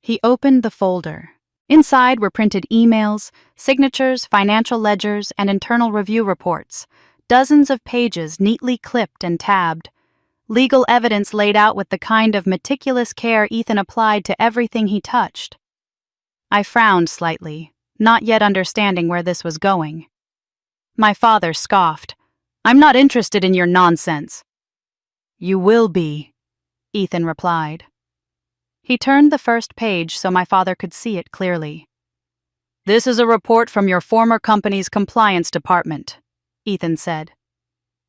He opened the folder. Inside were printed emails, signatures, financial ledgers, and internal review reports, dozens of pages neatly clipped and tabbed. Legal evidence laid out with the kind of meticulous care Ethan applied to everything he touched. I frowned slightly, not yet understanding where this was going. My father scoffed. "I'm not interested in your nonsense." "You will be," Ethan replied. He turned the first page so my father could see it clearly. "This is a report from your former company's compliance department," Ethan said.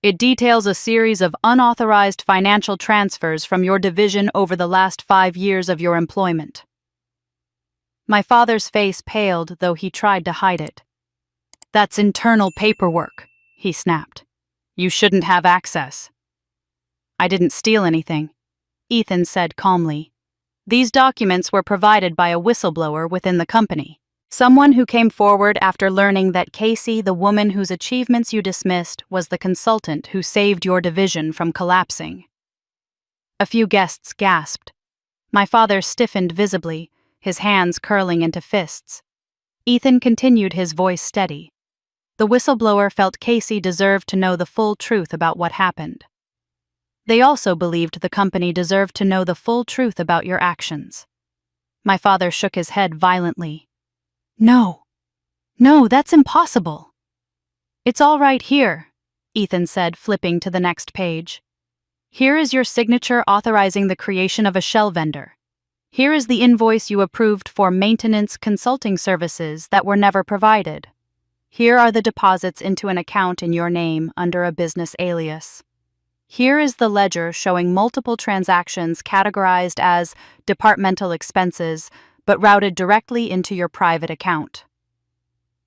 "It details a series of unauthorized financial transfers from your division over the last 5 years of your employment." My father's face paled, though he tried to hide it. "That's internal paperwork," he snapped. "You shouldn't have access." "I didn't steal anything," Ethan said calmly. "These documents were provided by a whistleblower within the company. Someone who came forward after learning that Casey, the woman whose achievements you dismissed, was the consultant who saved your division from collapsing." A few guests gasped. My father stiffened visibly, his hands curling into fists. Ethan continued, his voice steady. "The whistleblower felt Casey deserved to know the full truth about what happened. They also believed the company deserved to know the full truth about your actions." My father shook his head violently. No, that's impossible." "It's all right here," Ethan said, flipping to the next page. "Here is your signature authorizing the creation of a shell vendor. Here is the invoice you approved for maintenance consulting services that were never provided. Here are the deposits into an account in your name under a business alias. Here is the ledger showing multiple transactions categorized as departmental expenses, but routed directly into your private account."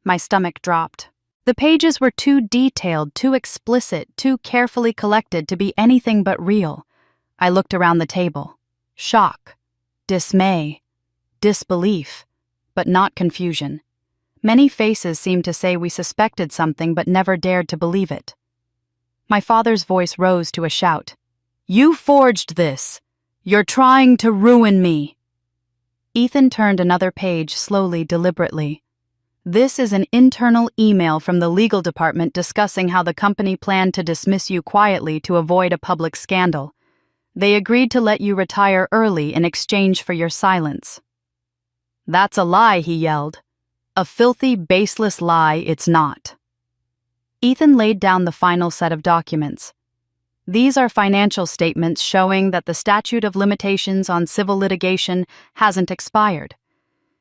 My stomach dropped. The pages were too detailed, too explicit, too carefully collected to be anything but real. I looked around the table. Shock, dismay, disbelief, but not confusion. Many faces seemed to say we suspected something but never dared to believe it. My father's voice rose to a shout. "You forged this! You're trying to ruin me!" Ethan turned another page slowly, deliberately. "This is an internal email from the legal department discussing how the company planned to dismiss you quietly to avoid a public scandal. They agreed to let you retire early in exchange for your silence." "That's a lie," he yelled. "A filthy, baseless lie it's not." Ethan laid down the final set of documents. "These are financial statements showing that the statute of limitations on civil litigation hasn't expired.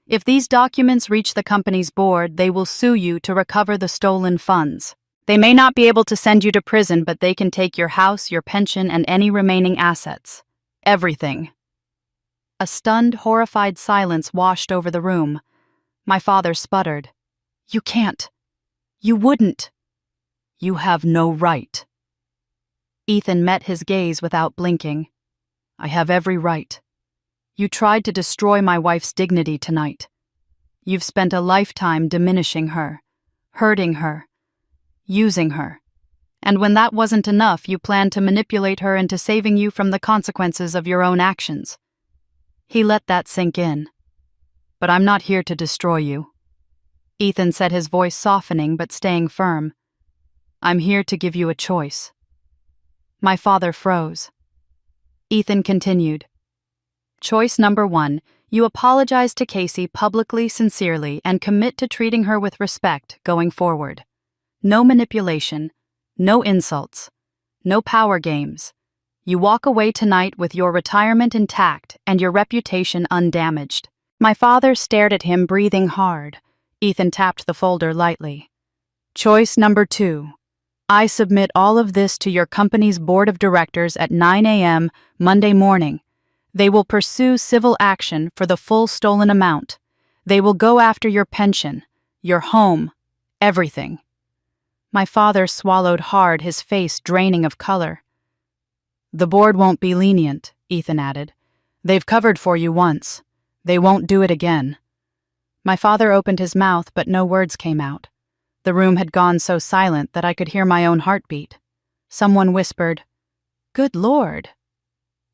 If these documents reach the company's board, they will sue you to recover the stolen funds. They may not be able to send you to prison, but they can take your house, your pension, and any remaining assets. Everything." A stunned, horrified silence washed over the room. My father sputtered. "You can't. You wouldn't." "You have no right." Ethan met his gaze without blinking. "I have every right. You tried to destroy my wife's dignity tonight. You've spent a lifetime diminishing her, hurting her, using her. And when that wasn't enough, you planned to manipulate her into saving you from the consequences of your own actions." He let that sink in. "But I'm not here to destroy you," Ethan said, his voice softening but staying firm. "I'm here to give you a choice." My father froze. Ethan continued. Choice number 1. You apologize to Casey publicly, sincerely, and commit to treating her with respect going forward. No manipulation, no insults, no power games. You walk away tonight with your retirement intact and your reputation undamaged. My father stared at him, breathing hard. Ethan tapped the folder lightly. Choice number 2. I submit all of this to your company's board of directors at 9 a.m. Monday morning. They will pursue civil action for the full stolen amount. They will go after your pension, your home, everything. My father swallowed hard, his face draining of color. The board won't be lenient, Ethan added. They've covered for you once. They won't do it again. My father opened his mouth, but no words came out. The room had gone so silent that I could hear my own heartbeat. Someone whispered, "Good Lord."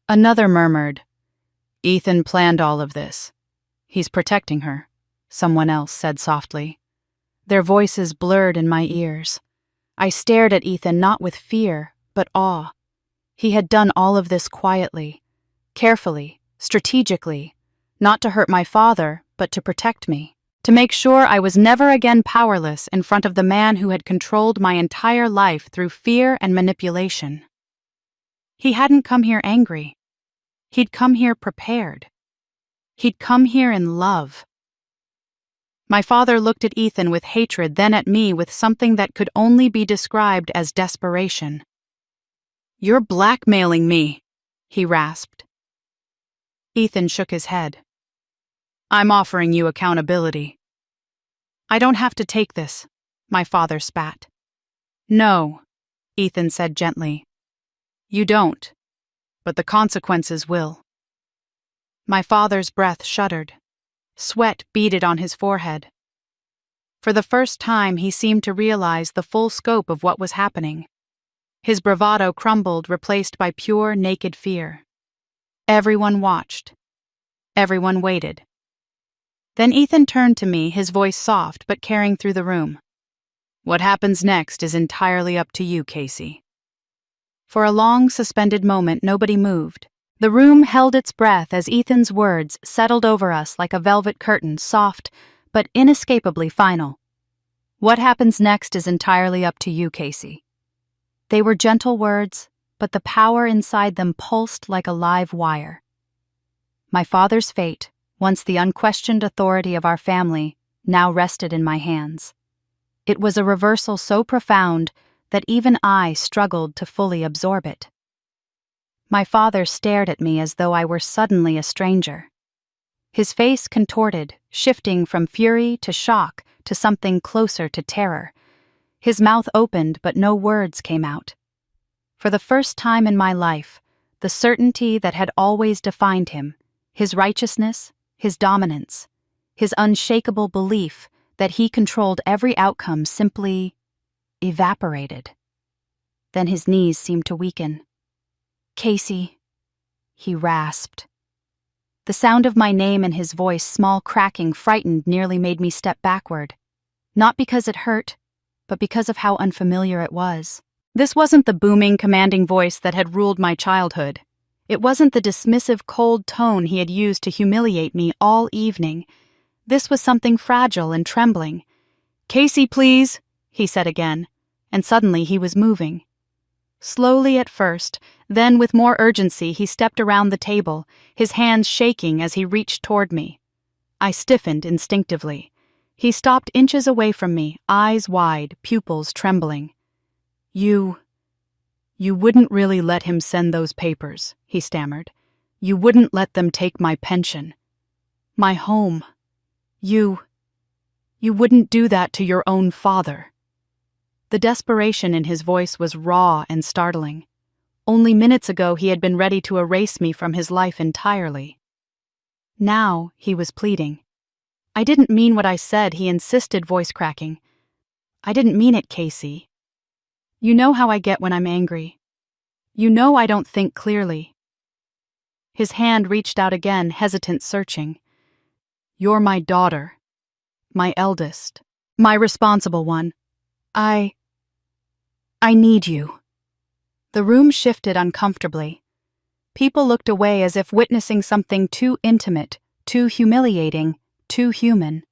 Another murmured, "Ethan planned all of this. He's protecting her," someone else said softly. Their voices blurred in my ears. I stared at Ethan not with fear, but awe. He had done all of this quietly, carefully, strategically, not to hurt my father, but to protect me. To make sure I was never again powerless in front of the man who had controlled my entire life through fear and manipulation. He hadn't come here angry. He'd come here prepared. He'd come here in love. My father looked at Ethan with hatred, then at me with something that could only be described as desperation. "You're blackmailing me," he rasped. Ethan shook his head. "I'm offering you accountability." "I don't have to take this," my father spat. "No," Ethan said gently. "You don't, but the consequences will." My father's breath shuddered. Sweat beaded on his forehead. For the first time, he seemed to realize the full scope of what was happening. His bravado crumbled, replaced by pure, naked fear. Everyone watched. Everyone waited. Then Ethan turned to me, his voice soft but carrying through the room. "What happens next is entirely up to you, Casey." For a long, suspended moment, nobody moved. The room held its breath as Ethan's words settled over us like a velvet curtain, soft but inescapably final. "What happens next is entirely up to you, Casey." They were gentle words, but the power inside them pulsed like a live wire. My father's fate, once the unquestioned authority of our family, now rested in my hands. It was a reversal so profound that even I struggled to fully absorb it. My father stared at me as though I were suddenly a stranger. His face contorted, shifting from fury to shock to something closer to terror. His mouth opened, but no words came out. For the first time in my life, the certainty that had always defined him, his righteousness, his dominance, his unshakable belief that he controlled every outcome simply evaporated. Then his knees seemed to weaken. "Casey," he rasped. The sound of my name and his voice, small, cracking, frightened, nearly made me step backward. Not because it hurt, but because of how unfamiliar it was. This wasn't the booming, commanding voice that had ruled my childhood. It wasn't the dismissive, cold tone he had used to humiliate me all evening. This was something fragile and trembling. "Casey, please," he said again, and suddenly he was moving. Slowly at first, then with more urgency he stepped around the table, his hands shaking as he reached toward me. I stiffened instinctively. He stopped inches away from me, eyes wide, pupils trembling. You wouldn't really let him send those papers," he stammered. "You wouldn't let them take my pension. My home. You wouldn't do that to your own father." The desperation in his voice was raw and startling. Only minutes ago he had been ready to erase me from his life entirely. Now he was pleading. "I didn't mean what I said," he insisted, voice cracking. "I didn't mean it, Casey. You know how I get when I'm angry. You know I don't think clearly." His hand reached out again, hesitant, searching. "You're my daughter. My eldest. My responsible one. I need you." The room shifted uncomfortably. People looked away as if witnessing something too intimate, too humiliating, too human.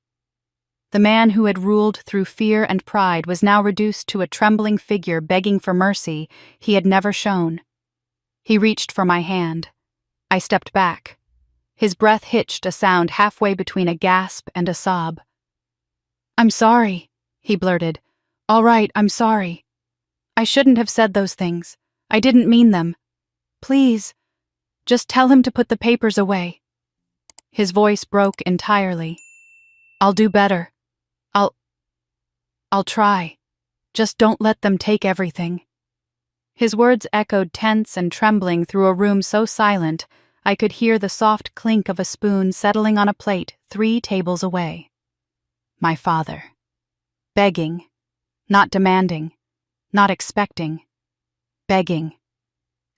The man who had ruled through fear and pride was now reduced to a trembling figure begging for mercy he had never shown. He reached for my hand. I stepped back. His breath hitched a sound halfway between a gasp and a sob. "I'm sorry," he blurted. "All right, I'm sorry. I shouldn't have said those things. I didn't mean them. Please, just tell him to put the papers away." His voice broke entirely. "I'll do better. I'll try. Just don't let them take everything." His words echoed tense and trembling through a room so silent I could hear the soft clink of a spoon settling on a plate 3 tables away. My father. Begging. Not demanding. Not expecting. Begging.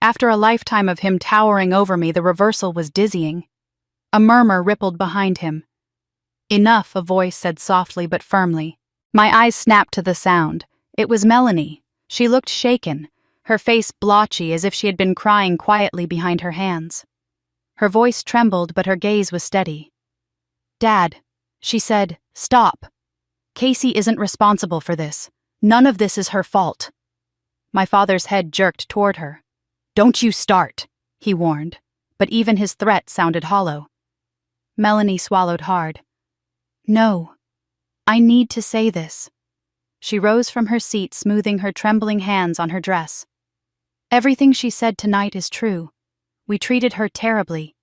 After a lifetime of him towering over me, the reversal was dizzying. A murmur rippled behind him. "Enough," a voice said softly but firmly. My eyes snapped to the sound. It was Melanie. She looked shaken, her face blotchy as if she had been crying quietly behind her hands. Her voice trembled, but her gaze was steady. "Dad," she said, "stop. Casey isn't responsible for this. None of this is her fault." My father's head jerked toward her. "Don't you start," he warned, but even his threat sounded hollow. Melanie swallowed hard. "No. I need to say this." She rose from her seat, smoothing her trembling hands on her dress. "Everything she said tonight is true. We treated her terribly.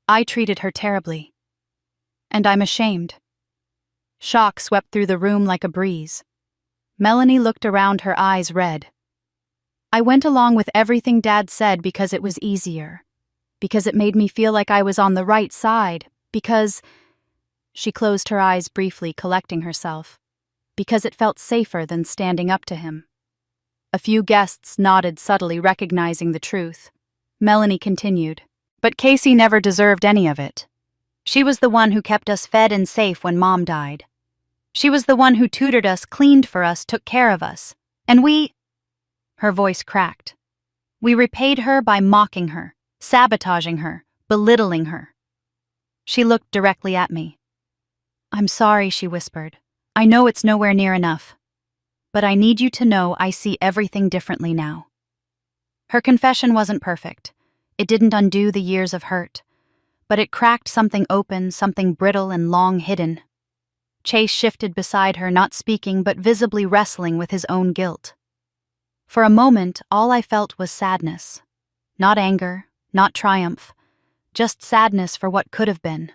I treated her terribly. And I'm ashamed." Shock swept through the room like a breeze. Melanie looked around, her eyes red. "I went along with everything Dad said because it was easier. Because it made me feel like I was on the right side. Because—" She closed her eyes briefly, collecting herself. "Because it felt safer than standing up to him." A few guests nodded subtly, recognizing the truth. Melanie continued. "But Casey never deserved any of it. She was the one who kept us fed and safe when Mom died. She was the one who tutored us, cleaned for us, took care of us. And we—" Her voice cracked. "We repaid her by mocking her, sabotaging her, belittling her." She looked directly at me. "I'm sorry," she whispered. "I know it's nowhere near enough. But I need you to know I see everything differently now." Her confession wasn't perfect. It didn't undo the years of hurt. But it cracked something open, something brittle and long hidden. Chase shifted beside her, not speaking but visibly wrestling with his own guilt. For a moment, all I felt was sadness. Not anger, not triumph, just sadness for what could have been.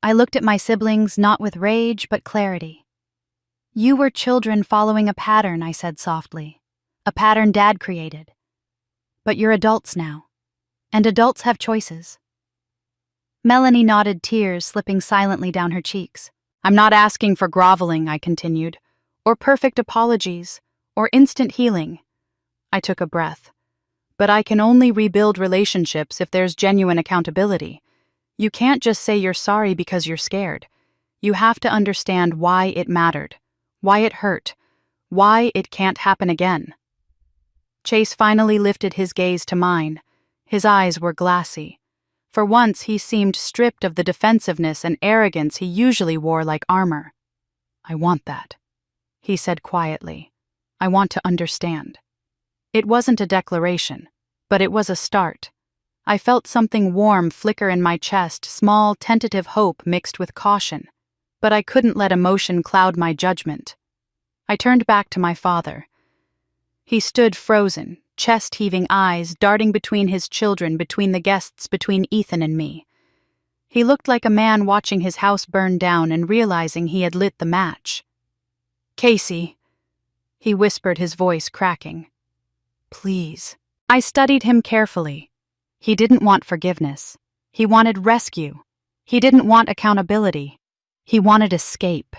I looked at my siblings not with rage but clarity. "You were children following a pattern," I said softly. "A pattern Dad created. But you're adults now. And adults have choices." Melanie nodded, tears slipping silently down her cheeks. "I'm not asking for groveling," I continued, "or perfect apologies, or instant healing." I took a breath. "But I can only rebuild relationships if there's genuine accountability. You can't just say you're sorry because you're scared. You have to understand why it mattered, why it hurt, why it can't happen again." Chase finally lifted his gaze to mine. His eyes were glassy. For once he seemed stripped of the defensiveness and arrogance he usually wore like armor. "I want that," he said quietly. "I want to understand." It wasn't a declaration, but it was a start. I felt something warm flicker in my chest, small, tentative hope mixed with caution. But I couldn't let emotion cloud my judgment. I turned back to my father. He stood frozen, chest-heaving eyes darting between his children, between the guests, between Ethan and me. He looked like a man watching his house burn down and realizing he had lit the match. "Casey," he whispered, his voice cracking. "Please." I studied him carefully. He didn't want forgiveness. He wanted rescue. He didn't want accountability. He wanted escape.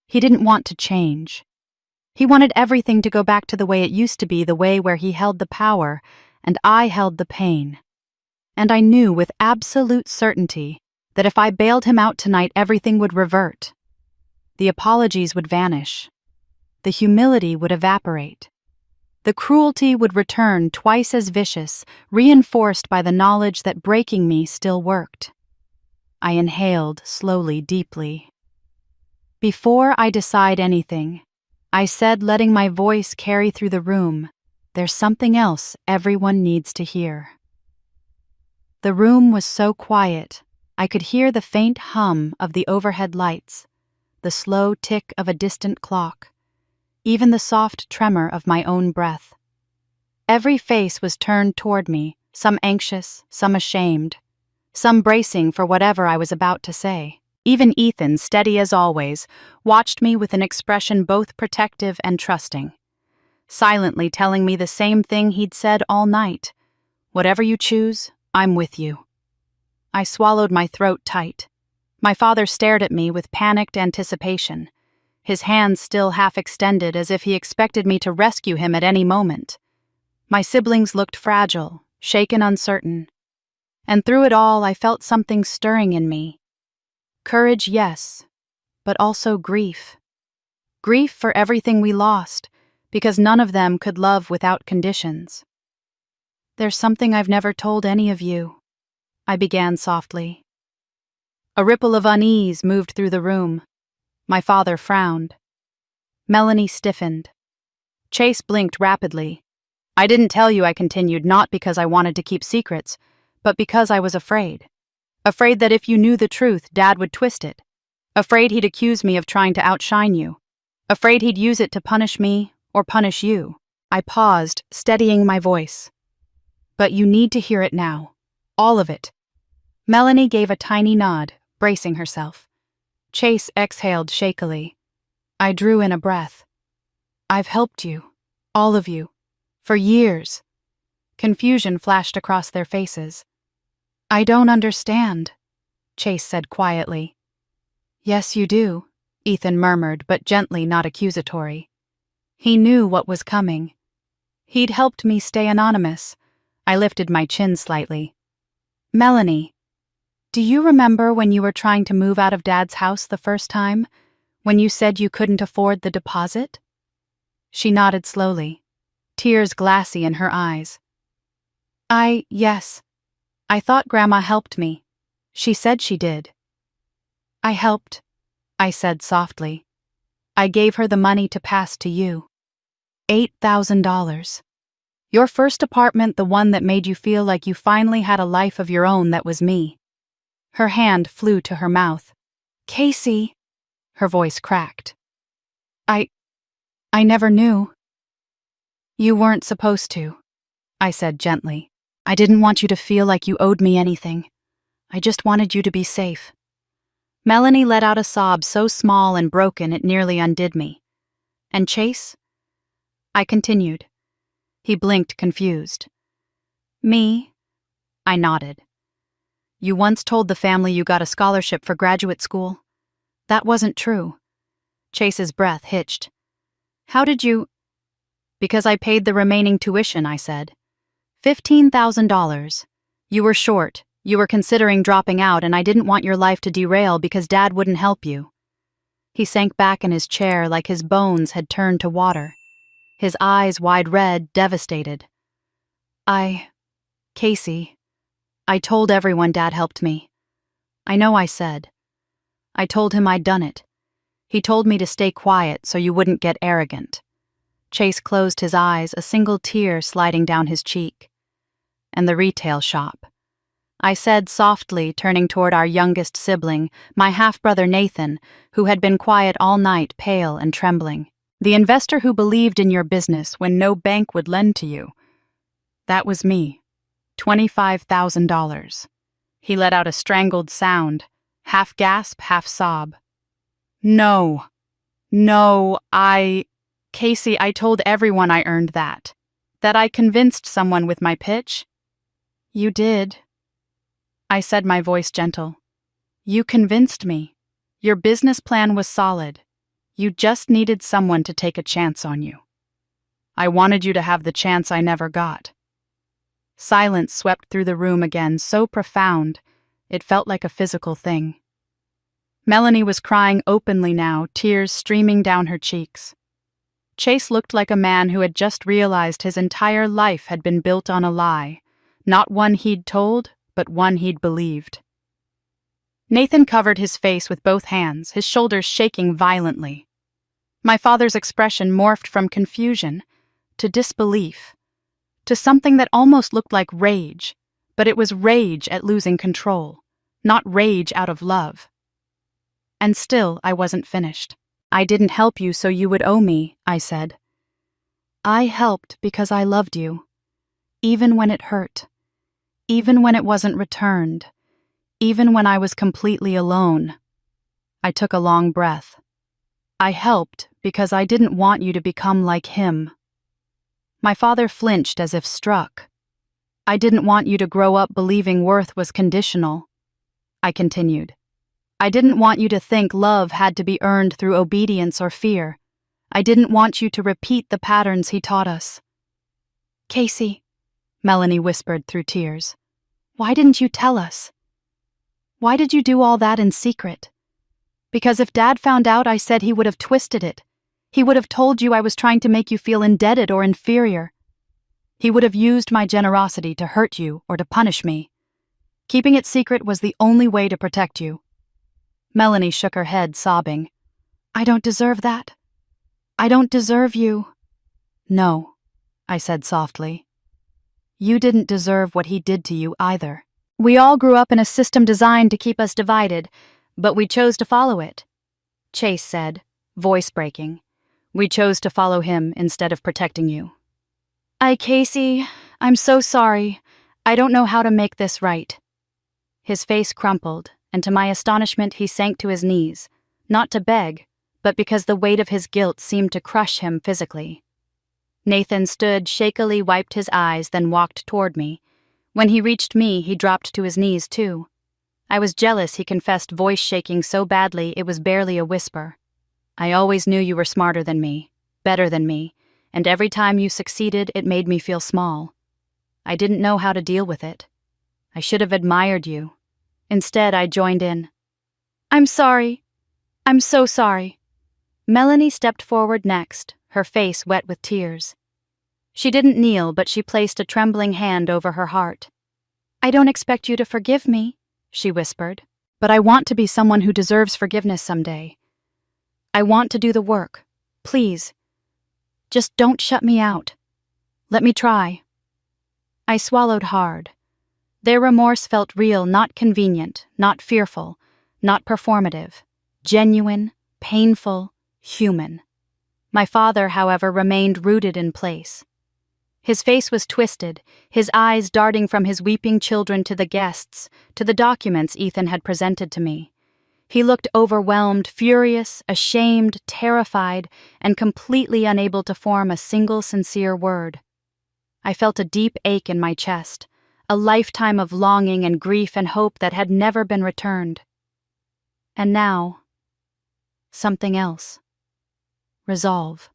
He didn't want to change. He wanted everything to go back to the way it used to be, the way where he held the power and I held the pain. And I knew with absolute certainty that if I bailed him out tonight, everything would revert. The apologies would vanish. The humility would evaporate. The cruelty would return twice as vicious, reinforced by the knowledge that breaking me still worked. I inhaled slowly, deeply. Before I decide anything, I said, letting my voice carry through the room, there's something else everyone needs to hear. The room was so quiet, I could hear the faint hum of the overhead lights, the slow tick of a distant clock, even the soft tremor of my own breath. Every face was turned toward me, some anxious, some ashamed, some bracing for whatever I was about to say. Even Ethan, steady as always, watched me with an expression both protective and trusting, silently telling me the same thing he'd said all night. Whatever you choose, I'm with you. I swallowed my throat tight. My father stared at me with panicked anticipation, his hands still half extended as if he expected me to rescue him at any moment. My siblings looked fragile, shaken, uncertain. And through it all, I felt something stirring in me. Courage, yes, but also grief. Grief for everything we lost, because none of them could love without conditions. There's something I've never told any of you, I began softly. A ripple of unease moved through the room. My father frowned. Melanie stiffened. Chase blinked rapidly. I didn't tell you, I continued, not because I wanted to keep secrets, but because I was afraid. Afraid that if you knew the truth, Dad would twist it. Afraid he'd accuse me of trying to outshine you. Afraid he'd use it to punish me or punish you. I paused, steadying my voice. But you need to hear it now. All of it. Melanie gave a tiny nod, bracing herself. Chase exhaled shakily. I drew in a breath. I've helped you, all of you, for years. Confusion flashed across their faces. I don't understand, Chase said quietly. Yes, you do, Ethan murmured, but gently, not accusatory. He knew what was coming. He'd helped me stay anonymous. I lifted my chin slightly. Melanie, do you remember when you were trying to move out of Dad's house the first time? When you said you couldn't afford the deposit? She nodded slowly, tears glassy in her eyes. Yes. I thought Grandma helped me. She said she did. I helped, I said softly. I gave her the money to pass to you. $8,000. Your first apartment, the one that made you feel like you finally had a life of your own, that was me. Her hand flew to her mouth. Casey, her voice cracked. I never knew. You weren't supposed to, I said gently. I didn't want you to feel like you owed me anything. I just wanted you to be safe. Melanie let out a sob so small and broken it nearly undid me. And Chase? I continued. He blinked, confused. Me? I nodded. You once told the family you got a scholarship for graduate school. That wasn't true. Chase's breath hitched. How did you? Because I paid the remaining tuition, I said. $15,000. You were short. You were considering dropping out, and I didn't want your life to derail because Dad wouldn't help you. He sank back in his chair like his bones had turned to water, his eyes wide red, devastated. Casey, I told everyone Dad helped me. I know I said. I told him I'd done it. He told me to stay quiet so you wouldn't get arrogant. Chase closed his eyes, a single tear sliding down his cheek. And the retail shop. I said softly, turning toward our youngest sibling, my half-brother Nathan, who had been quiet all night, pale and trembling. The investor who believed in your business when no bank would lend to you. That was me. $25,000. He let out a strangled sound, half gasp, half sob. No, Casey, I told everyone I earned that. That I convinced someone with my pitch. You did. I said, my voice gentle. You convinced me. Your business plan was solid. You just needed someone to take a chance on you. I wanted you to have the chance I never got. Silence swept through the room again, so profound, it felt like a physical thing. Melanie was crying openly now, tears streaming down her cheeks. Chase looked like a man who had just realized his entire life had been built on a lie, not one he'd told, but one he'd believed. Nathan covered his face with both hands, his shoulders shaking violently. My father's expression morphed from confusion to disbelief, to something that almost looked like rage, but it was rage at losing control, not rage out of love. And still, I wasn't finished. "I didn't help you so you would owe me," I said. "I helped because I loved you, even when it hurt, even when it wasn't returned, even when I was completely alone." I took a long breath. "I helped because I didn't want you to become like him." My father flinched as if struck. "I didn't want you to grow up believing worth was conditional," I continued. "I didn't want you to think love had to be earned through obedience or fear. I didn't want you to repeat the patterns he taught us." "Casey," Melanie whispered through tears, "why didn't you tell us? Why did you do all that in secret? Because if Dad found out, I said he would have twisted it. He would have told you I was trying to make you feel indebted or inferior. He would have used my generosity to hurt you or to punish me. Keeping it secret was the only way to protect you." Melanie shook her head, sobbing. "I don't deserve that. I don't deserve you." "No," I said softly. "You didn't deserve what he did to you either. We all grew up in a system designed to keep us divided, but we chose to follow it," Chase said, voice breaking. "We chose to follow him instead of protecting you." Casey, I'm so sorry. I don't know how to make this right." His face crumpled, and to my astonishment he sank to his knees, not to beg, but because the weight of his guilt seemed to crush him physically. Nathan stood, shakily wiped his eyes, then walked toward me. When he reached me, he dropped to his knees too. I was jealous, he confessed, voice shaking so badly it was barely a whisper. "I always knew you were smarter than me, better than me, and every time you succeeded it made me feel small. I didn't know how to deal with it. I should have admired you. Instead, I joined in." "I'm sorry. I'm so sorry." Melanie stepped forward next, her face wet with tears. She didn't kneel, but she placed a trembling hand over her heart. "I don't expect you to forgive me," she whispered, "but I want to be someone who deserves forgiveness someday. I want to do the work. Please. Just don't shut me out. Let me try." I swallowed hard. Their remorse felt real, not convenient, not fearful, not performative. Genuine, painful, human. My father, however, remained rooted in place. His face was twisted, his eyes darting from his weeping children to the guests, to the documents Ethan had presented to me. He looked overwhelmed, furious, ashamed, terrified, and completely unable to form a single sincere word. I felt a deep ache in my chest, a lifetime of longing and grief and hope that had never been returned. And now, something else. Resolve.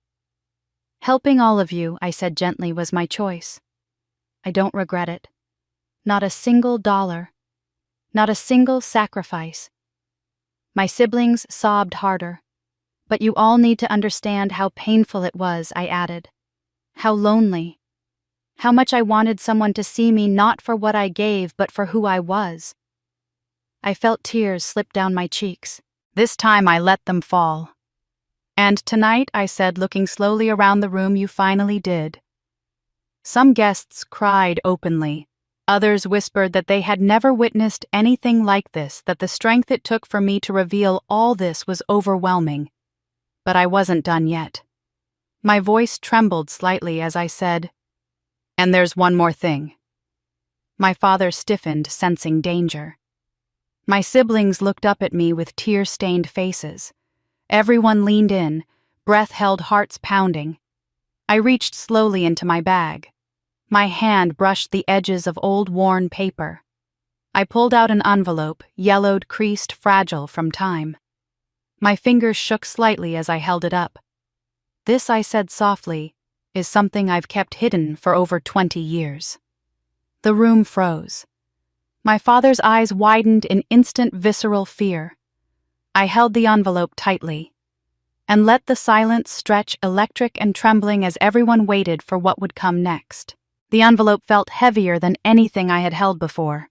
"Helping all of you," I said gently, "was my choice. I don't regret it. Not a single dollar. Not a single sacrifice." My siblings sobbed harder. "But you all need to understand how painful it was," I added. "How lonely. How much I wanted someone to see me not for what I gave, but for who I was." I felt tears slip down my cheeks. This time I let them fall. "And tonight," I said, looking slowly around the room, "you finally did." Some guests cried openly. Others whispered that they had never witnessed anything like this, that the strength it took for me to reveal all this was overwhelming. But I wasn't done yet. My voice trembled slightly as I said, "And there's one more thing." My father stiffened, sensing danger. My siblings looked up at me with tear-stained faces. Everyone leaned in, breath held, hearts pounding. I reached slowly into my bag. My hand brushed the edges of old worn paper. I pulled out an envelope, yellowed, creased, fragile from time. My fingers shook slightly as I held it up. "This," I said softly, "is something I've kept hidden for over 20 years." The room froze. My father's eyes widened in instant visceral fear. I held the envelope tightly. and let the silence stretch electric and trembling as everyone waited for what would come next. The envelope felt heavier than anything I had held before,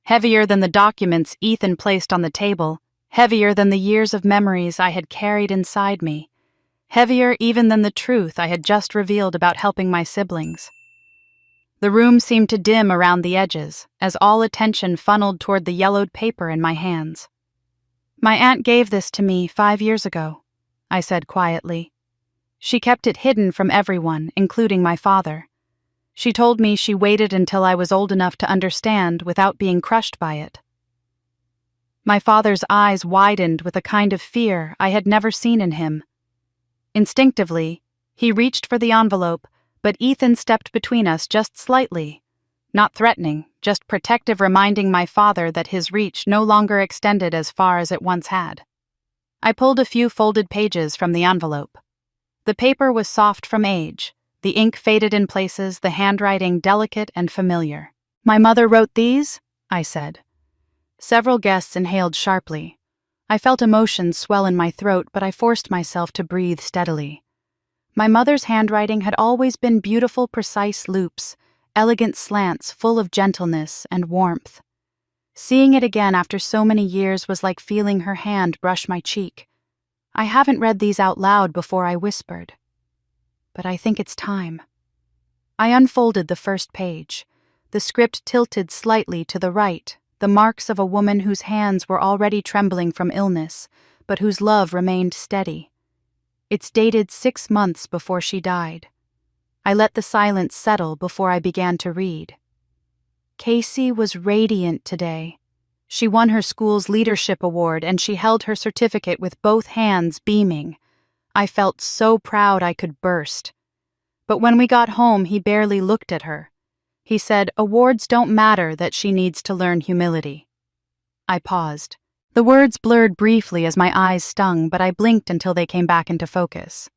heavier than the documents Ethan placed on the table, heavier than the years of memories I had carried inside me, heavier even than the truth I had just revealed about helping my siblings. The room seemed to dim around the edges, as all attention funneled toward the yellowed paper in my hands. "My aunt gave this to me 5 years ago," I said quietly. "She kept it hidden from everyone, including my father. She told me she waited until I was old enough to understand without being crushed by it." My father's eyes widened with a kind of fear I had never seen in him. Instinctively, he reached for the envelope, but Ethan stepped between us just slightly. Not threatening, just protective, reminding my father that his reach no longer extended as far as it once had. I pulled a few folded pages from the envelope. The paper was soft from age, the ink faded in places, the handwriting delicate and familiar. "My mother wrote these?" I said. Several guests inhaled sharply. I felt emotions swell in my throat, but I forced myself to breathe steadily. My mother's handwriting had always been beautiful, precise loops, elegant slants full of gentleness and warmth. Seeing it again after so many years was like feeling her hand brush my cheek. "I haven't read these out loud before," I whispered. "But I think it's time." I unfolded the first page. The script tilted slightly to the right, the marks of a woman whose hands were already trembling from illness, but whose love remained steady. It's dated 6 months before she died. I let the silence settle before I began to read. Casey was radiant today. She won her school's leadership award, and she held her certificate with both hands beaming. I felt so proud I could burst. But when we got home, he barely looked at her. He said, "Awards don't matter, that she needs to learn humility." I paused. The words blurred briefly as my eyes stung, but I blinked until they came back into focus.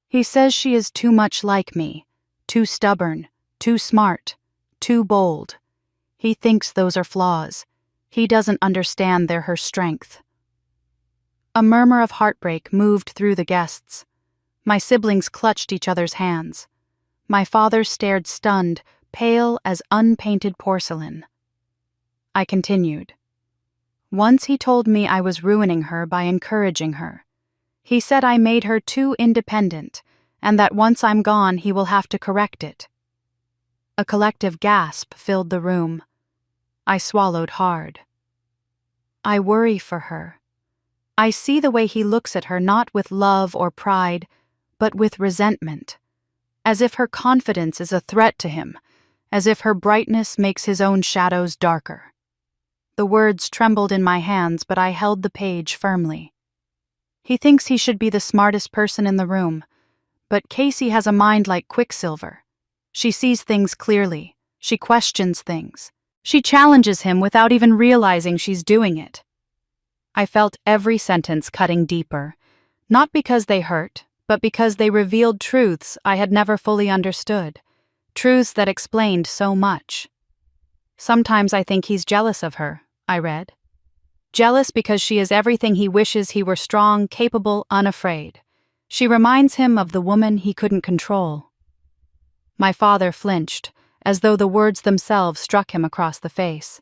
"He says she is too much like me, too stubborn, too smart, too bold. He thinks those are flaws. He doesn't understand they're her strength." A murmur of heartbreak moved through the guests. My siblings clutched each other's hands. My father stared stunned, pale as unpainted porcelain. I continued. "Once he told me I was ruining her by encouraging her. He said I made her too independent, and that once I'm gone he will have to correct it." A collective gasp filled the room. I swallowed hard. I worry for her. I see the way he looks at her, not with love or pride, but with resentment, as if her confidence is a threat to him, as if her brightness makes his own shadows darker. The words trembled in my hands, but I held the page firmly. "He thinks he should be the smartest person in the room, but Casey has a mind like quicksilver. She sees things clearly. She questions things. She challenges him without even realizing she's doing it." I felt every sentence cutting deeper, not because they hurt, but because they revealed truths I had never fully understood, truths that explained so much. "Sometimes I think he's jealous of her," I read. "Jealous because she is everything he wishes he were: strong, capable, unafraid. She reminds him of the woman he couldn't control." My father flinched, as though the words themselves struck him across the face.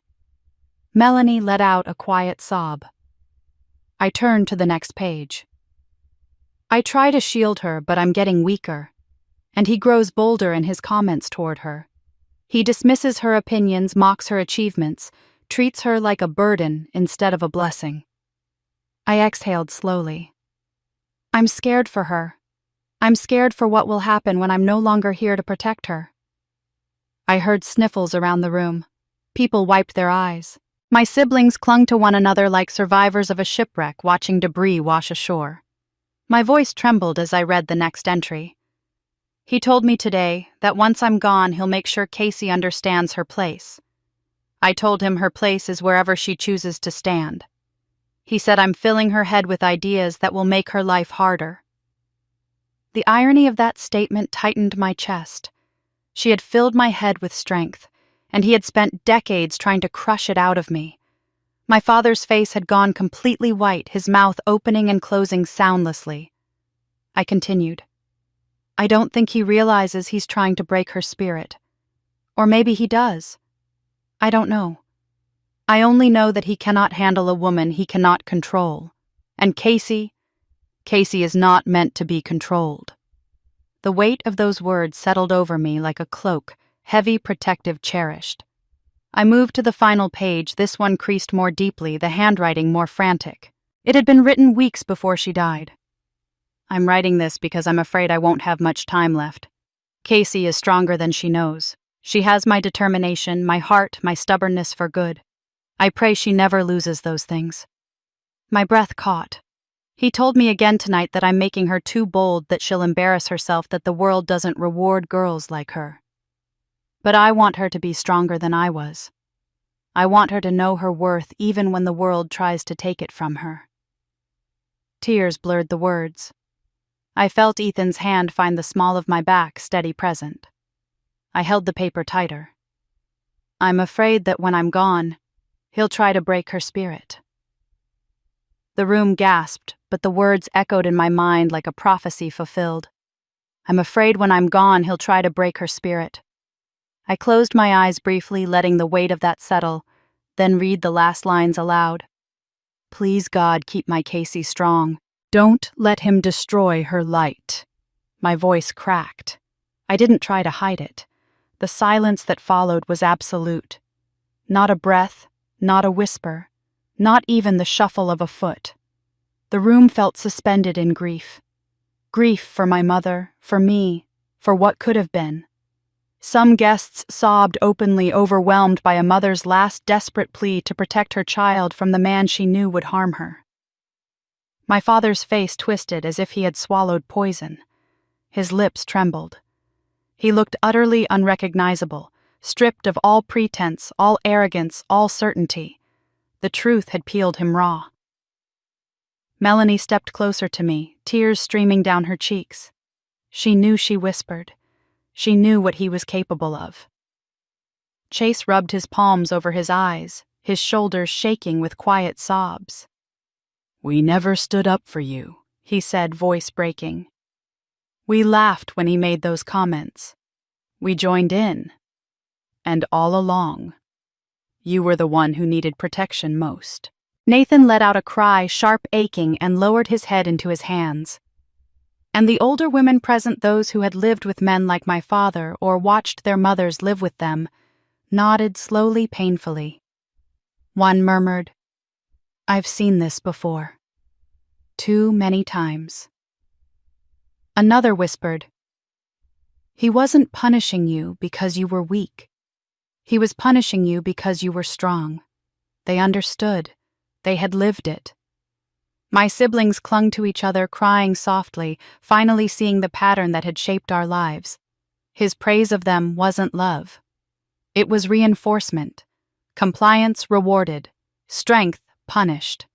Melanie let out a quiet sob. I turned to the next page. "I try to shield her, but I'm getting weaker. And he grows bolder in his comments toward her. He dismisses her opinions, mocks her achievements, treats her like a burden instead of a blessing." I exhaled slowly. "I'm scared for her. I'm scared for what will happen when I'm no longer here to protect her." I heard sniffles around the room. People wiped their eyes. My siblings clung to one another like survivors of a shipwreck watching debris wash ashore. My voice trembled as I read the next entry. "He told me today that once I'm gone he'll make sure Casey understands her place. I told him her place is wherever she chooses to stand. He said I'm filling her head with ideas that will make her life harder." The irony of that statement tightened my chest. She had filled my head with strength, and he had spent decades trying to crush it out of me. My father's face had gone completely white, his mouth opening and closing soundlessly. I continued. I don't think he realizes he's trying to break her spirit. Or maybe he does. I don't know. I only know that he cannot handle a woman he cannot control. And Casey is not meant to be controlled. The weight of those words settled over me like a cloak, heavy, protective, cherished. I moved to the final page, this one creased more deeply, the handwriting more frantic. It had been written weeks before she died. I'm writing this because I'm afraid I won't have much time left. Casey is stronger than she knows. She has my determination, my heart, my stubbornness for good. I pray she never loses those things. My breath caught. He told me again tonight that I'm making her too bold, that she'll embarrass herself, that the world doesn't reward girls like her. But I want her to be stronger than I was. I want her to know her worth even when the world tries to take it from her. Tears blurred the words. I felt Ethan's hand find the small of my back, steady present. I held the paper tighter. I'm afraid that when I'm gone, he'll try to break her spirit. The room gasped, but the words echoed in my mind like a prophecy fulfilled. I'm afraid when I'm gone, he'll try to break her spirit. I closed my eyes briefly, letting the weight of that settle, then read the last lines aloud. Please, God, keep my Casey strong. Don't let him destroy her light. My voice cracked. I didn't try to hide it. The silence that followed was absolute. Not a breath, not a whisper, not even the shuffle of a foot. The room felt suspended in grief. Grief for my mother, for me, for what could have been. Some guests sobbed openly, overwhelmed by a mother's last desperate plea to protect her child from the man she knew would harm her. My father's face twisted as if he had swallowed poison. His lips trembled. He looked utterly unrecognizable, stripped of all pretense, all arrogance, all certainty. The truth had peeled him raw. Melanie stepped closer to me, tears streaming down her cheeks. She knew, she whispered. She knew what he was capable of. Chase rubbed his palms over his eyes, his shoulders shaking with quiet sobs. We never stood up for you, he said, voice breaking. We laughed when he made those comments. We joined in. And all along, you were the one who needed protection most. Nathan let out a cry, sharp, aching, and lowered his head into his hands. And the older women present, those who had lived with men like my father or watched their mothers live with them, nodded slowly, painfully. One murmured, I've seen this before. Too many times. Another whispered, He wasn't punishing you because you were weak. He was punishing you because you were strong. They understood. They had lived it. My siblings clung to each other, crying softly, finally seeing the pattern that had shaped our lives. His praise of them wasn't love. It was reinforcement. Compliance rewarded. Strength punished.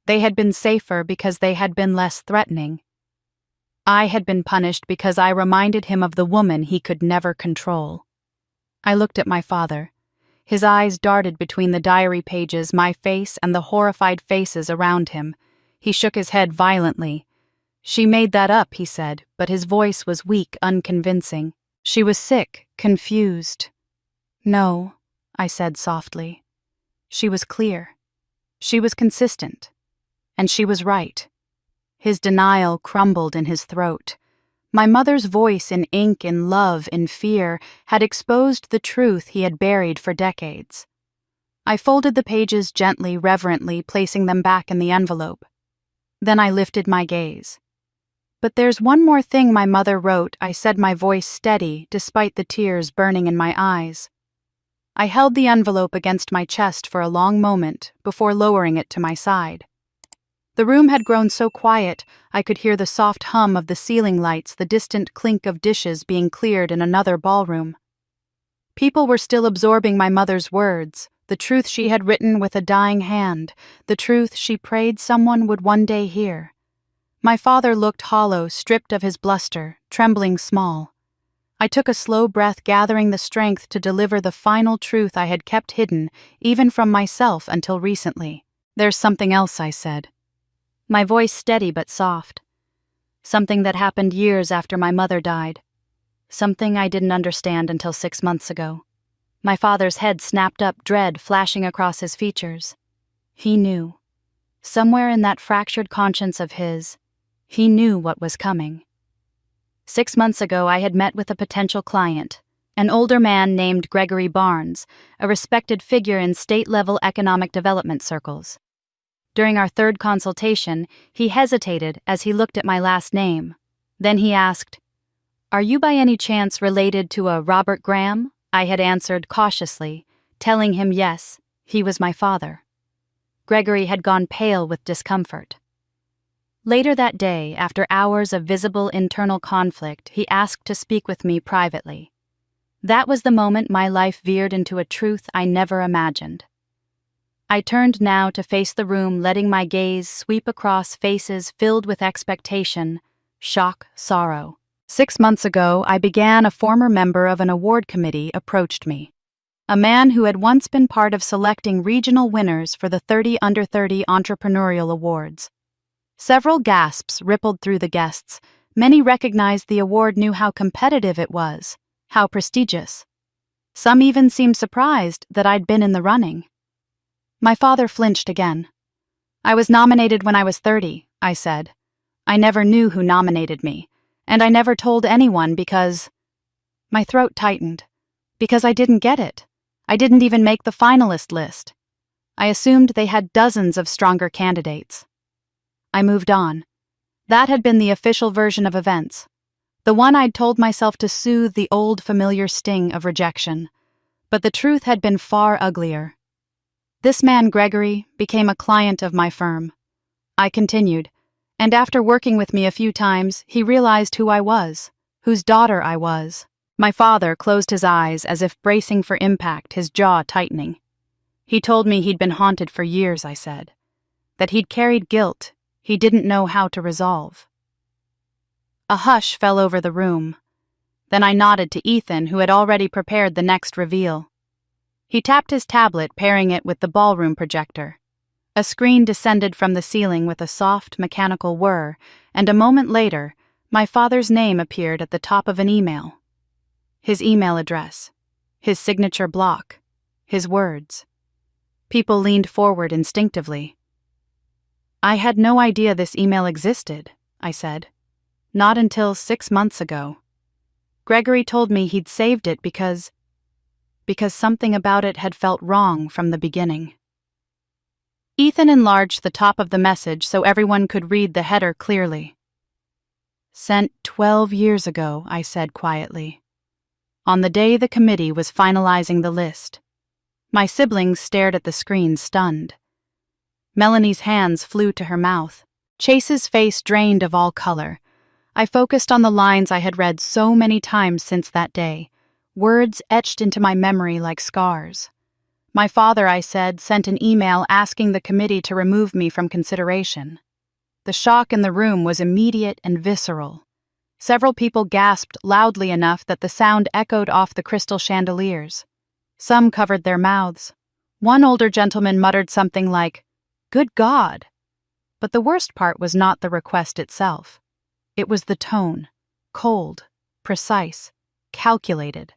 They had been safer because they had been less threatening. I had been punished because I reminded him of the woman he could never control. I looked at my father. His eyes darted between the diary pages, my face, and the horrified faces around him. He shook his head violently. She made that up, he said, but his voice was weak, unconvincing. She was sick, confused. No, I said softly. She was clear. She was consistent. And she was right. His denial crumbled in his throat. My mother's voice, in ink, in love, in fear, had exposed the truth he had buried for decades. I folded the pages gently, reverently, placing them back in the envelope. Then I lifted my gaze. But there's one more thing my mother wrote, I said, my voice steady, despite the tears burning in my eyes. I held the envelope against my chest for a long moment before lowering it to my side. The room had grown so quiet, I could hear the soft hum of the ceiling lights, the distant clink of dishes being cleared in another ballroom. People were still absorbing my mother's words, the truth she had written with a dying hand, the truth she prayed someone would one day hear. My father looked hollow, stripped of his bluster, trembling small. I took a slow breath, gathering the strength to deliver the final truth I had kept hidden, even from myself until recently. There's something else, I said. My voice steady but soft. Something that happened years after my mother died. Something I didn't understand until 6 months ago. My father's head snapped up, dread flashing across his features. He knew. Somewhere in that fractured conscience of his, he knew what was coming. 6 months ago, I had met with a potential client, an older man named Gregory Barnes, a respected figure in state-level economic development circles. During our third consultation, he hesitated as he looked at my last name. Then he asked, "Are you by any chance related to a Robert Graham?" I had answered cautiously, telling him yes, he was my father. Gregory had gone pale with discomfort. Later that day, after hours of visible internal conflict, he asked to speak with me privately. That was the moment my life veered into a truth I never imagined. I turned now to face the room, letting my gaze sweep across faces filled with expectation, shock, sorrow. 6 months ago, I began. A former member of an award committee approached me. A man who had once been part of selecting regional winners for the 30 Under 30 Entrepreneurial Awards. Several gasps rippled through the guests. Many recognized the award, knew how competitive it was, how prestigious. Some even seemed surprised that I'd been in the running. My father flinched again. "I was nominated when I was 30, I said. "I never knew who nominated me, and I never told anyone because—" My throat tightened. Because I didn't get it. I didn't even make the finalist list. I assumed they had dozens of stronger candidates. I moved on. That had been the official version of events. The one I'd told myself to soothe the old familiar sting of rejection. But the truth had been far uglier. This man, Gregory, became a client of my firm. I continued, and after working with me a few times, he realized who I was, whose daughter I was. My father closed his eyes as if bracing for impact, his jaw tightening. He told me he'd been haunted for years, I said. That he'd carried guilt he didn't know how to resolve. A hush fell over the room. Then I nodded to Ethan, who had already prepared the next reveal. He tapped his tablet, pairing it with the ballroom projector. A screen descended from the ceiling with a soft, mechanical whir, and a moment later, my father's name appeared at the top of an email. His email address, his signature block, his words. People leaned forward instinctively. "I had no idea this email existed," I said. "Not until 6 months ago. Gregory told me he'd saved it because something about it had felt wrong from the beginning." Ethan enlarged the top of the message so everyone could read the header clearly. "Sent 12 years ago," I said quietly. On the day the committee was finalizing the list. My siblings stared at the screen, stunned. Melanie's hands flew to her mouth. Chase's face drained of all color. I focused on the lines I had read so many times since that day, words etched into my memory like scars. My father, I said, sent an email asking the committee to remove me from consideration. The shock in the room was immediate and visceral. Several people gasped loudly enough that the sound echoed off the crystal chandeliers. Some covered their mouths. One older gentleman muttered something like, "Good God!" But the worst part was not the request itself. It was the tone, cold, precise, calculated,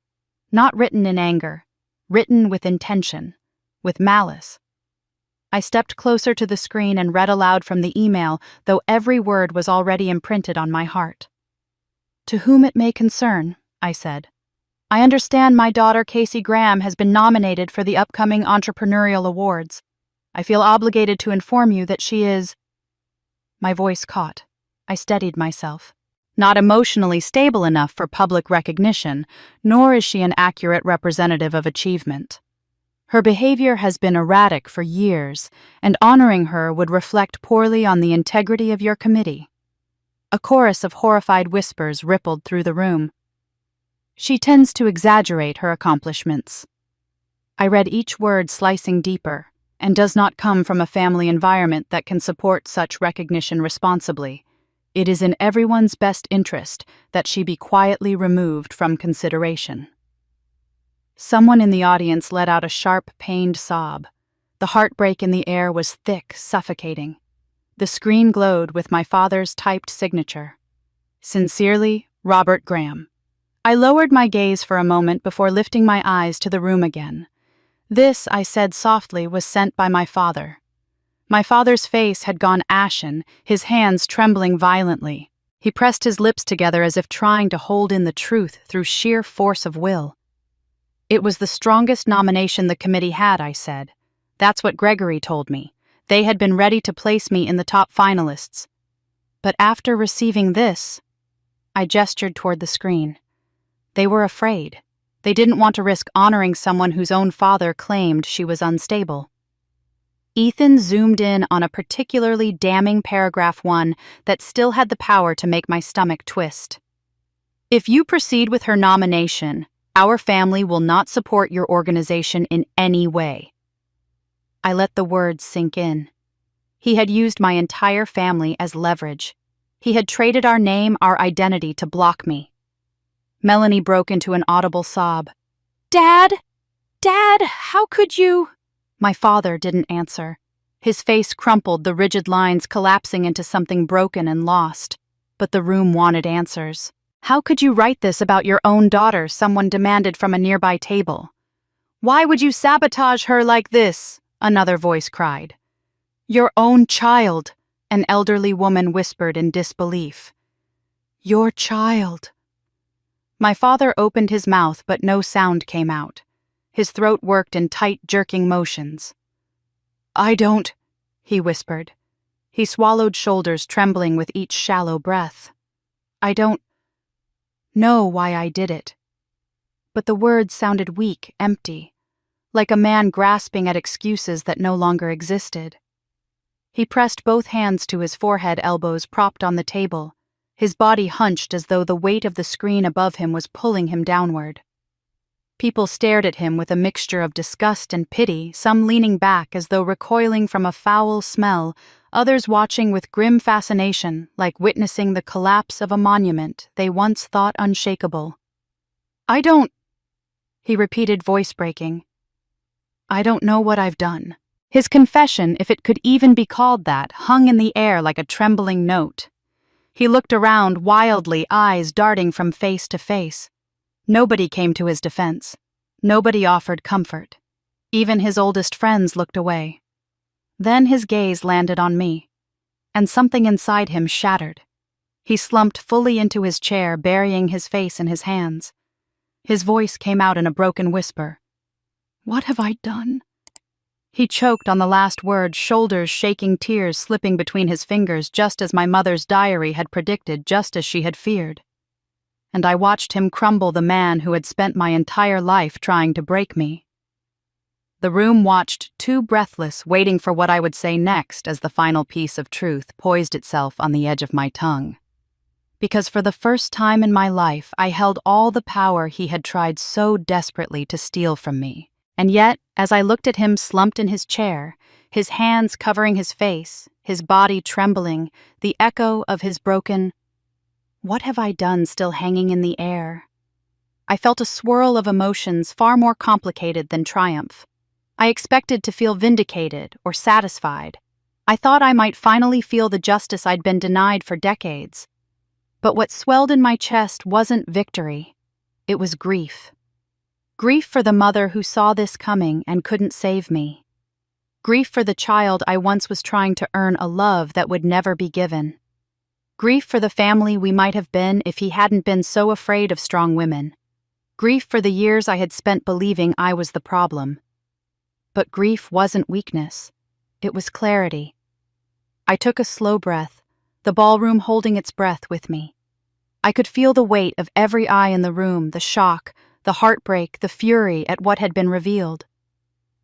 not written in anger, written with intention, with malice. I stepped closer to the screen and read aloud from the email, though every word was already imprinted on my heart. "To whom it may concern," I said, "I understand my daughter Casey Graham has been nominated for the upcoming entrepreneurial awards. I feel obligated to inform you that she is—" My voice caught. I steadied myself. "Not emotionally stable enough for public recognition, nor is she an accurate representative of achievement. Her behavior has been erratic for years, and honoring her would reflect poorly on the integrity of your committee." A chorus of horrified whispers rippled through the room. "She tends to exaggerate her accomplishments." I read each word, slicing deeper, "and does not come from a family environment that can support such recognition responsibly. It is in everyone's best interest that she be quietly removed from consideration." Someone in the audience let out a sharp, pained sob. The heartbreak in the air was thick, suffocating. The screen glowed with my father's typed signature. Sincerely, Robert Graham. I lowered my gaze for a moment before lifting my eyes to the room again. This, I said softly, was sent by my father. My father's face had gone ashen, his hands trembling violently. He pressed his lips together as if trying to hold in the truth through sheer force of will. It was the strongest nomination the committee had, I said. That's what Gregory told me. They had been ready to place me in the top finalists. But after receiving this, I gestured toward the screen. They were afraid. They didn't want to risk honoring someone whose own father claimed she was unstable. Ethan zoomed in on a particularly damning paragraph 1 that still had the power to make my stomach twist. If you proceed with her nomination, our family will not support your organization in any way. I let the words sink in. He had used my entire family as leverage. He had traded our name, our identity, to block me. Melanie broke into an audible sob. "Dad! Dad, how could you?" My father didn't answer. His face crumpled, the rigid lines collapsing into something broken and lost. But the room wanted answers. "How could you write this about your own daughter?" someone demanded from a nearby table. "Why would you sabotage her like this?" another voice cried. "Your own child," an elderly woman whispered in disbelief. "Your child." My father opened his mouth, but no sound came out. His throat worked in tight, jerking motions. "I don't," he whispered. He swallowed, shoulders trembling with each shallow breath. "I don't know why I did it." But the words sounded weak, empty, like a man grasping at excuses that no longer existed. He pressed both hands to his forehead, elbows propped on the table. His body hunched as though the weight of the screen above him was pulling him downward. People stared at him with a mixture of disgust and pity, some leaning back as though recoiling from a foul smell, others watching with grim fascination, like witnessing the collapse of a monument they once thought unshakable. "I don't," he repeated, voice breaking. "I don't know what I've done." His confession, if it could even be called that, hung in the air like a trembling note. He looked around wildly, eyes darting from face to face. Nobody came to his defense. Nobody offered comfort. Even his oldest friends looked away. Then his gaze landed on me, and something inside him shattered. He slumped fully into his chair, burying his face in his hands. His voice came out in a broken whisper. "What have I done?" He choked on the last word, shoulders shaking, tears slipping between his fingers, just as my mother's diary had predicted, just as she had feared. And I watched him crumble, the man who had spent my entire life trying to break me. The room watched, too breathless, waiting for what I would say next as the final piece of truth poised itself on the edge of my tongue. Because for the first time in my life, I held all the power he had tried so desperately to steal from me. And yet, as I looked at him slumped in his chair, his hands covering his face, his body trembling, the echo of his broken "What have I done?" still hanging in the air, I felt a swirl of emotions far more complicated than triumph. I expected to feel vindicated or satisfied. I thought I might finally feel the justice I'd been denied for decades. But what swelled in my chest wasn't victory. It was grief. Grief for the mother who saw this coming and couldn't save me. Grief for the child I once was trying to earn a love that would never be given. Grief for the family we might have been if he hadn't been so afraid of strong women. Grief for the years I had spent believing I was the problem. But grief wasn't weakness. It was clarity. I took a slow breath, the ballroom holding its breath with me. I could feel the weight of every eye in the room, the shock, the heartbreak, the fury at what had been revealed.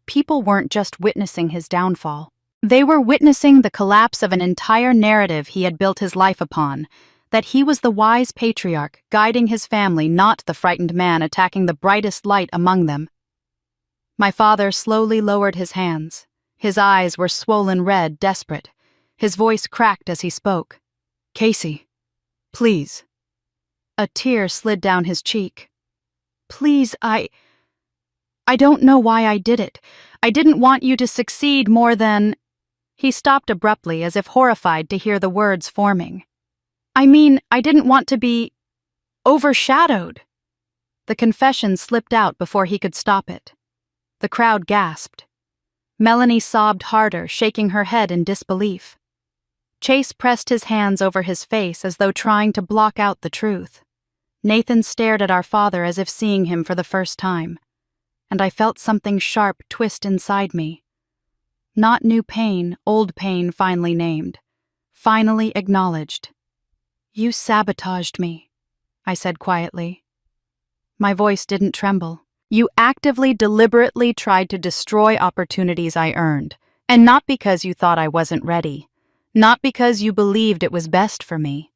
People weren't just witnessing his downfall. They were witnessing the collapse of an entire narrative he had built his life upon, that he was the wise patriarch guiding his family, not the frightened man attacking the brightest light among them. My father slowly lowered his hands. His eyes were swollen red, desperate. His voice cracked as he spoke. "Casey, please." A tear slid down his cheek. "Please, I don't know why I did it. I didn't want you to succeed more than—" He stopped abruptly, as if horrified to hear the words forming. I mean, I didn't want to be overshadowed. The confession slipped out before he could stop it. The crowd gasped. Melanie sobbed harder, shaking her head in disbelief. Chase pressed his hands over his face as though trying to block out the truth. Nathan stared at our father as if seeing him for the first time, and I felt something sharp twist inside me. Not new pain, old pain finally named, finally acknowledged. "You sabotaged me," I said quietly. My voice didn't tremble. "You actively, deliberately tried to destroy opportunities I earned, and not because you thought I wasn't ready, not because you believed it was best for me."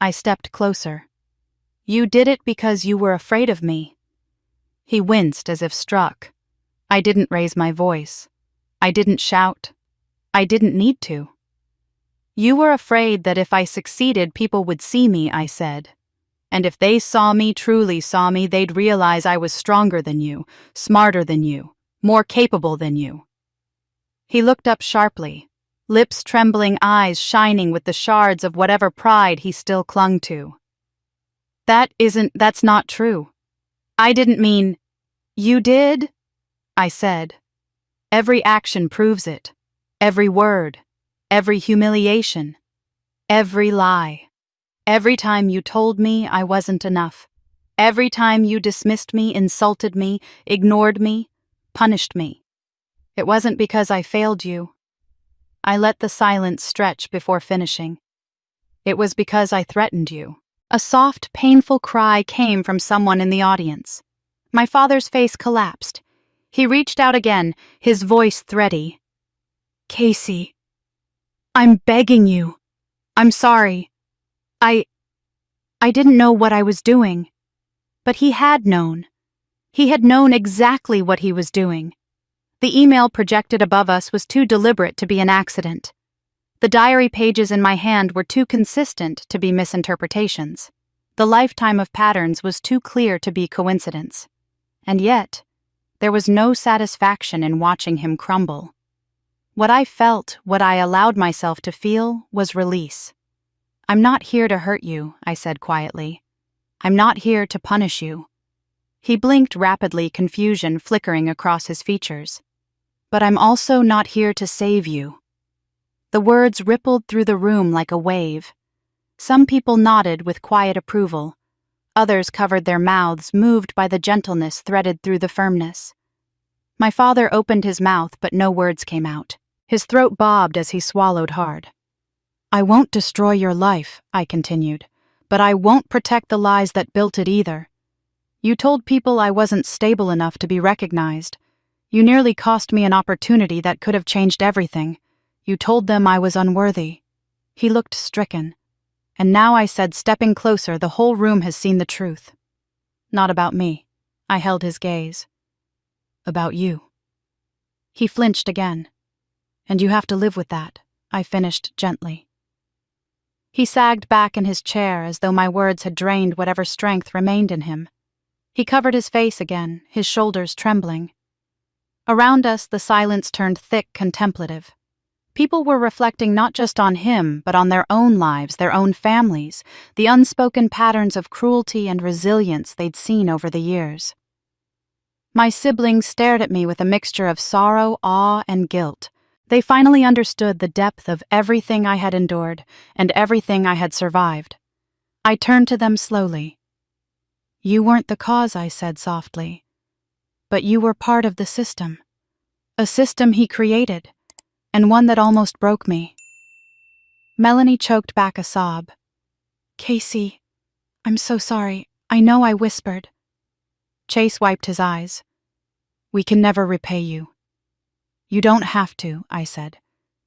I stepped closer. "You did it because you were afraid of me." He winced as if struck. I didn't raise my voice. I didn't shout. I didn't need to. "You were afraid that if I succeeded, people would see me," I said. "And if they saw me, truly saw me, they'd realize I was stronger than you, smarter than you, more capable than you." He looked up sharply, lips trembling, eyes shining with the shards of whatever pride he still clung to. That's not true. I didn't mean—" "You did?" I said. "Every action proves it. Every word. Every humiliation. Every lie. Every time you told me I wasn't enough. Every time you dismissed me, insulted me, ignored me, punished me. It wasn't because I failed you." I let the silence stretch before finishing. "It was because I threatened you." A soft, painful cry came from someone in the audience. My father's face collapsed. He reached out again, his voice thready. "Casey, I'm begging you. I'm sorry. I didn't know what I was doing." But he had known. He had known exactly what he was doing. The email projected above us was too deliberate to be an accident. The diary pages in my hand were too consistent to be misinterpretations. The lifetime of patterns was too clear to be coincidence. And yet, there was no satisfaction in watching him crumble. What I felt, what I allowed myself to feel, was release. "I'm not here to hurt you," I said quietly. "I'm not here to punish you." He blinked rapidly, confusion flickering across his features. "But I'm also not here to save you." The words rippled through the room like a wave. Some people nodded with quiet approval. Others covered their mouths, moved by the gentleness threaded through the firmness. My father opened his mouth, but no words came out. His throat bobbed as he swallowed hard. "I won't destroy your life," I continued, "but I won't protect the lies that built it either. You told people I wasn't stable enough to be recognized. You nearly cost me an opportunity that could have changed everything. You told them I was unworthy." He looked stricken. "And now," I said, stepping closer, "the whole room has seen the truth." "Not about me." I held his gaze. "About you." He flinched again. "And you have to live with that," I finished gently. He sagged back in his chair as though my words had drained whatever strength remained in him. He covered his face again, his shoulders trembling. Around us, the silence turned thick, contemplative. People were reflecting not just on him, but on their own lives, their own families, the unspoken patterns of cruelty and resilience they'd seen over the years. My siblings stared at me with a mixture of sorrow, awe, and guilt. They finally understood the depth of everything I had endured and everything I had survived. I turned to them slowly. "You weren't the cause," I said softly. "But you were part of the system. A system he created, and one that almost broke me." Melanie choked back a sob. "Casey, I'm so sorry. I know I whispered." Chase wiped his eyes. "We can never repay you." "You don't have to," I said.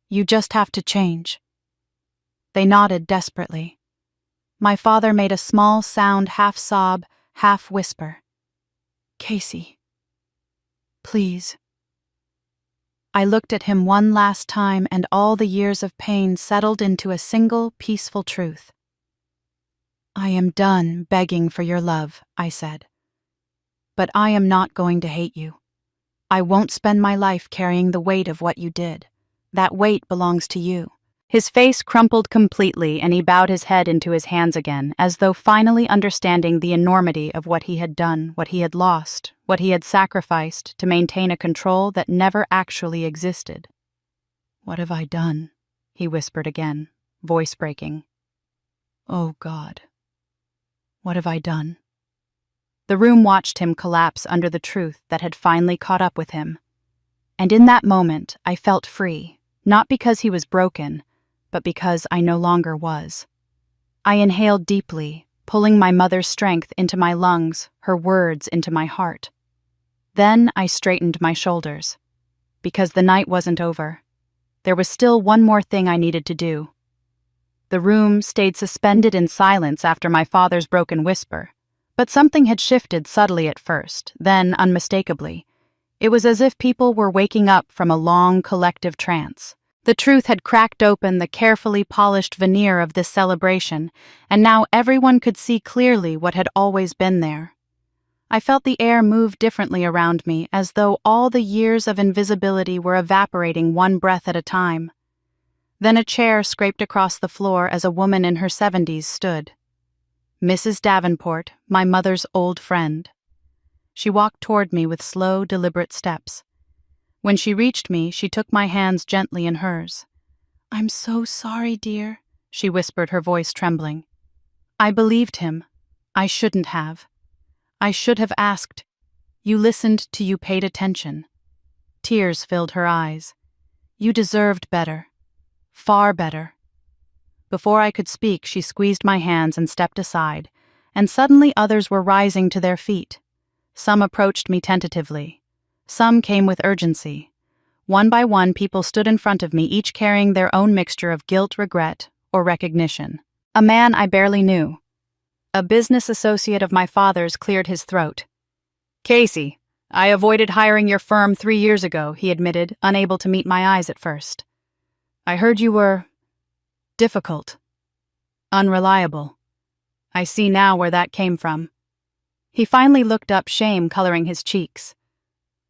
"You just have to change." They nodded desperately. My father made a small sound, half sob, half whisper. "Casey, please." I looked at him one last time, and all the years of pain settled into a single, peaceful truth. "I am done begging for your love," I said. "But I am not going to hate you. I won't spend my life carrying the weight of what you did. That weight belongs to you. His face crumpled completely and he bowed his head into his hands again, as though finally understanding the enormity of what he had done, what he had lost, what he had sacrificed to maintain a control that never actually existed. "What have I done?" he whispered again, voice breaking. "Oh God, what have I done?" The room watched him collapse under the truth that had finally caught up with him. And in that moment, I felt free, not because he was broken, but because I no longer was. I inhaled deeply, pulling my mother's strength into my lungs, her words into my heart. Then I straightened my shoulders. Because the night wasn't over. There was still one more thing I needed to do. The room stayed suspended in silence after my father's broken whisper, but something had shifted subtly at first, then unmistakably. It was as if people were waking up from a long collective trance. The truth had cracked open the carefully polished veneer of this celebration, and now everyone could see clearly what had always been there. I felt the air move differently around me, as though all the years of invisibility were evaporating one breath at a time. Then a chair scraped across the floor as a woman in her 70s stood. Mrs. Davenport, my mother's old friend. She walked toward me with slow, deliberate steps. When she reached me, she took my hands gently in hers. "I'm so sorry, dear," she whispered, her voice trembling. I believed him. I shouldn't have. I should have asked. "You listened till you paid attention." Tears filled her eyes. "You deserved better. Far better." Before I could speak, she squeezed my hands and stepped aside, and suddenly others were rising to their feet. Some approached me tentatively. Some came with urgency. One by one, people stood in front of me, each carrying their own mixture of guilt, regret, or recognition. A man I barely knew. A business associate of my father's cleared his throat. "Casey, I avoided hiring your firm 3 years ago," he admitted, unable to meet my eyes at first. "I heard you were difficult, unreliable. I see now where that came from." He finally looked up, shame coloring his cheeks.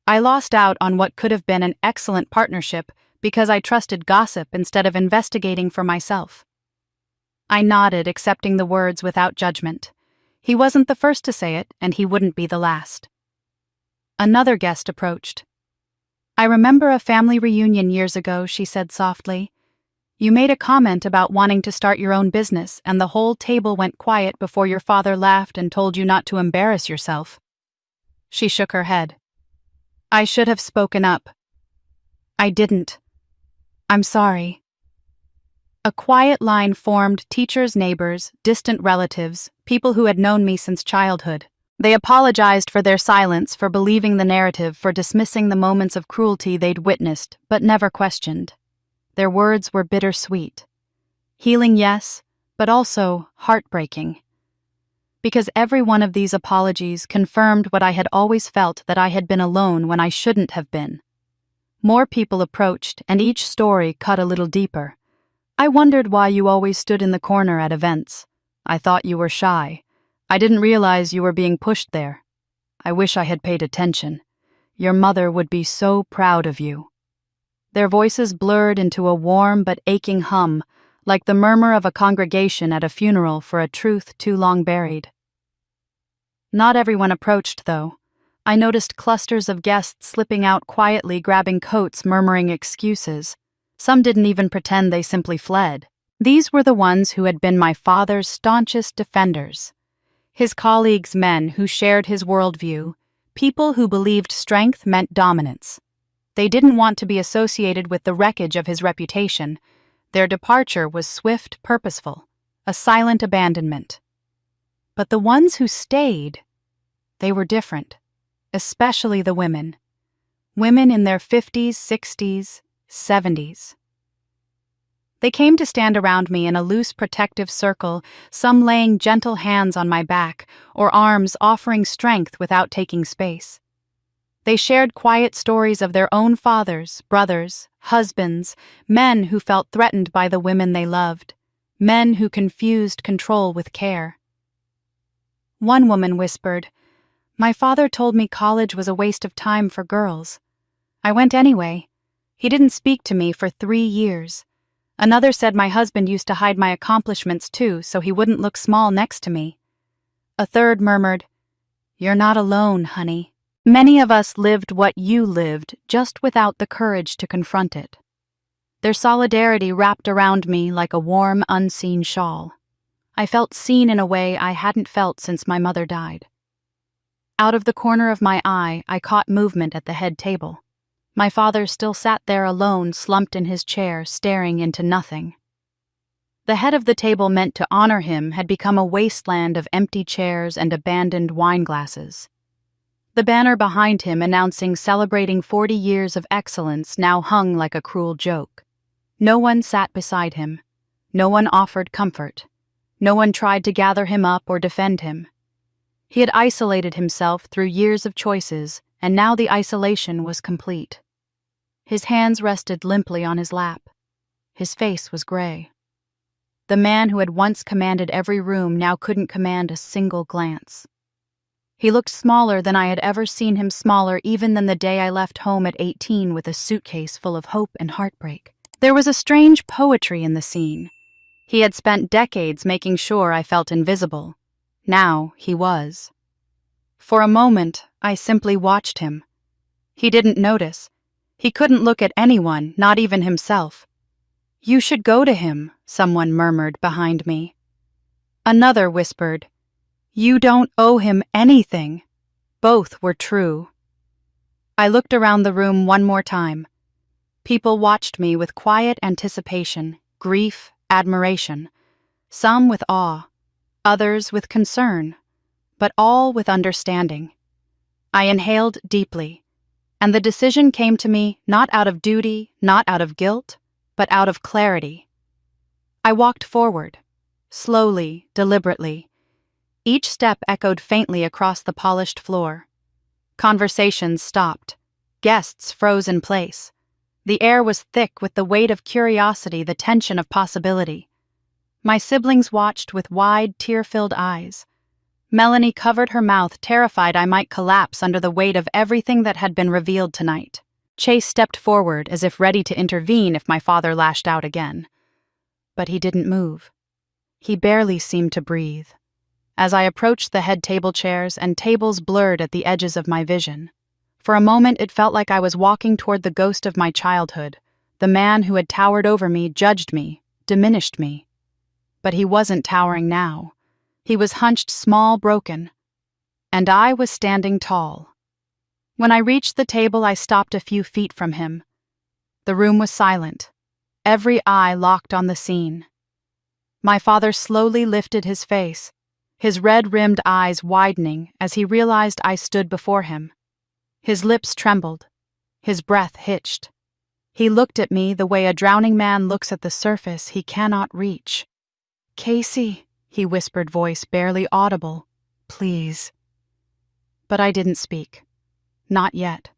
"I lost out on what could have been an excellent partnership because I trusted gossip instead of investigating for myself." I nodded, accepting the words without judgment. He wasn't the first to say it, and he wouldn't be the last. Another guest approached. "I remember a family reunion years ago," she said softly. "You made a comment about wanting to start your own business, and the whole table went quiet before your father laughed and told you not to embarrass yourself." She shook her head. "I should have spoken up. I didn't. I'm sorry." A quiet line formed: teachers, neighbors, distant relatives, people who had known me since childhood. They apologized for their silence, for believing the narrative, for dismissing the moments of cruelty they'd witnessed, but never questioned. Their words were bittersweet. Healing, yes, but also heartbreaking. Because every one of these apologies confirmed what I had always felt, that I had been alone when I shouldn't have been. More people approached, and each story cut a little deeper. "I wondered why you always stood in the corner at events. I thought you were shy. I didn't realize you were being pushed there. I wish I had paid attention. Your mother would be so proud of you." Their voices blurred into a warm but aching hum, like the murmur of a congregation at a funeral for a truth too long buried. Not everyone approached, though. I noticed clusters of guests slipping out quietly, grabbing coats, murmuring excuses. Some didn't even pretend, they simply fled. These were the ones who had been my father's staunchest defenders. His colleagues, men who shared his worldview, people who believed strength meant dominance. They didn't want to be associated with the wreckage of his reputation. Their departure was swift, purposeful, a silent abandonment. But the ones who stayed, they were different, especially the women. Women in their 50s, 60s, 70s. They came to stand around me in a loose protective circle, some laying gentle hands on my back, or arms offering strength without taking space. They shared quiet stories of their own fathers, brothers, husbands, men who felt threatened by the women they loved, men who confused control with care. One woman whispered, "My father told me college was a waste of time for girls. I went anyway. He didn't speak to me for 3 years. Another said my husband used to hide my accomplishments too, so he wouldn't look small next to me. A third murmured, "You're not alone, honey." Many of us lived what you lived, just without the courage to confront it. Their solidarity wrapped around me like a warm, unseen shawl. I felt seen in a way I hadn't felt since my mother died. Out of the corner of my eye, I caught movement at the head table. My father still sat there alone, slumped in his chair, staring into nothing. The head of the table meant to honor him had become a wasteland of empty chairs and abandoned wine glasses. The banner behind him announcing celebrating 40 years of excellence now hung like a cruel joke. No one sat beside him. No one offered comfort. No one tried to gather him up or defend him. He had isolated himself through years of choices, and now the isolation was complete. His hands rested limply on his lap. His face was gray. The man who had once commanded every room now couldn't command a single glance. He looked smaller than I had ever seen him, smaller even than the day I left home at 18 with a suitcase full of hope and heartbreak. There was a strange poetry in the scene. He had spent decades making sure I felt invisible. Now he was. For a moment, I simply watched him. He didn't notice. He couldn't look at anyone, not even himself. "You should go to him," someone murmured behind me. Another whispered, "You don't owe him anything." Both were true. I looked around the room one more time. People watched me with quiet anticipation, grief, admiration. Some with awe, others with concern, but all with understanding. I inhaled deeply, and the decision came to me not out of duty, not out of guilt, but out of clarity. I walked forward, slowly, deliberately. Each step echoed faintly across the polished floor. Conversations stopped. Guests froze in place. The air was thick with the weight of curiosity, the tension of possibility. My siblings watched with wide, tear-filled eyes. Melanie covered her mouth, terrified I might collapse under the weight of everything that had been revealed tonight. Chase stepped forward as if ready to intervene if my father lashed out again. But he didn't move. He barely seemed to breathe. As I approached the head table chairs and tables blurred at the edges of my vision, for a moment it felt like I was walking toward the ghost of my childhood. The man who had towered over me judged me, diminished me. But he wasn't towering now. He was hunched small, broken. And I was standing tall. When I reached the table, I stopped a few feet from him. The room was silent, every eye locked on the scene. My father slowly lifted his face, his red-rimmed eyes widening as he realized I stood before him. His lips trembled, his breath hitched. He looked at me the way a drowning man looks at the surface he cannot reach. "Casey," he whispered, voice barely audible, "please." But I didn't speak. Not yet.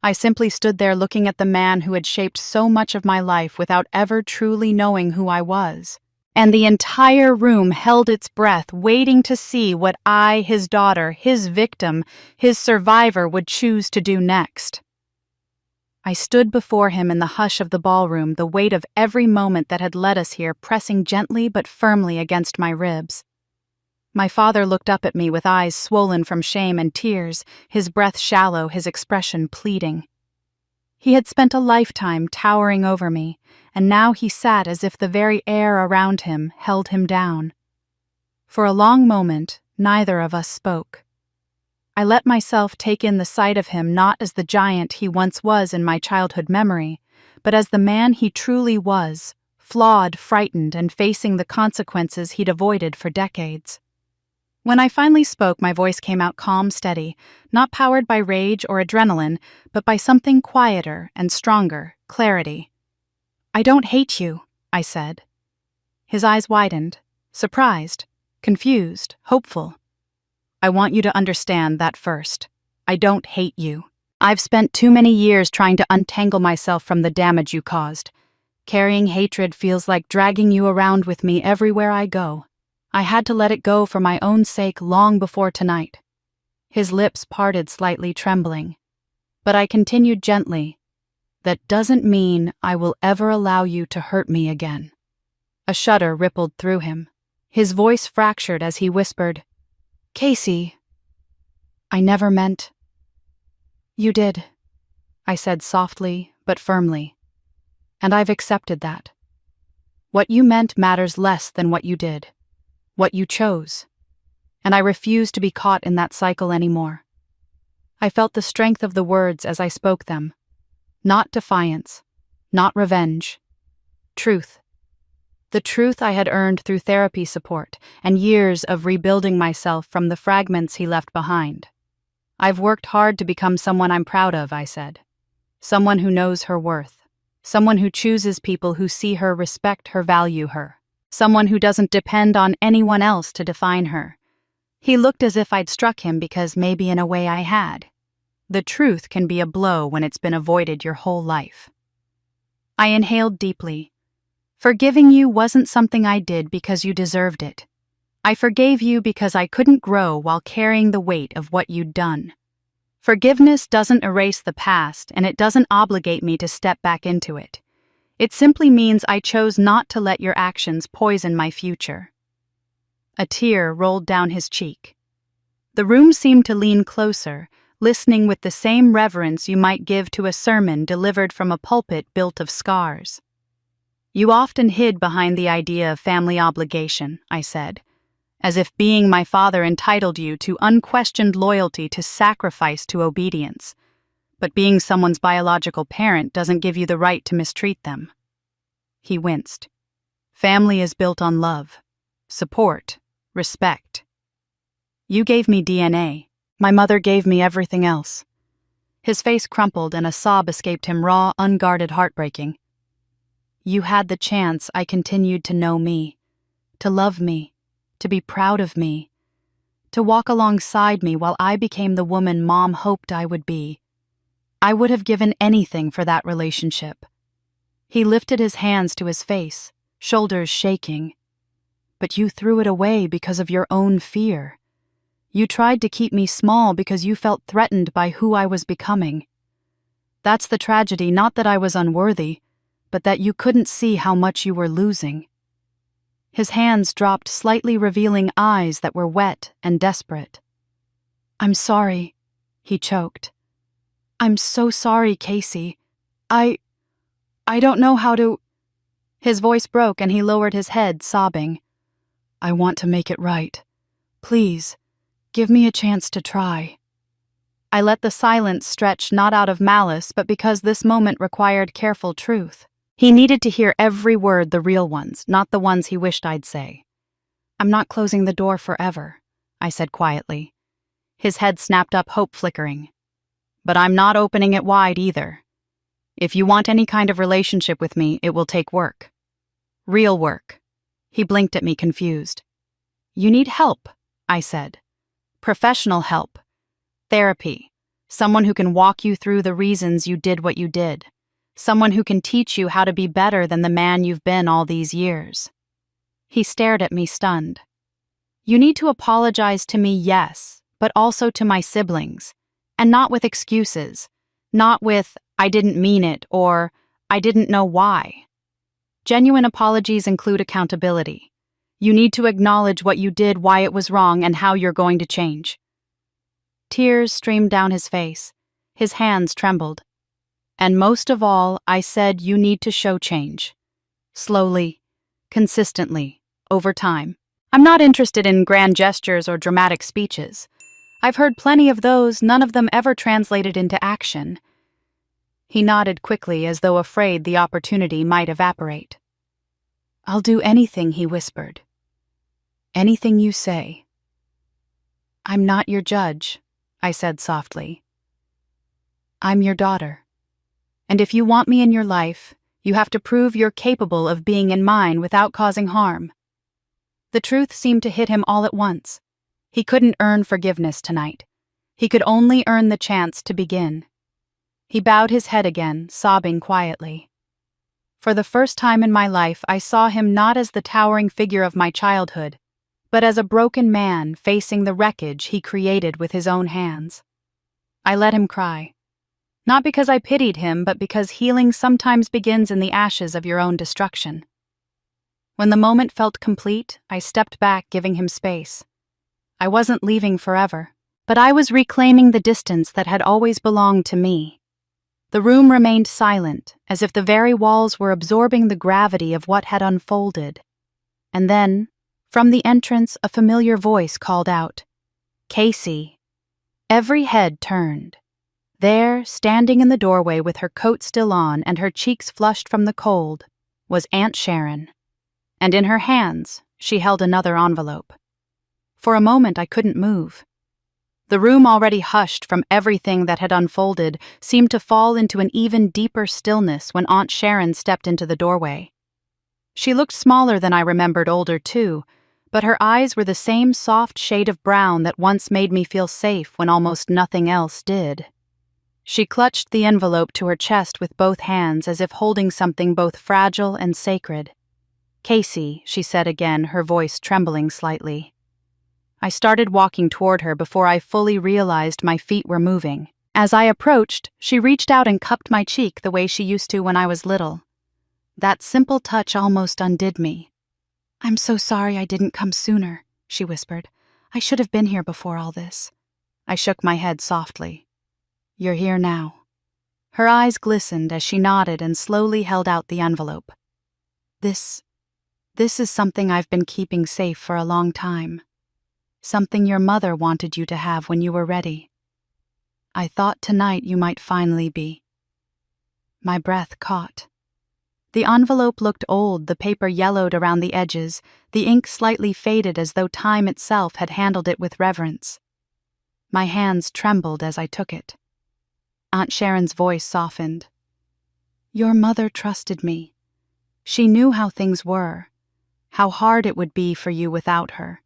I simply stood there looking at the man who had shaped so much of my life without ever truly knowing who I was. And the entire room held its breath, waiting to see what I, his daughter, his victim, his survivor, would choose to do next. I stood before him in the hush of the ballroom, the weight of every moment that had led us here pressing gently but firmly against my ribs. My father looked up at me with eyes swollen from shame and tears, his breath shallow, his expression pleading. He had spent a lifetime towering over me, and now he sat as if the very air around him held him down. For a long moment, neither of us spoke. I let myself take in the sight of him not as the giant he once was in my childhood memory, but as the man he truly was, flawed, frightened, and facing the consequences he'd avoided for decades. When I finally spoke, my voice came out calm, steady, not powered by rage or adrenaline, but by something quieter and stronger, clarity. "I don't hate you," I said. His eyes widened, surprised, confused, hopeful. "I want you to understand that first. I don't hate you. I've spent too many years trying to untangle myself from the damage you caused. Carrying hatred feels like dragging you around with me everywhere I go. I had to let it go for my own sake long before tonight." His lips parted slightly, trembling. But I continued gently. That doesn't mean I will ever allow you to hurt me again." A shudder rippled through him. His voice fractured as he whispered, "Casey, I never meant—" "You did," I said softly but firmly, "and I've accepted that. What you meant matters less than what you did, what you chose, and I refuse to be caught in that cycle anymore." I felt the strength of the words as I spoke them. Not defiance, not revenge. Truth. The truth I had earned through therapy support and years of rebuilding myself from the fragments he left behind. "I've worked hard to become someone I'm proud of," I said. "Someone who knows her worth. Someone who chooses people who see her, respect her, value her. Someone who doesn't depend on anyone else to define her." He looked as if I'd struck him because maybe in a way I had. The truth can be a blow when it's been avoided your whole life. I inhaled deeply. Forgiving you wasn't something I did because you deserved it. I forgave you because I couldn't grow while carrying the weight of what you'd done. Forgiveness doesn't erase the past, and it doesn't obligate me to step back into it. It simply means I chose not to let your actions poison my future. A tear rolled down his cheek. The room seemed to lean closer, listening with the same reverence you might give to a sermon delivered from a pulpit built of scars. "You often hid behind the idea of family obligation," I said, "as if being my father entitled you to unquestioned loyalty, to sacrifice, to obedience. But being someone's biological parent doesn't give you the right to mistreat them." He winced. "Family is built on love, support, respect. You gave me DNA. My mother gave me everything else." His face crumpled and a sob escaped him, raw, unguarded, heartbreaking. "You had the chance. I continued to know me, to love me, to be proud of me, to walk alongside me while I became the woman Mom hoped I would be. I would have given anything for that relationship." He lifted his hands to his face, shoulders shaking. "But you threw it away because of your own fear. You tried to keep me small because you felt threatened by who I was becoming. That's the tragedy, not that I was unworthy, but that you couldn't see how much you were losing." His hands dropped, slightly revealing eyes that were wet and desperate. "I'm sorry," he choked. "I'm so sorry, Casey. I don't know how to—" His voice broke and he lowered his head, sobbing. "I want to make it right. Please, give me a chance to try." I let the silence stretch, not out of malice, but because this moment required careful truth. He needed to hear every word, the real ones, not the ones he wished I'd say. "I'm not closing the door forever," I said quietly. His head snapped up, hope flickering. "But I'm not opening it wide either. If you want any kind of relationship with me, it will take work. Real work." He blinked at me, confused. "You need help," I said. "Professional help. Therapy. Someone who can walk you through the reasons you did what you did. Someone who can teach you how to be better than the man you've been all these years." He stared at me, stunned. "You need to apologize to me, yes, but also to my siblings. And not with excuses. Not with, 'I didn't mean it,' or 'I didn't know why.' Genuine apologies include accountability. You need to acknowledge what you did, why it was wrong, and how you're going to change." Tears streamed down his face. His hands trembled. "And most of all, I said you need to show change. Slowly, consistently, over time. I'm not interested in grand gestures or dramatic speeches. I've heard plenty of those, none of them ever translated into action." He nodded quickly, as though afraid the opportunity might evaporate. "I'll do anything," he whispered. "Anything you say." "I'm not your judge," I said softly. "I'm your daughter. And if you want me in your life, you have to prove you're capable of being in mine without causing harm." The truth seemed to hit him all at once. He couldn't earn forgiveness tonight. He could only earn the chance to begin. He bowed his head again, sobbing quietly. For the first time in my life, I saw him not as the towering figure of my childhood, but as a broken man facing the wreckage he created with his own hands. I let him cry. Not because I pitied him, but because healing sometimes begins in the ashes of your own destruction. When the moment felt complete, I stepped back, giving him space. I wasn't leaving forever, but I was reclaiming the distance that had always belonged to me. The room remained silent, as if the very walls were absorbing the gravity of what had unfolded. And then, from the entrance, a familiar voice called out, "Casey." Every head turned. There, standing in the doorway with her coat still on and her cheeks flushed from the cold, was Aunt Sharon. And in her hands, she held another envelope. For a moment, I couldn't move. The room, already hushed from everything that had unfolded, seemed to fall into an even deeper stillness when Aunt Sharon stepped into the doorway. She looked smaller than I remembered, older too, but her eyes were the same soft shade of brown that once made me feel safe when almost nothing else did. She clutched the envelope to her chest with both hands, as if holding something both fragile and sacred. "Casey," she said again, her voice trembling slightly. I started walking toward her before I fully realized my feet were moving. As I approached, she reached out and cupped my cheek the way she used to when I was little. That simple touch almost undid me. "I'm so sorry I didn't come sooner," she whispered. "I should have been here before all this." I shook my head softly. "You're here now." Her eyes glistened as she nodded and slowly held out the envelope. This is something I've been keeping safe for a long time. Something your mother wanted you to have when you were ready. I thought tonight you might finally be." My breath caught. The envelope looked old, the paper yellowed around the edges, the ink slightly faded as though time itself had handled it with reverence. My hands trembled as I took it. Aunt Sharon's voice softened. "Your mother trusted me. She knew how things were, how hard it would be for you without her.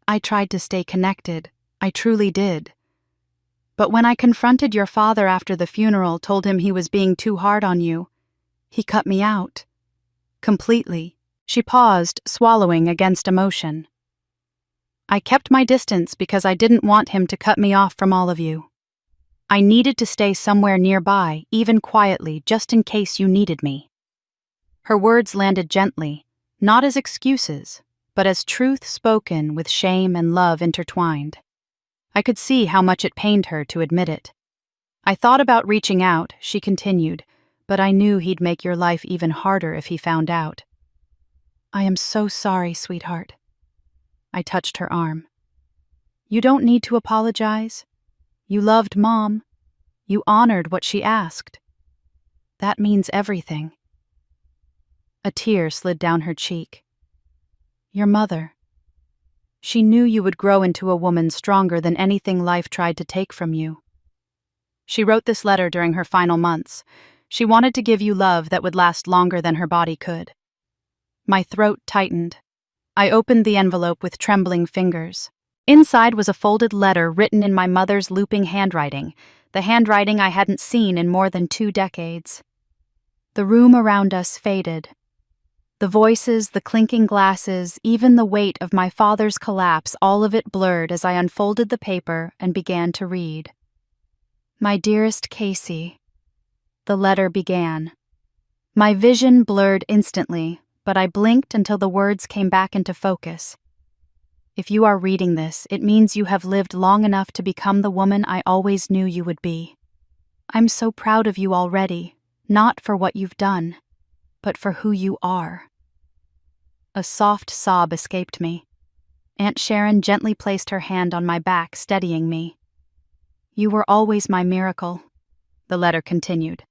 I tried to stay connected, I truly did. But when I confronted your father after the funeral, told him he was being too hard on you, he cut me out. Completely." She paused, swallowing against emotion. "I kept my distance because I didn't want him to cut me off from all of you. I needed to stay somewhere nearby, even quietly, just in case you needed me." Her words landed gently, not as excuses, but as truth spoken with shame and love intertwined. I could see how much it pained her to admit it. "I thought about reaching out," she continued, "but I knew he'd make your life even harder if he found out." "I am so sorry, sweetheart." I touched her arm. "You don't need to apologize. You loved Mom. You honored what she asked. That means everything." A tear slid down her cheek. "Your mother. She knew you would grow into a woman stronger than anything life tried to take from you. She wrote this letter during her final months. She wanted to give you love that would last longer than her body could." My throat tightened. I opened the envelope with trembling fingers. Inside was a folded letter written in my mother's looping handwriting, the handwriting I hadn't seen in more than 2 decades. The room around us faded. The voices, the clinking glasses, even the weight of my father's collapse, all of it blurred as I unfolded the paper and began to read. "My dearest Casey," the letter began. My vision blurred instantly, but I blinked until the words came back into focus. "If you are reading this, it means you have lived long enough to become the woman I always knew you would be. I'm so proud of you already, not for what you've done, but for who you are." A soft sob escaped me. Aunt Sharon gently placed her hand on my back, steadying me. "You were always my miracle," the letter continued.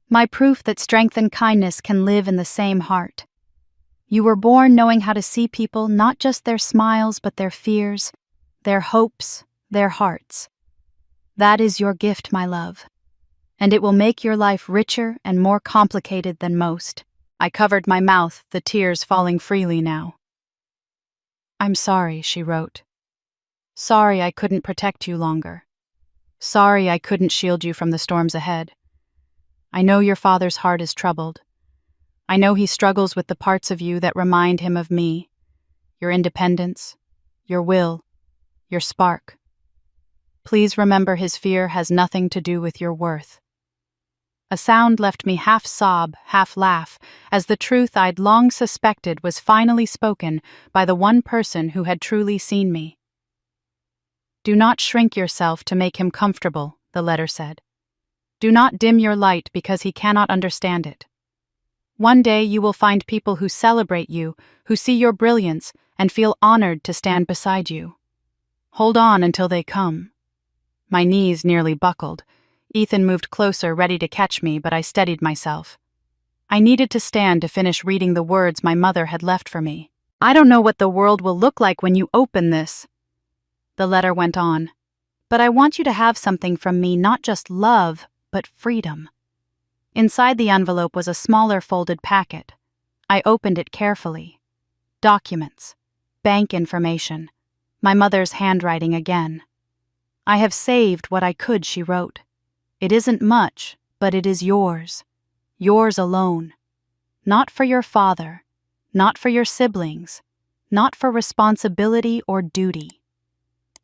"My proof that strength and kindness can live in the same heart. You were born knowing how to see people, not just their smiles, but their fears, their hopes, their hearts. That is your gift, my love, and it will make your life richer and more complicated than most." I covered my mouth, the tears falling freely now. "I'm sorry," she wrote. "Sorry I couldn't protect you longer. Sorry I couldn't shield you from the storms ahead. I know your father's heart is troubled. I know he struggles with the parts of you that remind him of me, your independence, your will, your spark. Please remember his fear has nothing to do with your worth. A sound left me half sob, half laugh, as the truth I'd long suspected was finally spoken by the one person who had truly seen me. Do not shrink yourself to make him comfortable, the letter said. Do not dim your light because he cannot understand it. One day you will find people who celebrate you, who see your brilliance, and feel honored to stand beside you. Hold on until they come. My knees nearly buckled. Ethan moved closer, ready to catch me, but I steadied myself. I needed to stand to finish reading the words my mother had left for me. I don't know what the world will look like when you open this. The letter went on. But I want you to have something from me, not just love, but freedom. Inside the envelope was a smaller folded packet. I opened it carefully. Documents. Bank information. My mother's handwriting again. I have saved what I could, she wrote. It isn't much, but it is yours. Yours alone. Not for your father. Not for your siblings. Not for responsibility or duty.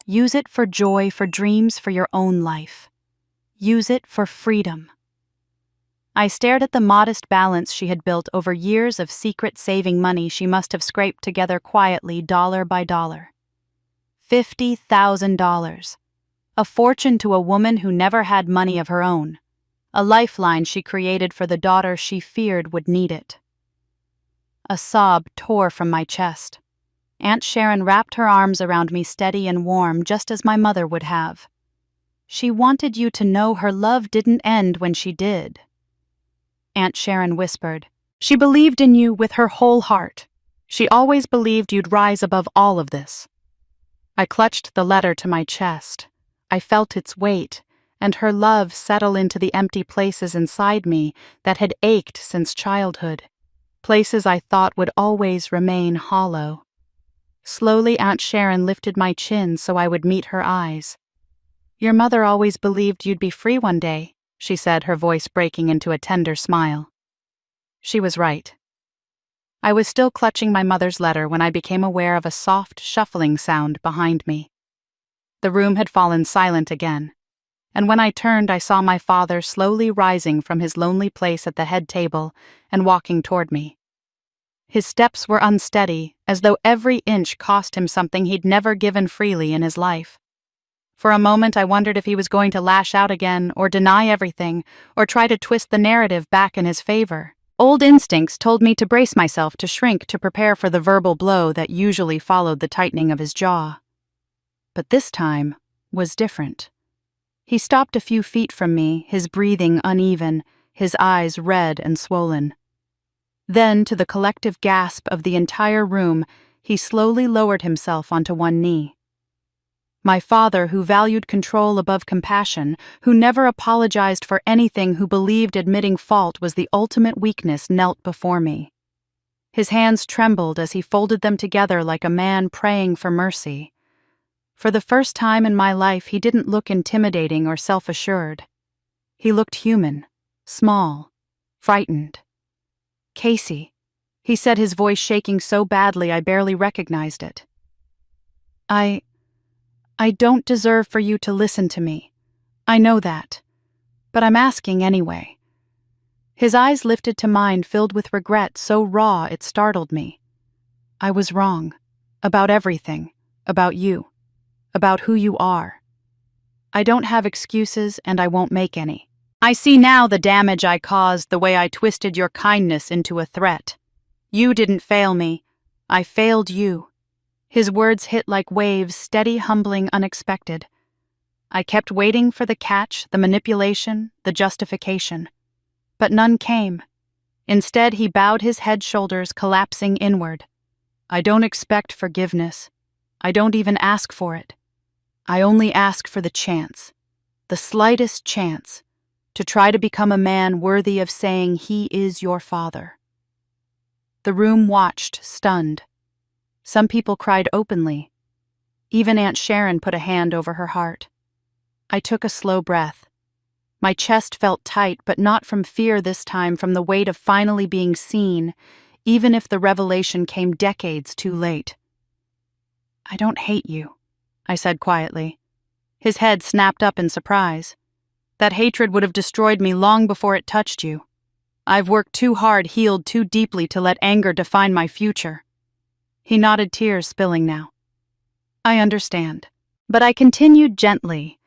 Use it for joy, for dreams, for your own life. Use it for freedom. I stared at the modest balance she had built over years of secret saving money she must have scraped together quietly, dollar by dollar. $50,000. A fortune to a woman who never had money of her own. A lifeline she created for the daughter she feared would need it. A sob tore from my chest. Aunt Sharon wrapped her arms around me steady and warm, just as my mother would have. She wanted you to know her love didn't end when she did. Aunt Sharon whispered. She believed in you with her whole heart. She always believed you'd rise above all of this. I clutched the letter to my chest. I felt its weight, and her love settle into the empty places inside me that had ached since childhood, places I thought would always remain hollow. Slowly Aunt Sharon lifted my chin so I would meet her eyes. Your mother always believed you'd be free one day, she said, her voice breaking into a tender smile. She was right. I was still clutching my mother's letter when I became aware of a soft, shuffling sound behind me. The room had fallen silent again, and when I turned I saw my father slowly rising from his lonely place at the head table and walking toward me. His steps were unsteady, as though every inch cost him something he'd never given freely in his life. For a moment I wondered if he was going to lash out again, or deny everything, or try to twist the narrative back in his favor. Old instincts told me to brace myself, to shrink, to prepare for the verbal blow that usually followed the tightening of his jaw. But this time was different. He stopped a few feet from me, his breathing uneven, his eyes red and swollen. Then, to the collective gasp of the entire room, he slowly lowered himself onto one knee. My father, who valued control above compassion, who never apologized for anything, who believed admitting fault was the ultimate weakness, knelt before me. His hands trembled as he folded them together like a man praying for mercy. For the first time in my life, he didn't look intimidating or self-assured. He looked human, small, frightened. Casey, he said, his voice shaking so badly I barely recognized it. I don't deserve for you to listen to me. I know that. But I'm asking anyway. His eyes lifted to mine, filled with regret so raw it startled me. I was wrong. About everything. About you. About who you are. I don't have excuses, and I won't make any. I see now the damage I caused, the way I twisted your kindness into a threat. You didn't fail me. I failed you. His words hit like waves, steady, humbling, unexpected. I kept waiting for the catch, the manipulation, the justification. But none came. Instead, he bowed his head, shoulders collapsing inward. I don't expect forgiveness. I don't even ask for it. I only ask for the chance, the slightest chance, to try to become a man worthy of saying he is your father. The room watched, stunned. Some people cried openly. Even Aunt Sharon put a hand over her heart. I took a slow breath. My chest felt tight, but not from fear this time, from the weight of finally being seen, even if the revelation came decades too late. I don't hate you, I said quietly. His head snapped up in surprise. That hatred would have destroyed me long before it touched you. I've worked too hard, healed too deeply to let anger define my future. He nodded, tears spilling now. I understand. But I continued gently.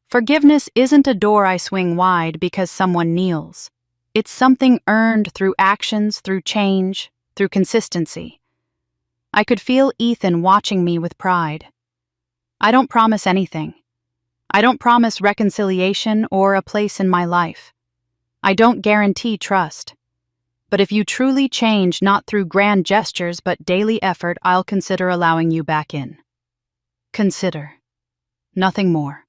Forgiveness isn't a door I swing wide because someone kneels. It's something earned through actions, through change, through consistency. I could feel Ethan watching me with pride. I don't promise anything. I don't promise reconciliation or a place in my life. I don't guarantee trust. But if you truly change, not through grand gestures but daily effort, I'll consider allowing you back in. Consider. Nothing more.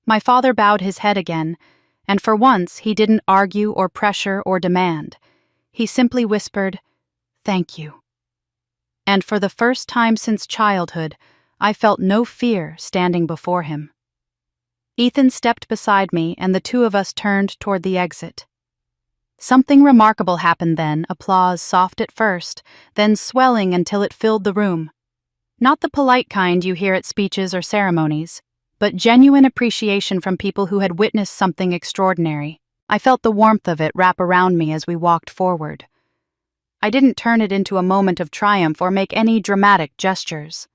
My father bowed his head again, and for once he didn't argue or pressure or demand. He simply whispered, "Thank you." And for the first time since childhood, I felt no fear standing before him. Ethan stepped beside me, and the two of us turned toward the exit. Something remarkable happened then, applause soft at first, then swelling until it filled the room. Not the polite kind you hear at speeches or ceremonies, but genuine appreciation from people who had witnessed something extraordinary. I felt the warmth of it wrap around me as we walked forward. I didn't turn it into a moment of triumph or make any dramatic gestures.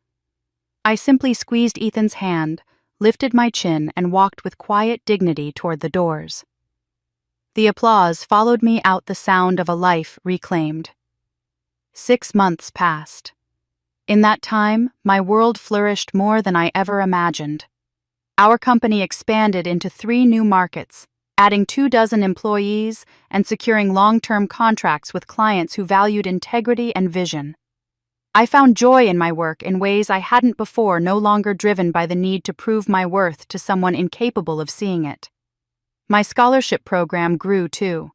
I simply squeezed Ethan's hand, lifted my chin, and walked with quiet dignity toward the doors. The applause followed me out, the sound of a life reclaimed. 6 months passed. In that time, my world flourished more than I ever imagined. Our company expanded into 3 new markets, adding 24 employees and securing long-term contracts with clients who valued integrity and vision. I found joy in my work in ways I hadn't before, no longer driven by the need to prove my worth to someone incapable of seeing it. My scholarship program grew too.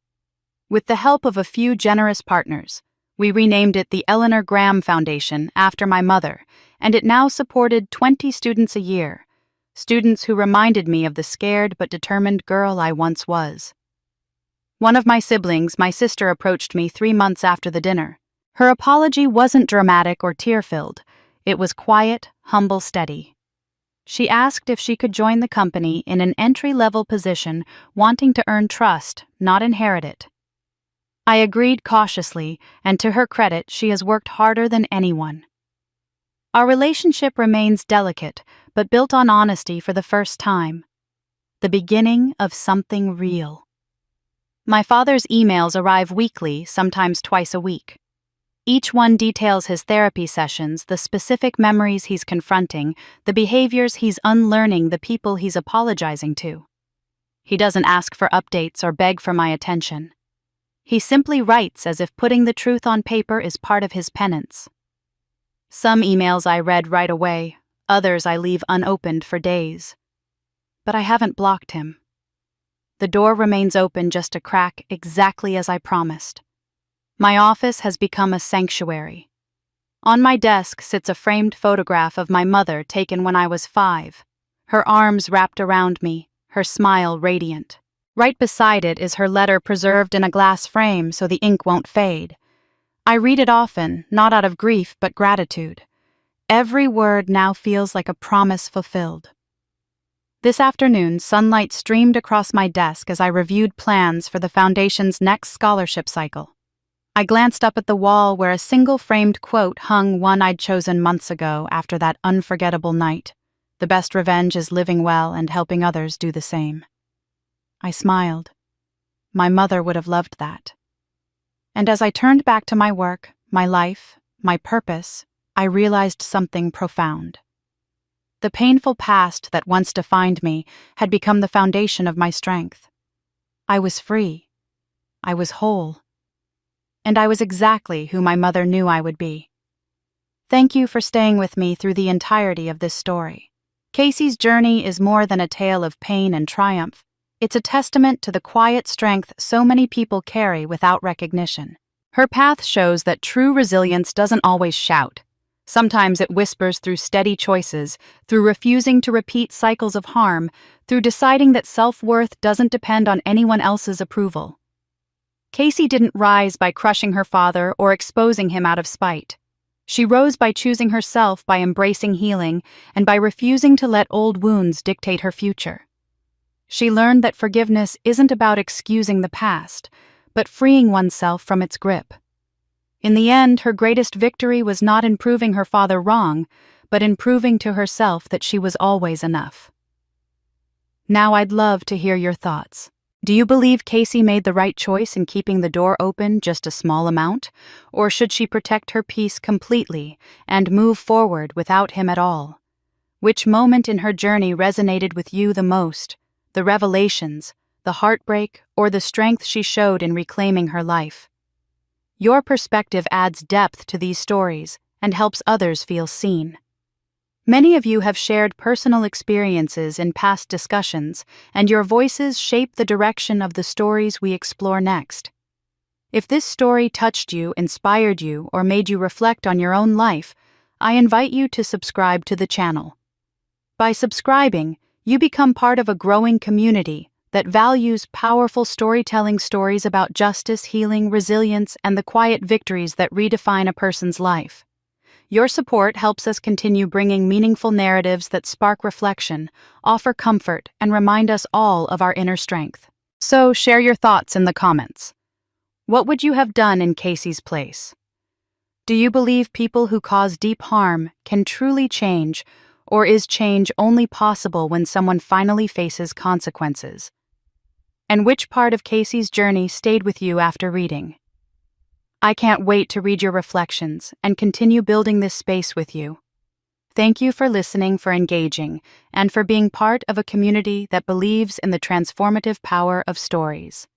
With the help of a few generous partners, we renamed it the Eleanor Graham Foundation after my mother, and it now supported 20 students a year, students who reminded me of the scared but determined girl I once was. One of my siblings, my sister, approached me 3 months after the dinner. Her apology wasn't dramatic or tear-filled. It was quiet, humble, steady. She asked if she could join the company in an entry-level position, wanting to earn trust, not inherit it. I agreed cautiously, and to her credit, she has worked harder than anyone. Our relationship remains delicate, but built on honesty for the first time. The beginning of something real. My father's emails arrive weekly, sometimes twice a week. Each one details his therapy sessions, the specific memories he's confronting, the behaviors he's unlearning, the people he's apologizing to. He doesn't ask for updates or beg for my attention. He simply writes as if putting the truth on paper is part of his penance. Some emails I read right away, others I leave unopened for days. But I haven't blocked him. The door remains open just a crack, exactly as I promised. My office has become a sanctuary. On my desk sits a framed photograph of my mother taken when I was 5, her arms wrapped around me, her smile radiant. Right beside it is her letter preserved in a glass frame so the ink won't fade. I read it often, not out of grief but gratitude. Every word now feels like a promise fulfilled. This afternoon, sunlight streamed across my desk as I reviewed plans for the Foundation's next scholarship cycle. I glanced up at the wall where a single framed quote hung, one I'd chosen months ago after that unforgettable night. The best revenge is living well and helping others do the same. I smiled. My mother would have loved that. And as I turned back to my work, my life, my purpose, I realized something profound. The painful past that once defined me had become the foundation of my strength. I was free. I was whole. And I was exactly who my mother knew I would be. Thank you for staying with me through the entirety of this story. Casey's journey is more than a tale of pain and triumph. It's a testament to the quiet strength so many people carry without recognition. Her path shows that true resilience doesn't always shout. Sometimes it whispers through steady choices, through refusing to repeat cycles of harm, through deciding that self-worth doesn't depend on anyone else's approval. Casey didn't rise by crushing her father or exposing him out of spite. She rose by choosing herself, by embracing healing, and by refusing to let old wounds dictate her future. She learned that forgiveness isn't about excusing the past, but freeing oneself from its grip. In the end, her greatest victory was not in proving her father wrong, but in proving to herself that she was always enough. Now I'd love to hear your thoughts. Do you believe Casey made the right choice in keeping the door open just a small amount, or should she protect her peace completely and move forward without him at all? Which moment in her journey resonated with you the most? The revelations, the heartbreak, or the strength she showed in reclaiming her life? Your perspective adds depth to these stories and helps others feel seen. Many of you have shared personal experiences in past discussions, and your voices shape the direction of the stories we explore next. If this story touched you, inspired you, or made you reflect on your own life, I invite you to subscribe to the channel. By subscribing, you become part of a growing community that values powerful storytelling stories about justice, healing, resilience, and the quiet victories that redefine a person's life. Your support helps us continue bringing meaningful narratives that spark reflection, offer comfort, and remind us all of our inner strength. So, share your thoughts in the comments. What would you have done in Casey's place? Do you believe people who cause deep harm can truly change, or is change only possible when someone finally faces consequences? And which part of Casey's journey stayed with you after reading? I can't wait to read your reflections and continue building this space with you. Thank you for listening, for engaging, and for being part of a community that believes in the transformative power of stories.